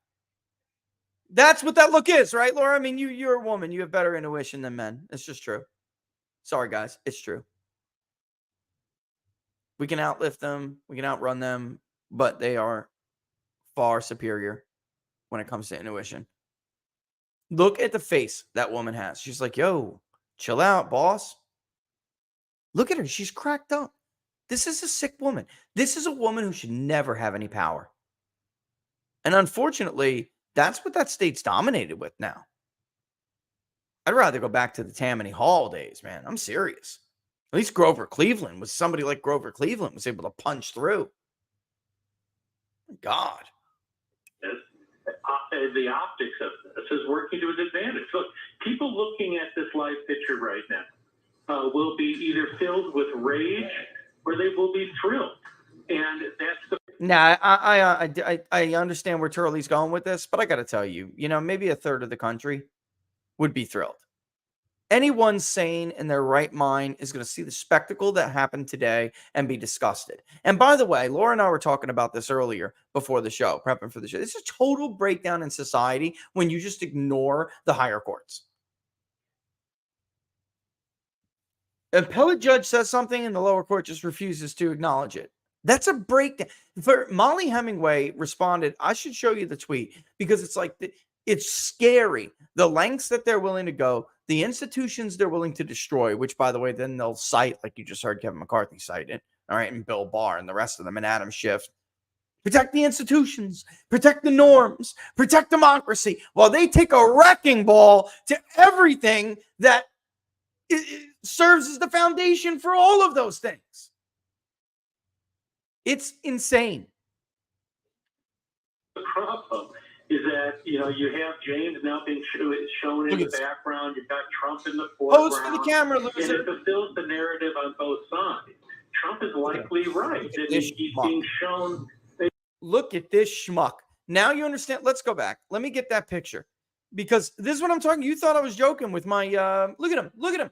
That's what that look is, right, Laura? I mean, you're a woman. You have better intuition than men. It's just true. Sorry, guys. It's true. We can outlift them. We can outrun them. But they are far superior when it comes to intuition. Look at the face that woman has. She's like, yo, chill out, boss. Look at her. She's cracked up. This is a sick woman. This is a woman who should never have any power. And unfortunately, that's what that state's dominated with now. I'd rather go back to the Tammany Hall days, man. I'm serious. At least Grover Cleveland was somebody like Grover Cleveland was able to punch through. God. Yes. the optics of this is working to his advantage. Look, people looking at this live picture right now will be either filled with rage or they will be thrilled. And that's the. Now, I understand where Turley's going with this, but I got to tell you, maybe a third of the country would be thrilled. Anyone sane in their right mind is going to see the spectacle that happened today and be disgusted. And by the way, Laura and I were talking about this earlier before the show, prepping for the show. It's a total breakdown in society when you just ignore the higher courts. An appellate judge says something and the lower court just refuses to acknowledge it. That's a breakdown. For Molly Hemingway responded, I should show you the tweet because it's like, it's scary. The lengths that they're willing to go, the institutions they're willing to destroy, which, by the way, then they'll cite, like you just heard Kevin McCarthy cite it, all right, and Bill Barr and the rest of them, and Adam Schiff. Protect the institutions, protect the norms, protect democracy, while they take a wrecking ball to everything that serves as the foundation for all of those things. It's insane. The problem is that, you have James now being shown in the background. You've got Trump in the foreground. Pose for the camera, loser. And it fulfills the narrative on both sides. Trump is likely right. He's being shown. Look at this schmuck. Now you understand. Let's go back. Let me get that picture. Because this is what I'm talking. You thought I was joking with my, look at him. Look at him.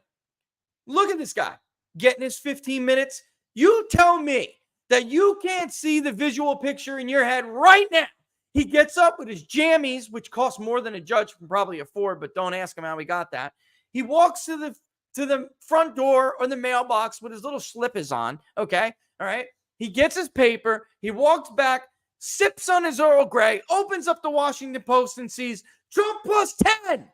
Look at this guy getting his 15 minutes. You tell me that you can't see the visual picture in your head right now. He gets up with his jammies, which cost more than a judge can probably afford, but don't ask him how he got that. He walks to the front door or the mailbox with his little slippers on, okay? All right? He gets his paper. He walks back, sips on his Earl Grey, opens up the Washington Post and sees Trump plus 10.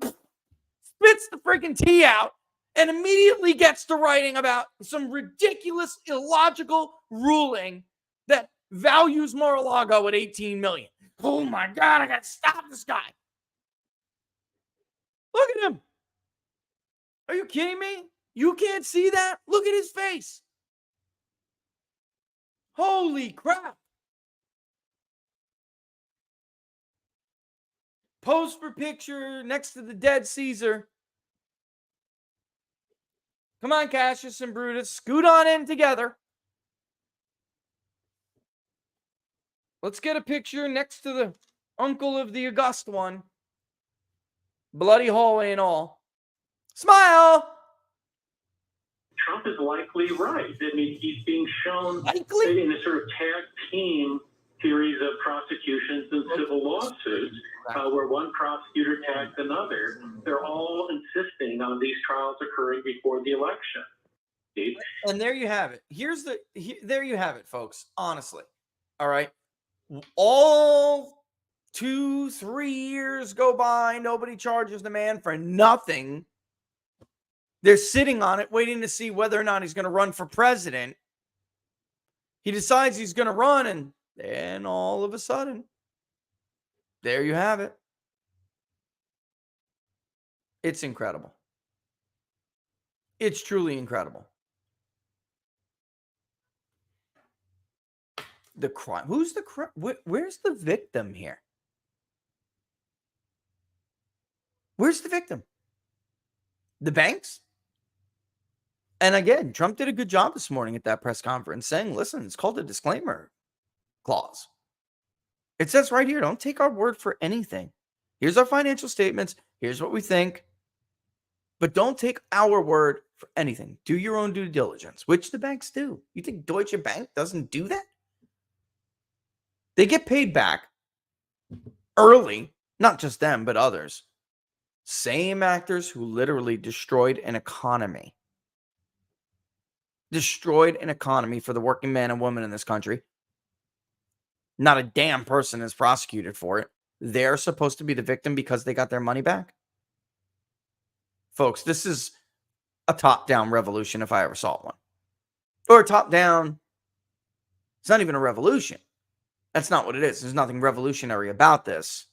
Spits the freaking tea out and immediately gets to writing about some ridiculous, illogical ruling that values Mar-a-Lago at $18 million. Oh my God, I got to stop this guy. Look at him. Are you kidding me? You can't see that? Look at his face. Holy crap. Pose for picture next to the dead Caesar. Come on, Cassius and Brutus. Scoot on in together. Let's get a picture next to the uncle of the august one. Bloody hallway and all. Smile! Trump is likely right. I mean, he's being shown Likely? in a sort of tag team series of prosecutions and civil lawsuits where one prosecutor tags another. They're all insisting on these trials occurring before the election. And there you have it. There you have it, folks. Honestly. All right. All 2-3 years go by. Nobody charges the man for nothing. They're sitting on it, waiting to see whether or not he's going to run for president. He decides he's going to run, and then all of a sudden, there you have it. It's incredible. It's truly incredible. The crime. Who's the crime? Where's the victim here? Where's the victim? The banks? And again, Trump did a good job this morning at that press conference saying, listen, it's called a disclaimer clause. It says right here, don't take our word for anything. Here's our financial statements. Here's what we think. But don't take our word for anything. Do your own due diligence, which the banks do. You think Deutsche Bank doesn't do that? They get paid back early, not just them, but others. Same actors who literally destroyed an economy. Destroyed an economy for the working man and woman in this country. Not a damn person is prosecuted for it. They're supposed to be the victim because they got their money back. Folks, this is a top-down revolution if I ever saw one. Or top-down, it's not even a revolution. That's not what it is. There's nothing revolutionary about this.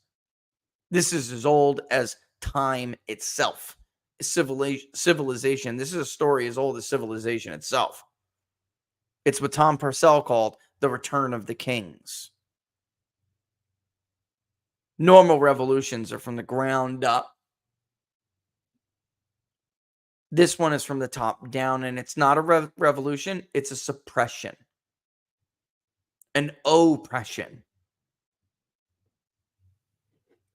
This is as old as time itself. Civilization. This is a story as old as civilization itself. It's what Tom Purcell called the return of the kings. Normal revolutions are from the ground up. This one is from the top down, and it's not a revolution. It's a suppression, an oppression.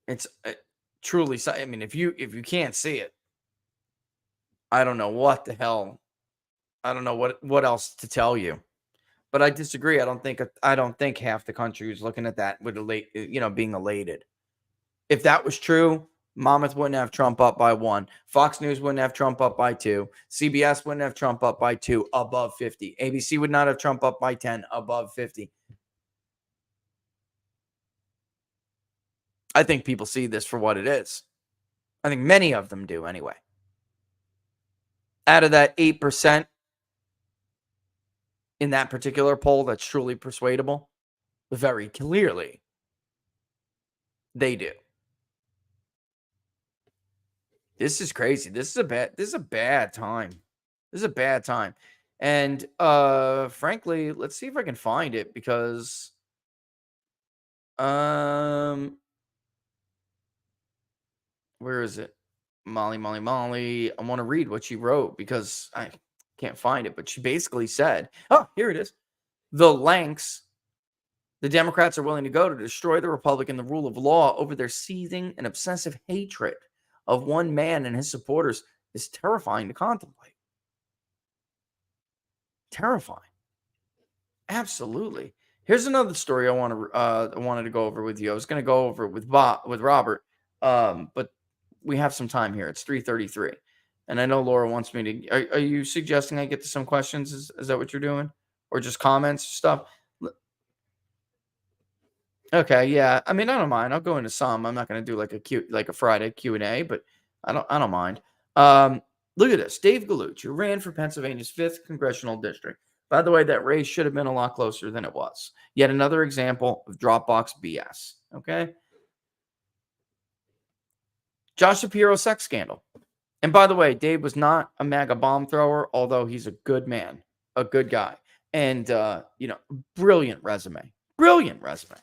It's truly, I mean, if you can't see it, I don't know what the hell. I don't know what else to tell you. But I disagree. I don't think half the country who's looking at that would being elated. If that was true, Monmouth wouldn't have Trump up by 1. Fox News wouldn't have Trump up by 2. CBS wouldn't have Trump up by 2, above 50. ABC would not have Trump up by 10, above 50. I think people see this for what it is. I think many of them do anyway. Out of that 8% in that particular poll that's truly persuadable, very clearly, they do. This is crazy. This is a bad time. This is a bad time. And frankly, let's see if I can find it, because where is it? Molly. I want to read what she wrote because I can't find it, but she basically said, oh, here it is. The lengths the Democrats are willing to go to destroy the republic and the rule of law over their seething and obsessive hatred of one man and his supporters is terrifying to contemplate. Terrifying. Absolutely. Here's another story I wanted to go over with you. I was going to go over it with Robert, but we have some time here. It's 3:33, and I know Laura wants me to. Are you suggesting I get to some questions? Is that what you're doing, or just comments stuff? Okay, yeah. I mean, I don't mind. I'll go into some. I'm not going to do like a Friday Q&A, but I don't mind. Look at this. Dave Gallucci, who ran for Pennsylvania's 5th congressional district. By the way, that race should have been a lot closer than it was. Yet another example of Dropbox BS. Okay. Josh Shapiro sex scandal. And by the way, Dave was not a MAGA bomb thrower, although he's a good man, a good guy, and brilliant resume. Brilliant resume.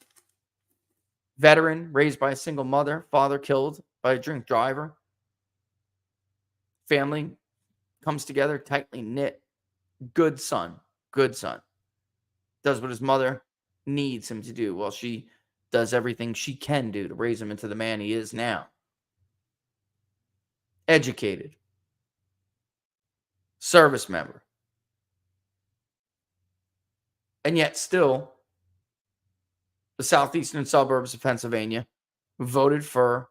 Veteran, raised by a single mother, father killed by a drunk driver. Family comes together, tightly knit. Good son. Does what his mother needs him to do, while she does everything she can do to raise him into the man he is now. Educated. Service member. And yet still, the southeastern suburbs of Pennsylvania voted for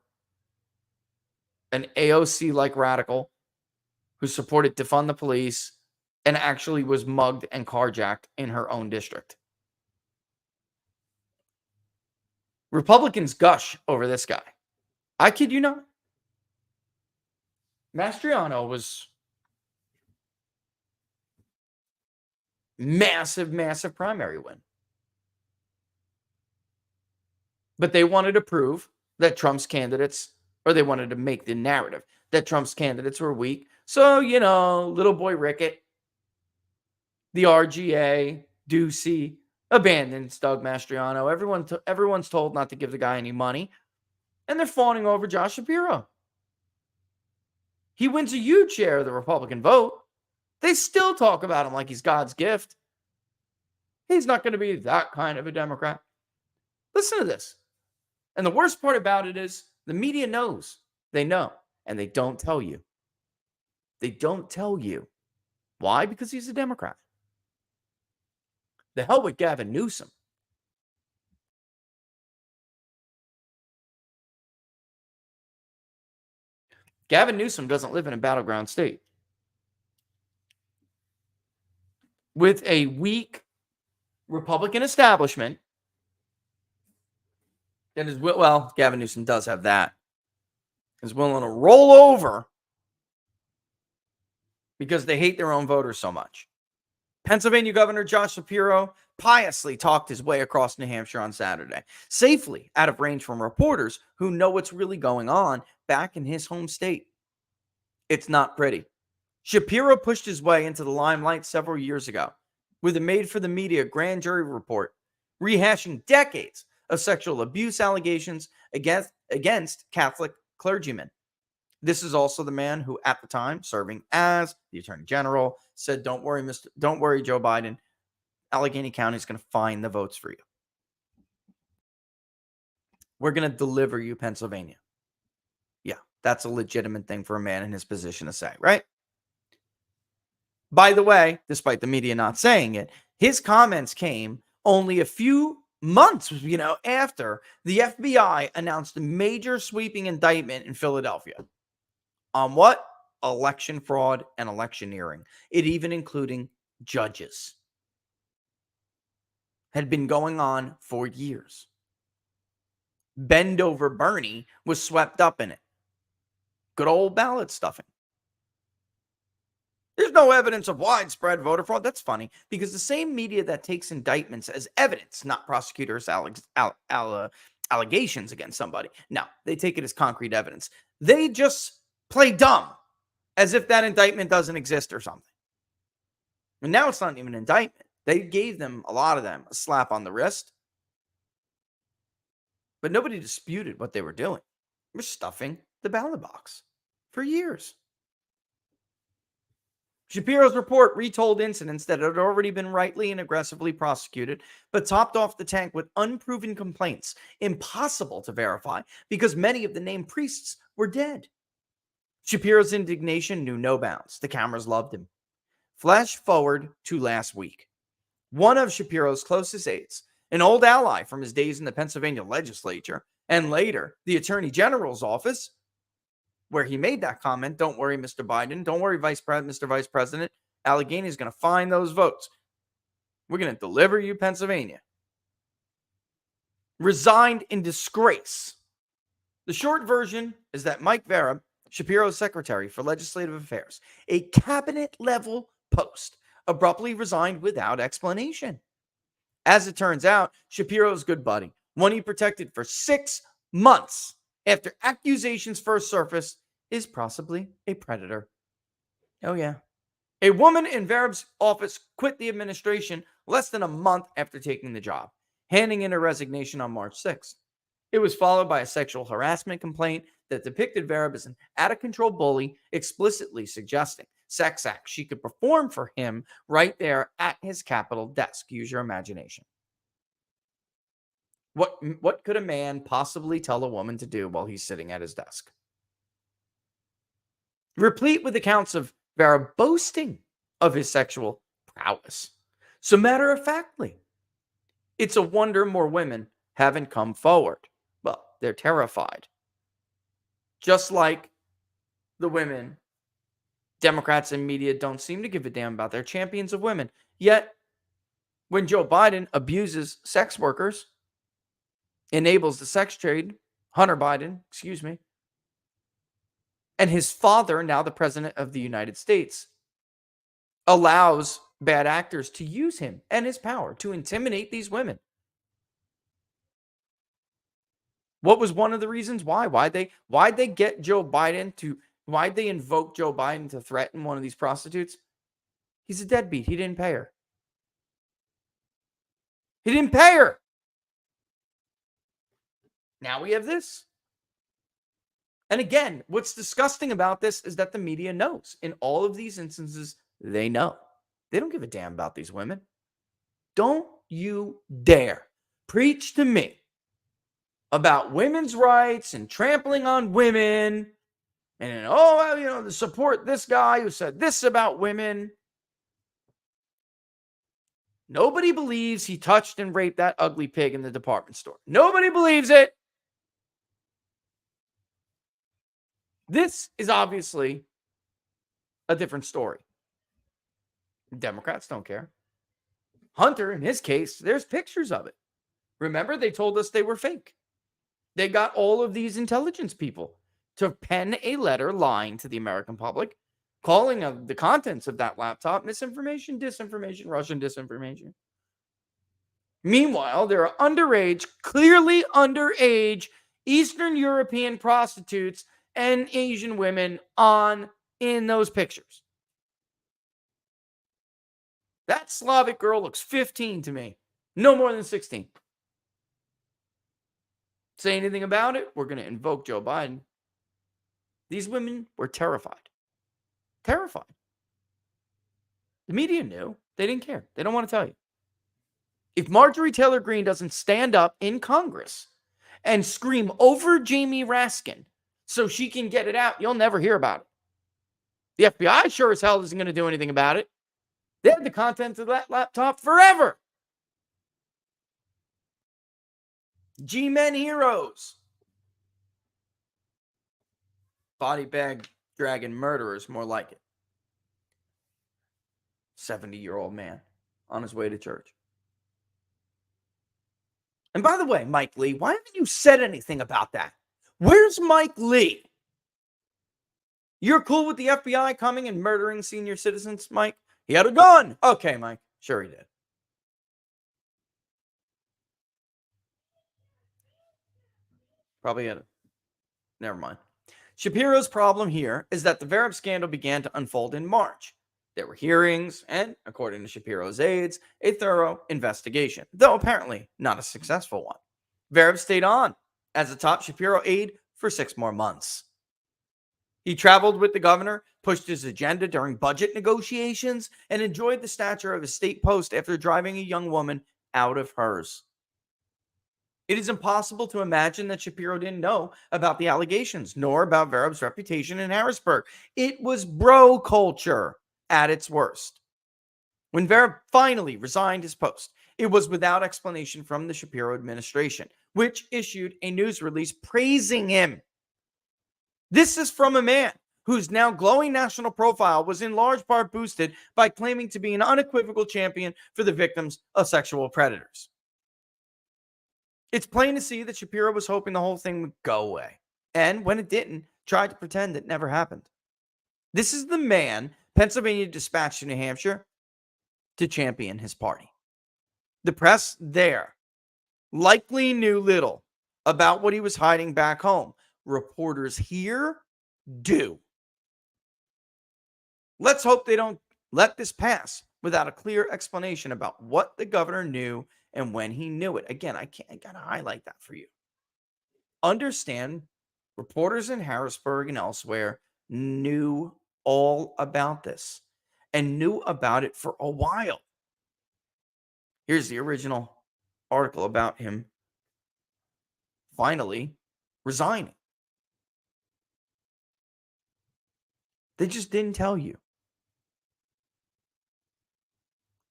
an AOC-like radical who supported defund the police and actually was mugged and carjacked in her own district. Republicans gush over this guy. I kid you not. Mastriano was massive primary win. But they wanted to prove that Trump's candidates, or they wanted to make the narrative that Trump's candidates were weak. So, little boy Rickett, the RGA, Ducey, abandons Doug Mastriano. Everyone's told not to give the guy any money. And they're fawning over Josh Shapiro. He wins a huge share of the Republican vote. They still talk about him like he's God's gift. He's not going to be that kind of a Democrat. Listen to this. And the worst part about it is the media knows. They know. And they don't tell you. They don't tell you. Why? Because he's a Democrat. The hell with Gavin Newsom. Gavin Newsom doesn't live in a battleground state. With a weak Republican establishment that is, well, Gavin Newsom does have that, is willing to roll over because they hate their own voters so much. Pennsylvania Governor Josh Shapiro piously talked his way across New Hampshire on Saturday, safely out of range from reporters who know what's really going on back in his home state. It's not pretty. Shapiro pushed his way into the limelight several years ago with a made-for-the-media grand jury report rehashing decades of sexual abuse allegations against Catholic clergymen. This is also the man who, at the time, serving as the Attorney General, said, "Don't worry, Joe Biden. Allegheny County is going to find the votes for you. We're going to deliver you Pennsylvania." Yeah, that's a legitimate thing for a man in his position to say, right? By the way, despite the media not saying it, his comments came only a few months, after the FBI announced a major sweeping indictment in Philadelphia. On what? Election fraud and electioneering. It even including judges. Had been going on for years. Bend over Bernie was swept up in it. Good old ballot stuffing. There's no evidence of widespread voter fraud. That's funny, because the same media that takes indictments as evidence, not prosecutors' allegations against somebody. No, they take it as concrete evidence. They just play dumb, as if that indictment doesn't exist or something. And now it's not even an indictment. They gave them, a lot of them, a slap on the wrist. But nobody disputed what they were doing. They were stuffing the ballot box for years. Shapiro's report retold incidents that had already been rightly and aggressively prosecuted, but topped off the tank with unproven complaints, impossible to verify because many of the named priests were dead. Shapiro's indignation knew no bounds. The cameras loved him. Flash forward to last week. One of Shapiro's closest aides, an old ally from his days in the Pennsylvania legislature, and later the Attorney General's office, where he made that comment, "Don't worry, Mr. Biden. Don't worry, Mr. Vice President. Allegheny is going to find those votes. We're going to deliver you Pennsylvania." Resigned in disgrace. The short version is that Mike Vera, Shapiro's secretary for legislative affairs, a cabinet-level post, abruptly resigned without explanation. As it turns out, Shapiro's good buddy, one he protected for 6 months after accusations first surfaced, is possibly a predator. Oh, yeah. A woman in Verab's office quit the administration less than a month after taking the job, handing in her resignation on March 6th. It was followed by a sexual harassment complaint that depicted Verab as an out-of-control bully, explicitly suggesting sex acts she could perform for him right there at his Capitol desk. Use your imagination. What could a man possibly tell a woman to do while he's sitting at his desk? Replete with accounts of Vera boasting of his sexual prowess. So matter-of-factly, it's a wonder more women haven't come forward. Well, they're terrified. Just like the women, Democrats and media don't seem to give a damn about. They're champions of women. Yet, when Joe Biden abuses sex workers, enables the sex trade, Hunter Biden, and his father, now the president of the United States, allows bad actors to use him and his power to intimidate these women. What was one of the reasons why? Why'd they invoke Joe Biden to threaten one of these prostitutes? He's a deadbeat. He didn't pay her. Now we have this. And again, what's disgusting about this is that the media knows. In all of these instances, they know. They don't give a damn about these women. Don't you dare preach to me about women's rights and trampling on women and, to support this guy who said this about women. Nobody believes he touched and raped that ugly pig in the department store. Nobody believes it. This is obviously a different story. Democrats don't care. Hunter, in his case, there's pictures of it. Remember, they told us they were fake. They got all of these intelligence people to pen a letter lying to the American public, calling the contents of that laptop misinformation, disinformation, Russian disinformation. Meanwhile, there are clearly underage Eastern European prostitutes and Asian women in those pictures. That Slavic girl looks 15 to me. No more than 16. say anything about it, we're going to invoke Joe Biden. These women were terrified. Terrified. The media knew. They didn't care. They don't want to tell you. If Marjorie Taylor Greene doesn't stand up in Congress and scream over Jamie Raskin so she can get it out, you'll never hear about it. The FBI sure as hell isn't going to do anything about it. They had the contents of that laptop forever. G-Men heroes. Body bag dragging murderers, more like it. 70-year-old man on his way to church. And by the way, Mike Lee, why haven't you said anything about that? Where's Mike Lee? You're cool with the FBI coming and murdering senior citizens, Mike? He had a gun. Okay, Mike. Sure he did. Probably had it. Never mind. Shapiro's problem here is that the Verib scandal began to unfold in March. There were hearings and, according to Shapiro's aides, a thorough investigation, though apparently not a successful one. Verib stayed on as a top Shapiro aide for 6 more months. He traveled with the governor, pushed his agenda during budget negotiations, and enjoyed the stature of his state post after driving a young woman out of hers. It is impossible to imagine that Shapiro didn't know about the allegations, nor about Verib's reputation in Harrisburg. It was bro culture at its worst. When Verib finally resigned his post, it was without explanation from the Shapiro administration, which issued a news release praising him. This is from a man whose now glowing national profile was in large part boosted by claiming to be an unequivocal champion for the victims of sexual predators. It's plain to see that Shapiro was hoping the whole thing would go away, and when it didn't, tried to pretend it never happened. This is the man Pennsylvania dispatched to New Hampshire to champion his party. The press there likely knew little about what he was hiding back home. Reporters here do. Let's hope they don't let this pass without a clear explanation about what the governor knew and when he knew it. Again, I gotta highlight that for you. Understand, reporters in Harrisburg and elsewhere knew all about this and knew about it for a while. Here's the original article about him finally resigning. They just didn't tell you.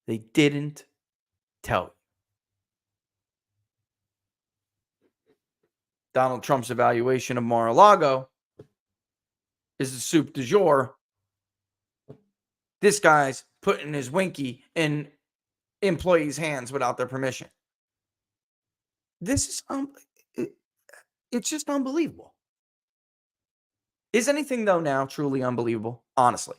They didn't tell you. Donald Trump's evaluation of Mar-a-Lago is the soup du jour. This guy's putting his winky in employees' hands without their permission. This is it's just unbelievable. Is anything, though, now truly unbelievable? Honestly.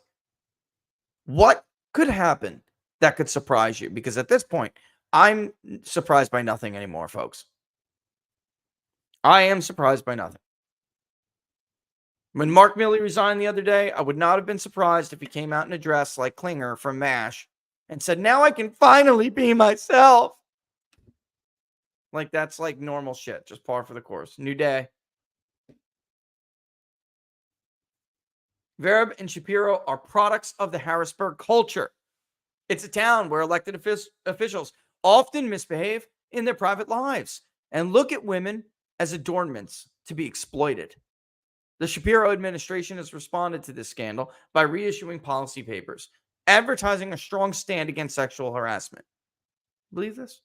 What could happen that could surprise you? Because at this point, I'm surprised by nothing anymore, folks. I am surprised by nothing. When Mark Milley resigned the other day, I would not have been surprised if he came out in a dress like Klinger from MASH and said, now I can finally be myself. Like, that's like normal shit. Just par for the course. New day. Verib and Shapiro are products of the Harrisburg culture. It's a town where elected officials often misbehave in their private lives and look at women as adornments to be exploited. The Shapiro administration has responded to this scandal by reissuing policy papers, advertising a strong stand against sexual harassment. Believe this?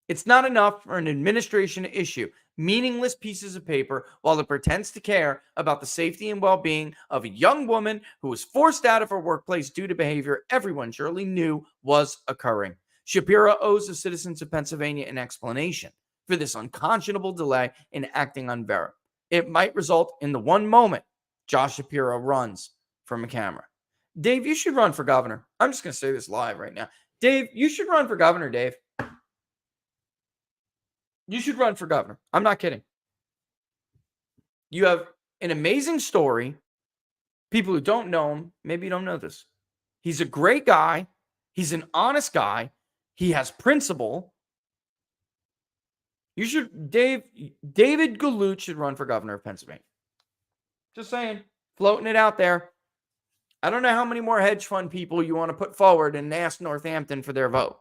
It's not enough for an administration to issue meaningless pieces of paper while it pretends to care about the safety and well-being of a young woman who was forced out of her workplace due to behavior everyone surely knew was occurring. Shapiro owes the citizens of Pennsylvania an explanation for this unconscionable delay in acting on Verib. It might result in the one moment Josh Shapiro runs from a camera. Dave, you should run for governor. I'm just going to say this live right now. Dave, you should run for governor, Dave. You should run for governor. I'm not kidding. You have an amazing story. People who don't know him, maybe don't know this. He's a great guy. He's an honest guy. He has principle. David Galut should run for governor of Pennsylvania. Just saying, floating it out there. I don't know how many more hedge fund people you want to put forward and ask Northampton for their vote.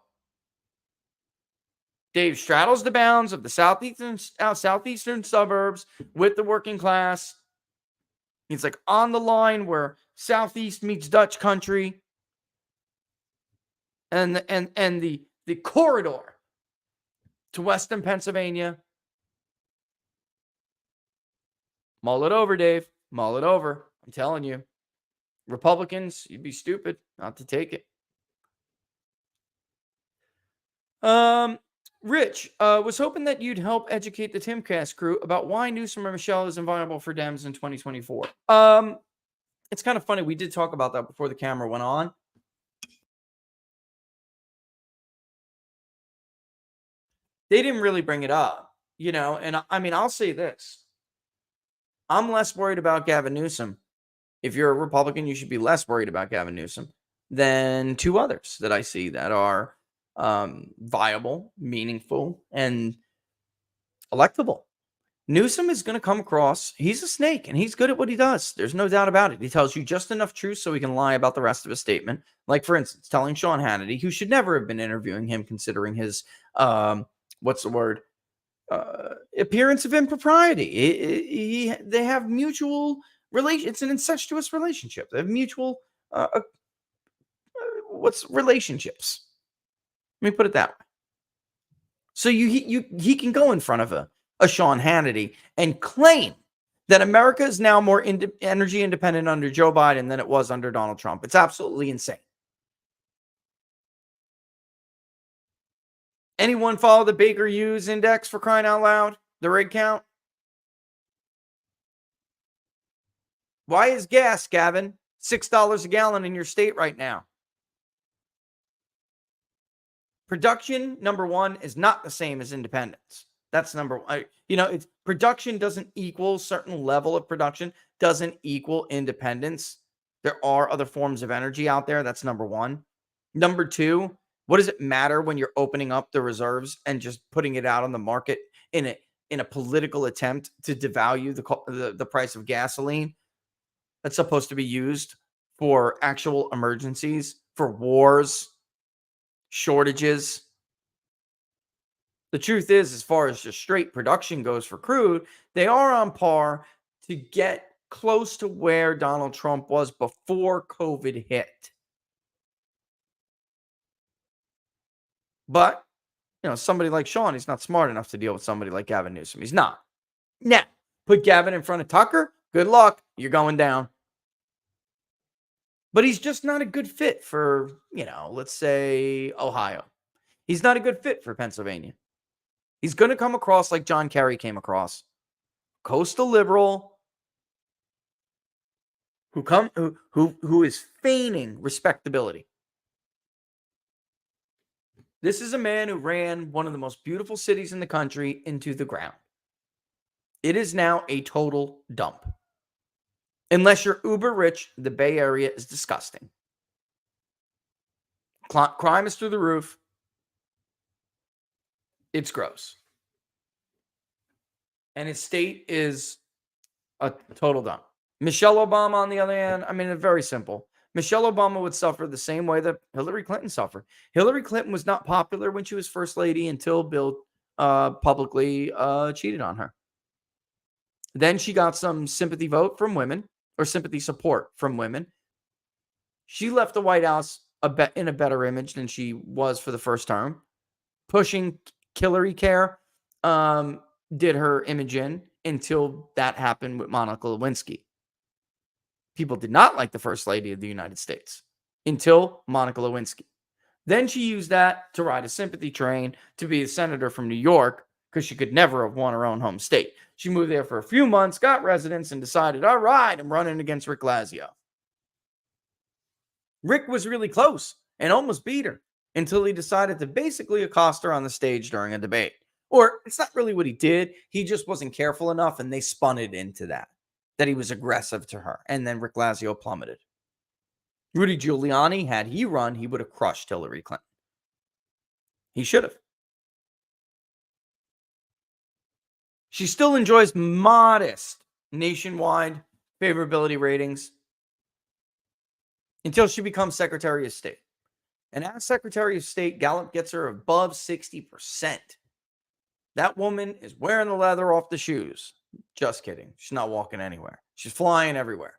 Dave straddles the bounds of the southeastern suburbs with the working class. He's like on the line where Southeast meets Dutch country. And the corridor to Western Pennsylvania. Mull it over, Dave. Mull it over. I'm telling you. Republicans, you'd be stupid not to take it. Rich, was hoping that you'd help educate the Timcast crew about why Newsom or Michelle is inviolable for Dems in 2024. It's kind of funny. We did talk about that before the camera went on. They didn't really bring it up, and I mean, I'll say this. I'm less worried about Gavin Newsom. If you're a Republican, you should be less worried about Gavin Newsom than two others that I see that are viable, meaningful, and electable. Newsom is going to come across, he's a snake, and he's good at what he does. There's no doubt about it. He tells you just enough truth so he can lie about the rest of his statement. Like, for instance, telling Sean Hannity, who should never have been interviewing him considering his, appearance of impropriety. They have mutual relation. It's an incestuous relationship. They have mutual, relationships. Let me put it that way. So he can go in front of a Sean Hannity and claim that America is now more energy independent under Joe Biden than it was under Donald Trump. It's absolutely insane. Anyone follow the Baker Hughes index, for crying out loud? The rig count? Why is gas, Gavin, $6 a gallon in your state right now? Production, number one, is not the same as independence. That's number one. Production doesn't equal certain level of production, doesn't equal independence. There are other forms of energy out there. That's number one. Number two, what does it matter when you're opening up the reserves and just putting it out on the market in a political attempt to devalue the price of gasoline that's supposed to be used for actual emergencies, for wars, shortages? The truth is, as far as just straight production goes for crude, they are on par to get close to where Donald Trump was before COVID hit. But, somebody like Sean, he's not smart enough to deal with somebody like Gavin Newsom. He's not. Now, put Gavin in front of Tucker, good luck. You're going down. But he's just not a good fit for, let's say, Ohio. He's not a good fit for Pennsylvania. He's going to come across like John Kerry came across. Coastal liberal who is feigning respectability. This is a man who ran one of the most beautiful cities in the country into the ground. It is now a total dump. Unless you're uber rich, the Bay Area is disgusting. Crime is through the roof. It's gross. And his state is a total dump. Michelle Obama, on the other hand, it's very simple. Michelle Obama would suffer the same way that Hillary Clinton suffered. Hillary Clinton was not popular when she was first lady until Bill publicly cheated on her. Then she got some sympathy vote from women, or sympathy support from women. She left the White House in a better image than she was for the first term. Pushing Hillary care did her image in until that happened with Monica Lewinsky. People did not like the First Lady of the United States until Monica Lewinsky. Then she used that to ride a sympathy train to be a senator from New York because she could never have won her own home state. She moved there for a few months, got residence, and decided, all right, I'm running against Rick Lazio. Rick was really close and almost beat her until he decided to basically accost her on the stage during a debate. Or it's not really what he did. He just wasn't careful enough, and they spun it into that he was aggressive to her. And then Rick Lazio plummeted. Rudy Giuliani, had he run, he would have crushed Hillary Clinton. He should have. She still enjoys modest nationwide favorability ratings until she becomes Secretary of State. And as Secretary of State, Gallup gets her above 60%. That woman is wearing the leather off the shoes. Just kidding. She's not walking anywhere. She's flying everywhere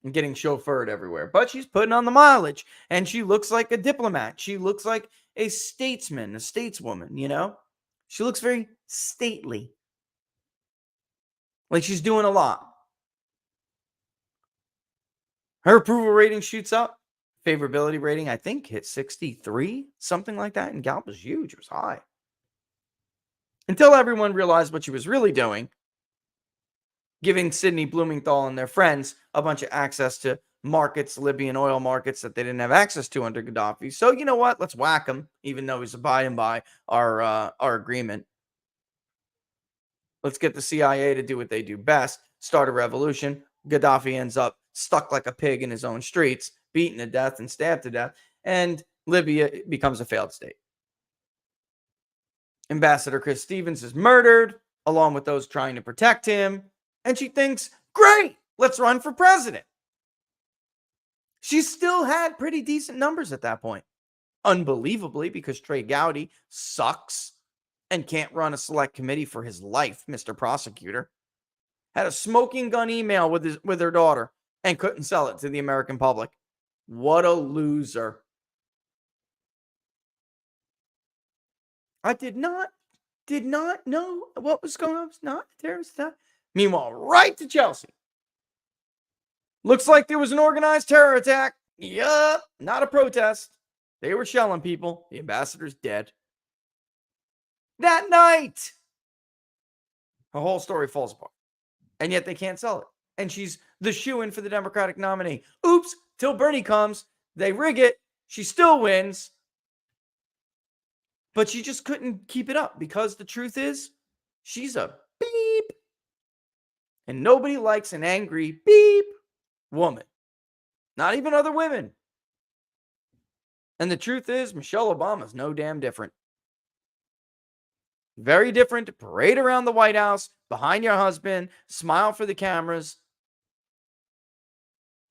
and getting chauffeured everywhere. But she's putting on the mileage, and she looks like a diplomat. She looks like a statesman, a stateswoman, you know? She looks very stately. Like she's doing a lot. Her approval rating shoots up. Favorability rating, I think, hit 63, something like that. And Gallup was huge. It was high. Until everyone realized what she was really doing, giving Sidney Blumenthal and their friends a bunch of access to markets, Libyan oil markets that they didn't have access to under Gaddafi. So, you know what? Let's whack him, even though he's abiding by our agreement. Let's get the CIA to do what they do best, start a revolution. Gaddafi ends up stuck like a pig in his own streets, beaten to death and stabbed to death, and Libya becomes a failed state. Ambassador Chris Stevens is murdered, along with those trying to protect him, and she thinks, great, let's run for president. She still had pretty decent numbers at that point. Unbelievably, because Trey Gowdy sucks and can't run a select committee for his life, Mr. Prosecutor. Had a smoking gun email with her daughter and couldn't sell it to the American public. What a loser. I did not know what was going on. It's not terrorist attack. Meanwhile, right to Chelsea. Looks like there was an organized terror attack. Yup, not a protest. They were shelling people. The ambassador's dead. That night, her whole story falls apart. And yet they can't sell it. And she's the shoo-in for the Democratic nominee. Oops, till Bernie comes, they rig it. She still wins. But she just couldn't keep it up because the truth is, she's a beep. And nobody likes an angry beep woman. Not even other women. And the truth is, Michelle Obama's no damn different. Very different to parade around the White House, behind your husband, smile for the cameras,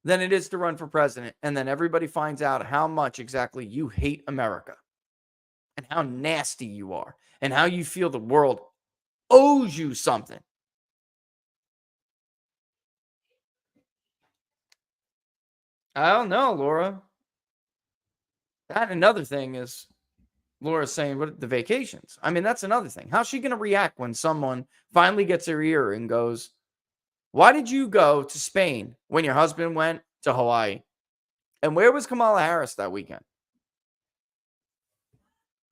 than it is to run for president. And then everybody finds out how much exactly you hate America. And how nasty you are. And how you feel the world owes you something. I don't know, Laura. That another thing is Laura's saying, what the vacations? I mean, that's another thing. How's she going to react when someone finally gets her ear and goes, why did you go to Spain when your husband went to Hawaii? And where was Kamala Harris that weekend?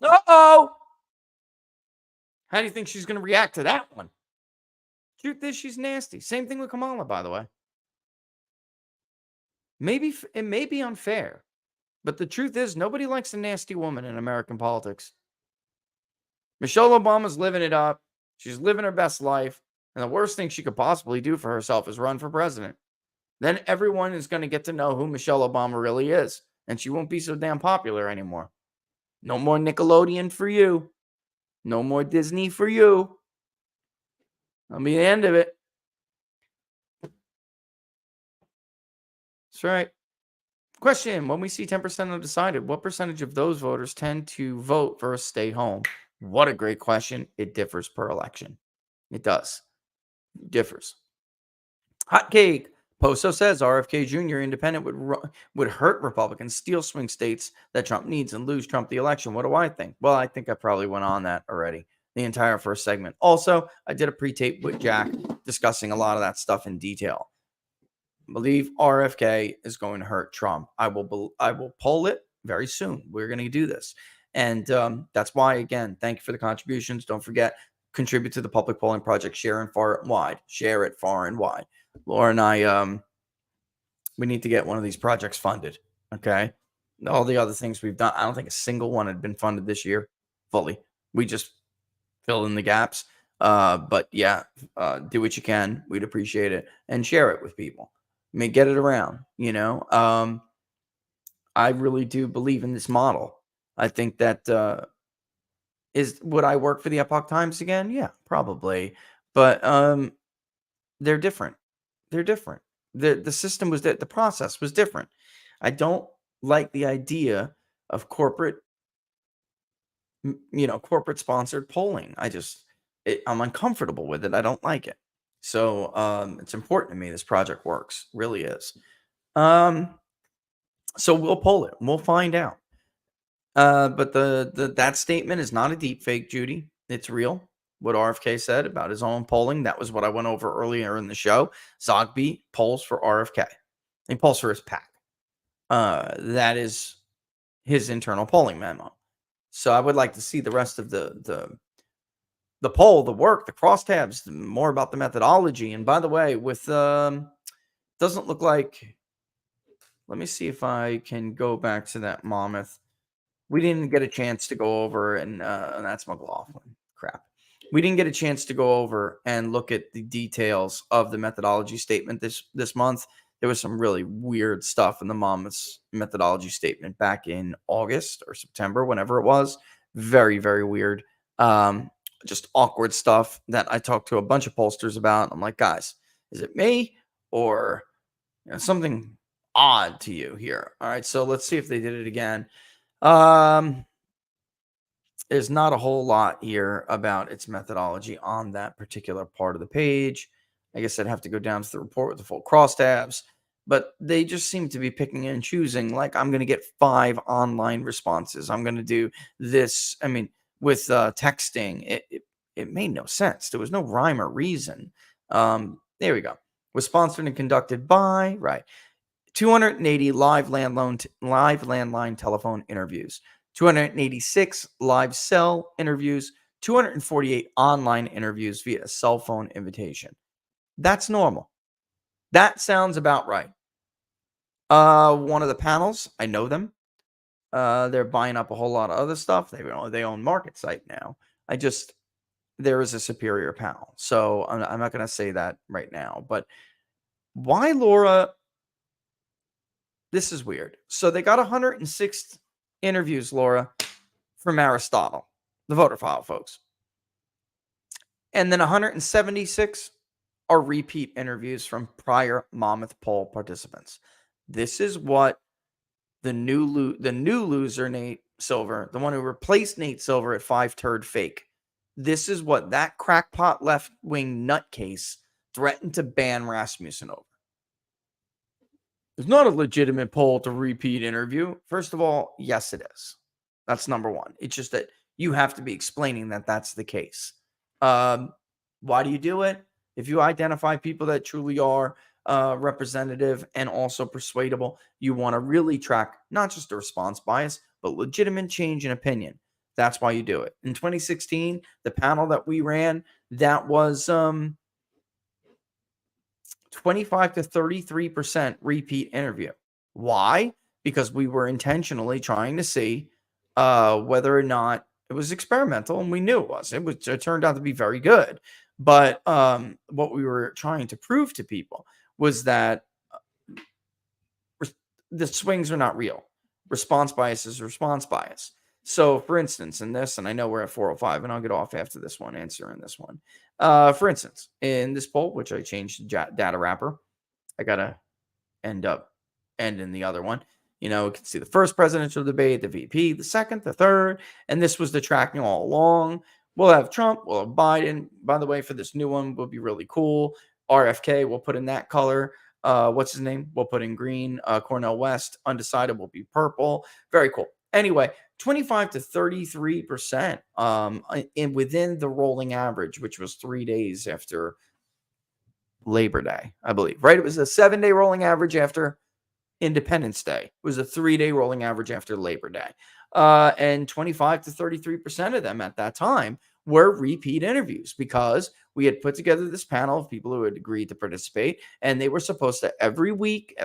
Uh-oh. How do you think she's going to react to that one? Truth is, she's nasty. Same thing with Kamala, by the way. Maybe it may be unfair, but the truth is, nobody likes a nasty woman in American politics. Michelle Obama's living it up. She's living her best life. And the worst thing she could possibly do for herself is run for president. Then everyone is going to get to know who Michelle Obama really is. And she won't be so damn popular anymore. No more Nickelodeon for you. No more Disney for you. That'll be the end of it. That's right. Question: when we see 10% undecided, what percentage of those voters tend to vote for a stay home? What a great question. It differs per election. It does. It differs. Hot cake. Poso says RFK Jr. independent would hurt Republicans, steal swing states that Trump needs, and lose Trump the election. What do I think? Well, I think I probably went on that already. The entire first segment. Also, I did a pre-tape with Jack discussing a lot of that stuff in detail. I believe RFK is going to hurt Trump. I will poll it very soon. We're going to do this. And that's why, again, thank you for the contributions. Don't forget, contribute to the Public Polling Project. Share it far and wide. Share it far and wide. Laura and I, we need to get one of these projects funded. Okay. All the other things we've done, I don't think a single one had been funded this year fully. We just filled in the gaps. But yeah, do what you can. We'd appreciate it. And share it with people. I mean, get it around, you know. I really do believe in this model. I think that Would I work for the Epoch Times again? Yeah, probably. But they're different. They're different. The system was the process was different. I don't like the idea of corporate corporate sponsored polling. I'm uncomfortable with it. I don't like it. So it's important to me this project works. Really is. So we'll poll it. We'll find out. But that statement is not a deep fake, Judy. It's real. What RFK said about his own polling. That was what I went over earlier in the show. Zogby polls for RFK. He polls for his PAC. That is his internal polling memo. So I would like to see the rest of the poll, the work, the crosstabs, more about the methodology. And by the way, with doesn't look like. Let me see if I can go back to that Monmouth. We didn't get a chance to go over, and that's McLaughlin. Crap. We didn't get a chance to go over and look at the details of the methodology statement this month. There was some really weird stuff in the Monmouth's methodology statement back in August or September, whenever it was. Very, very weird. Just awkward stuff that I talked to a bunch of pollsters about. I'm like, guys, is it me or something odd to you here? All right, so let's see if they did it again. There's not a whole lot here about its methodology on that particular part of the page. I guess I'd have to go down to the report with the full crosstabs, but they just seem to be picking and choosing. Like, I'm going to get 5 online responses. I'm going to do this. I mean, with texting, it made no sense. There was no rhyme or reason. There we go. Was sponsored and conducted by, right, 280 live landline telephone interviews, 286 live cell interviews, 248 online interviews via cell phone invitation. That's normal. That sounds about right. One of the panels, I know them. They're buying up a whole lot of other stuff. They own Market Site now. There is a superior panel. So I'm not going to say that right now. But why, Laura? This is weird. So they got 106 interviews, Laura, from Aristotle, the voter file, folks. And then 176 are repeat interviews from prior Monmouth poll participants. This is what the new loser, Nate Silver, the one who replaced Nate Silver at 5 turd fake. This is what that crackpot left-wing nutcase threatened to ban Rasmussen over. It's not a legitimate poll to repeat interview. First of all, yes, it is. That's number one. It's just that you have to be explaining that that's the case. Why do you do it? If you identify people that truly are representative and also persuadable, you want to really track not just a response bias, but legitimate change in opinion. That's why you do it. In 2016, the panel that we ran, that was 25 to 33% repeat interview. Why? Because we were intentionally trying to see whether or not it was experimental, and we knew it was. It turned out to be very good. But what we were trying to prove to people was that the swings are not real. Response bias is response bias. So, for instance, in this, and I know we're at 4:05, and I'll get off after this one, answering this one. For instance, in this poll, which I changed to data wrapper, I got to end in the other one. You know, you can see the first presidential debate, the VP, the second, the third, and this was the tracking all along. We'll have Trump, we'll have Biden. By the way, for this new one, will be really cool. RFK, we'll put in that color. What's his name? We'll put in green. Cornel West, undecided, will be purple. Very cool. Anyway, 25 to 33% within the rolling average, which was 3 days after Labor Day, I believe, right? It was a 7-day rolling average after Independence Day. It was a 3-day rolling average after Labor Day. And 25 to 33% of them at that time were repeat interviews, because we had put together this panel of people who had agreed to participate, and they were supposed to every week,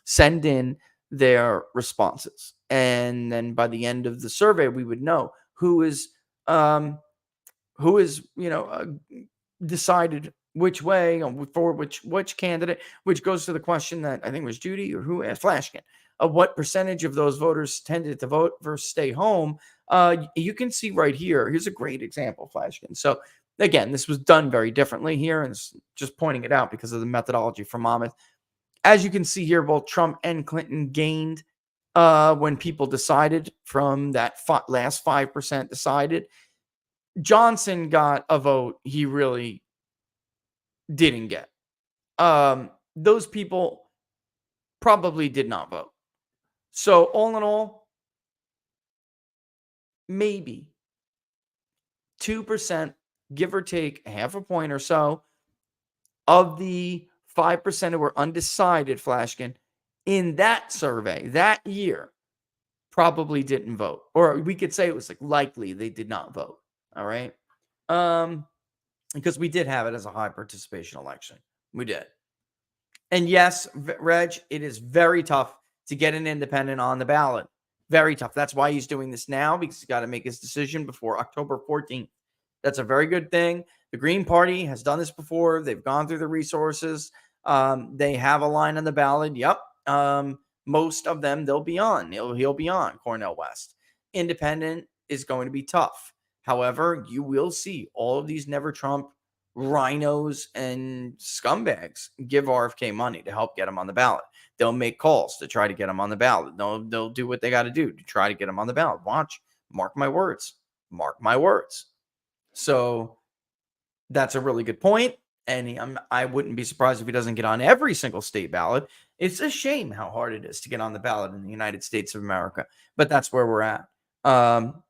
send in their responses. And then by the end of the survey, we would know who is decided which way for which candidate, which goes to the question that I think was Judy or who asked Flashkin. of what percentage of those voters tended to vote versus stay home, you can see right here. Here's a great example, Flashkin. So again, this was done very differently here, and it's just pointing it out because of the methodology from Monmouth. As you can see here, both Trump and Clinton gained when people decided from that last 5% decided. Johnson got a vote he really didn't get. Those people probably did not vote. So all in all, maybe 2%, give or take half a point or so, of the 5% who were undecided, Flashkin, in that survey that year probably didn't vote. Or we could say it was like likely they did not vote. All right. Because we did have it as a high participation election. We did. And yes, Reg, it is very tough to get an independent on the ballot. Very tough. That's why he's doing this now, because he's got to make his decision before October 14th. That's a very good thing. The Green Party has done this before. They've gone through the resources. They have a line on the ballot. Yep. Most of them, they'll be on. He'll be on Cornel West. Independent is going to be tough. However, you will see all of these never Trump rhinos and scumbags give RFK money to help get him on the ballot. They'll make calls to try to get him on the ballot. They'll do what they got to do to try to get him on the ballot. Watch. Mark my words. Mark my words. So that's a really good point. And I wouldn't be surprised if he doesn't get on every single state ballot. It's a shame how hard it is to get on the ballot in the United States of America. But that's where we're at.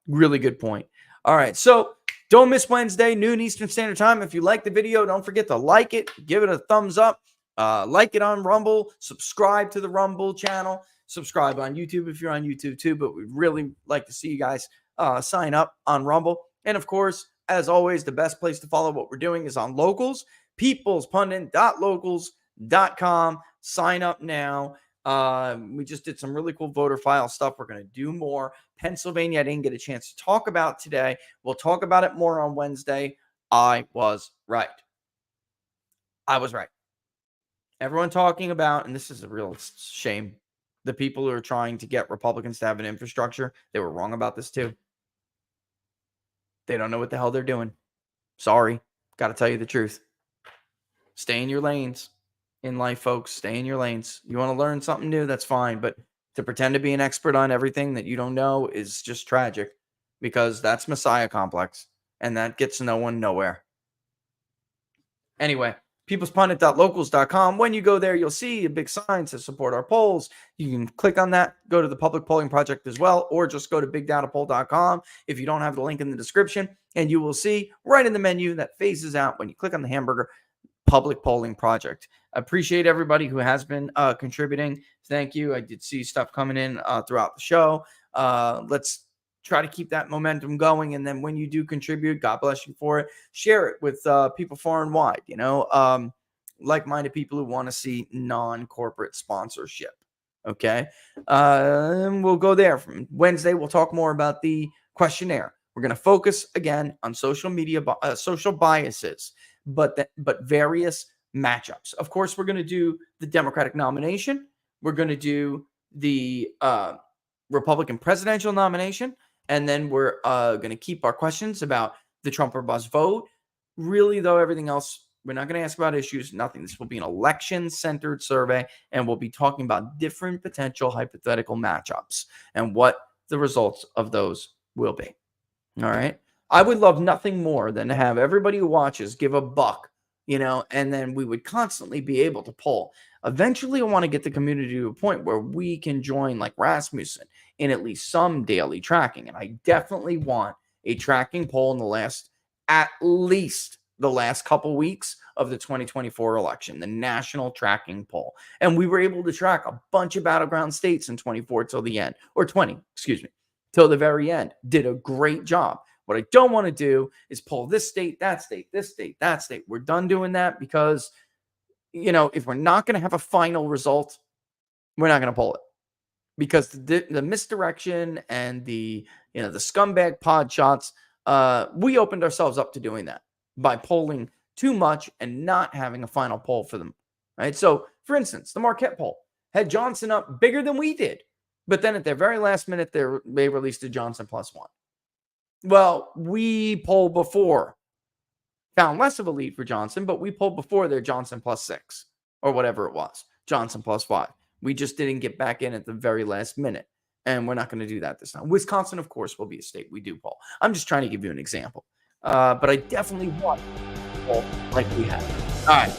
Really good point. All right. So don't miss Wednesday, noon Eastern Standard Time. If you like the video, don't forget to like it. Give it a thumbs up. Like it on Rumble. Subscribe to the Rumble channel. Subscribe on YouTube if you're on YouTube too. But we'd really like to see you guys sign up on Rumble. And of course, as always, the best place to follow what we're doing is on Locals. peoplespundit.locals.com. Sign up now. We just did some really cool voter file stuff. We're going to do more. Pennsylvania, I didn't get a chance to talk about today. We'll talk about it more on Wednesday. I was right. I was right. Everyone talking about, and this is a real shame, the people who are trying to get Republicans to have an infrastructure, they were wrong about this too. They don't know what the hell they're doing. Sorry. Got to tell you the truth. Stay in your lanes in life, folks. Stay in your lanes. You want to learn something new? That's fine. But to pretend to be an expert on everything that you don't know is just tragic, because that's Messiah complex, and that gets no one nowhere. Anyway, peoplespundit.locals.com. When you go there, you'll see a big sign to support our polls. You can click on that, go to the Public Polling Project as well, or just go to bigdatapoll.com if you don't have the link in the description, and you will see right in the menu that phases out when you click on the hamburger, Public Polling Project. I appreciate everybody who has been contributing. Thank you. I did see stuff coming in throughout the show. Let's try to keep that momentum going. And then when you do contribute, God bless you for it. Share it with people far and wide, like-minded people who want to see non-corporate sponsorship. Okay. And we'll go there. From Wednesday, we'll talk more about the questionnaire. We're going to focus again on social media, social biases, but various matchups. Of course, we're going to do the Democratic nomination. We're going to do the Republican presidential nomination. And then we're going to keep our questions about the Trump or bust vote. Really, though, everything else, we're not going to ask about issues, nothing. This will be an election-centered survey, and we'll be talking about different potential hypothetical matchups and what the results of those will be. All right? I would love nothing more than to have everybody who watches give a buck, and then we would constantly be able to poll. Eventually, I want to get the community to a point where we can join like Rasmussen in at least some daily tracking. And I definitely want a tracking poll in at least the last couple weeks of the 2024 election, the national tracking poll. And we were able to track a bunch of battleground states in 24 till the end, or 20, till the very end. Did a great job. What I don't want to do is pull this state, that state, this state, that state. We're done doing that because, if we're not going to have a final result, we're not going to pull it. Because the misdirection and the scumbag pod shots, we opened ourselves up to doing that by polling too much and not having a final poll for them. Right. So, for instance, the Marquette poll had Johnson up bigger than we did. But then at their very last minute, they released a Johnson +1. Well, we polled before, found less of a lead for Johnson, but we polled before their Johnson +6 or whatever it was, Johnson +5. We just didn't get back in at the very last minute. And we're not going to do that this time. Wisconsin, of course, will be a state we do poll. I'm just trying to give you an example. But I definitely want to poll like we have. All right.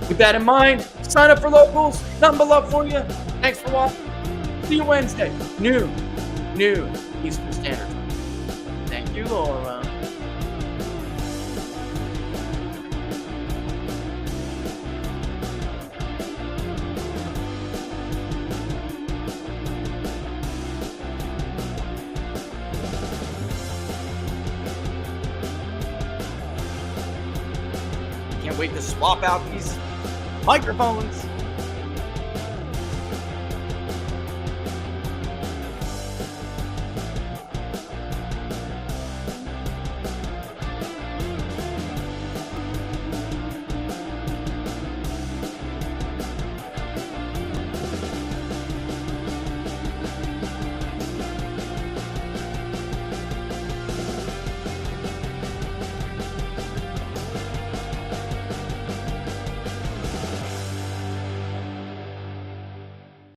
With that in mind, sign up for locals. Nothing but love for you. Thanks for watching. See you Wednesday, noon Eastern Standard Time. Thank you, Laura. Can't wait to swap out these microphones.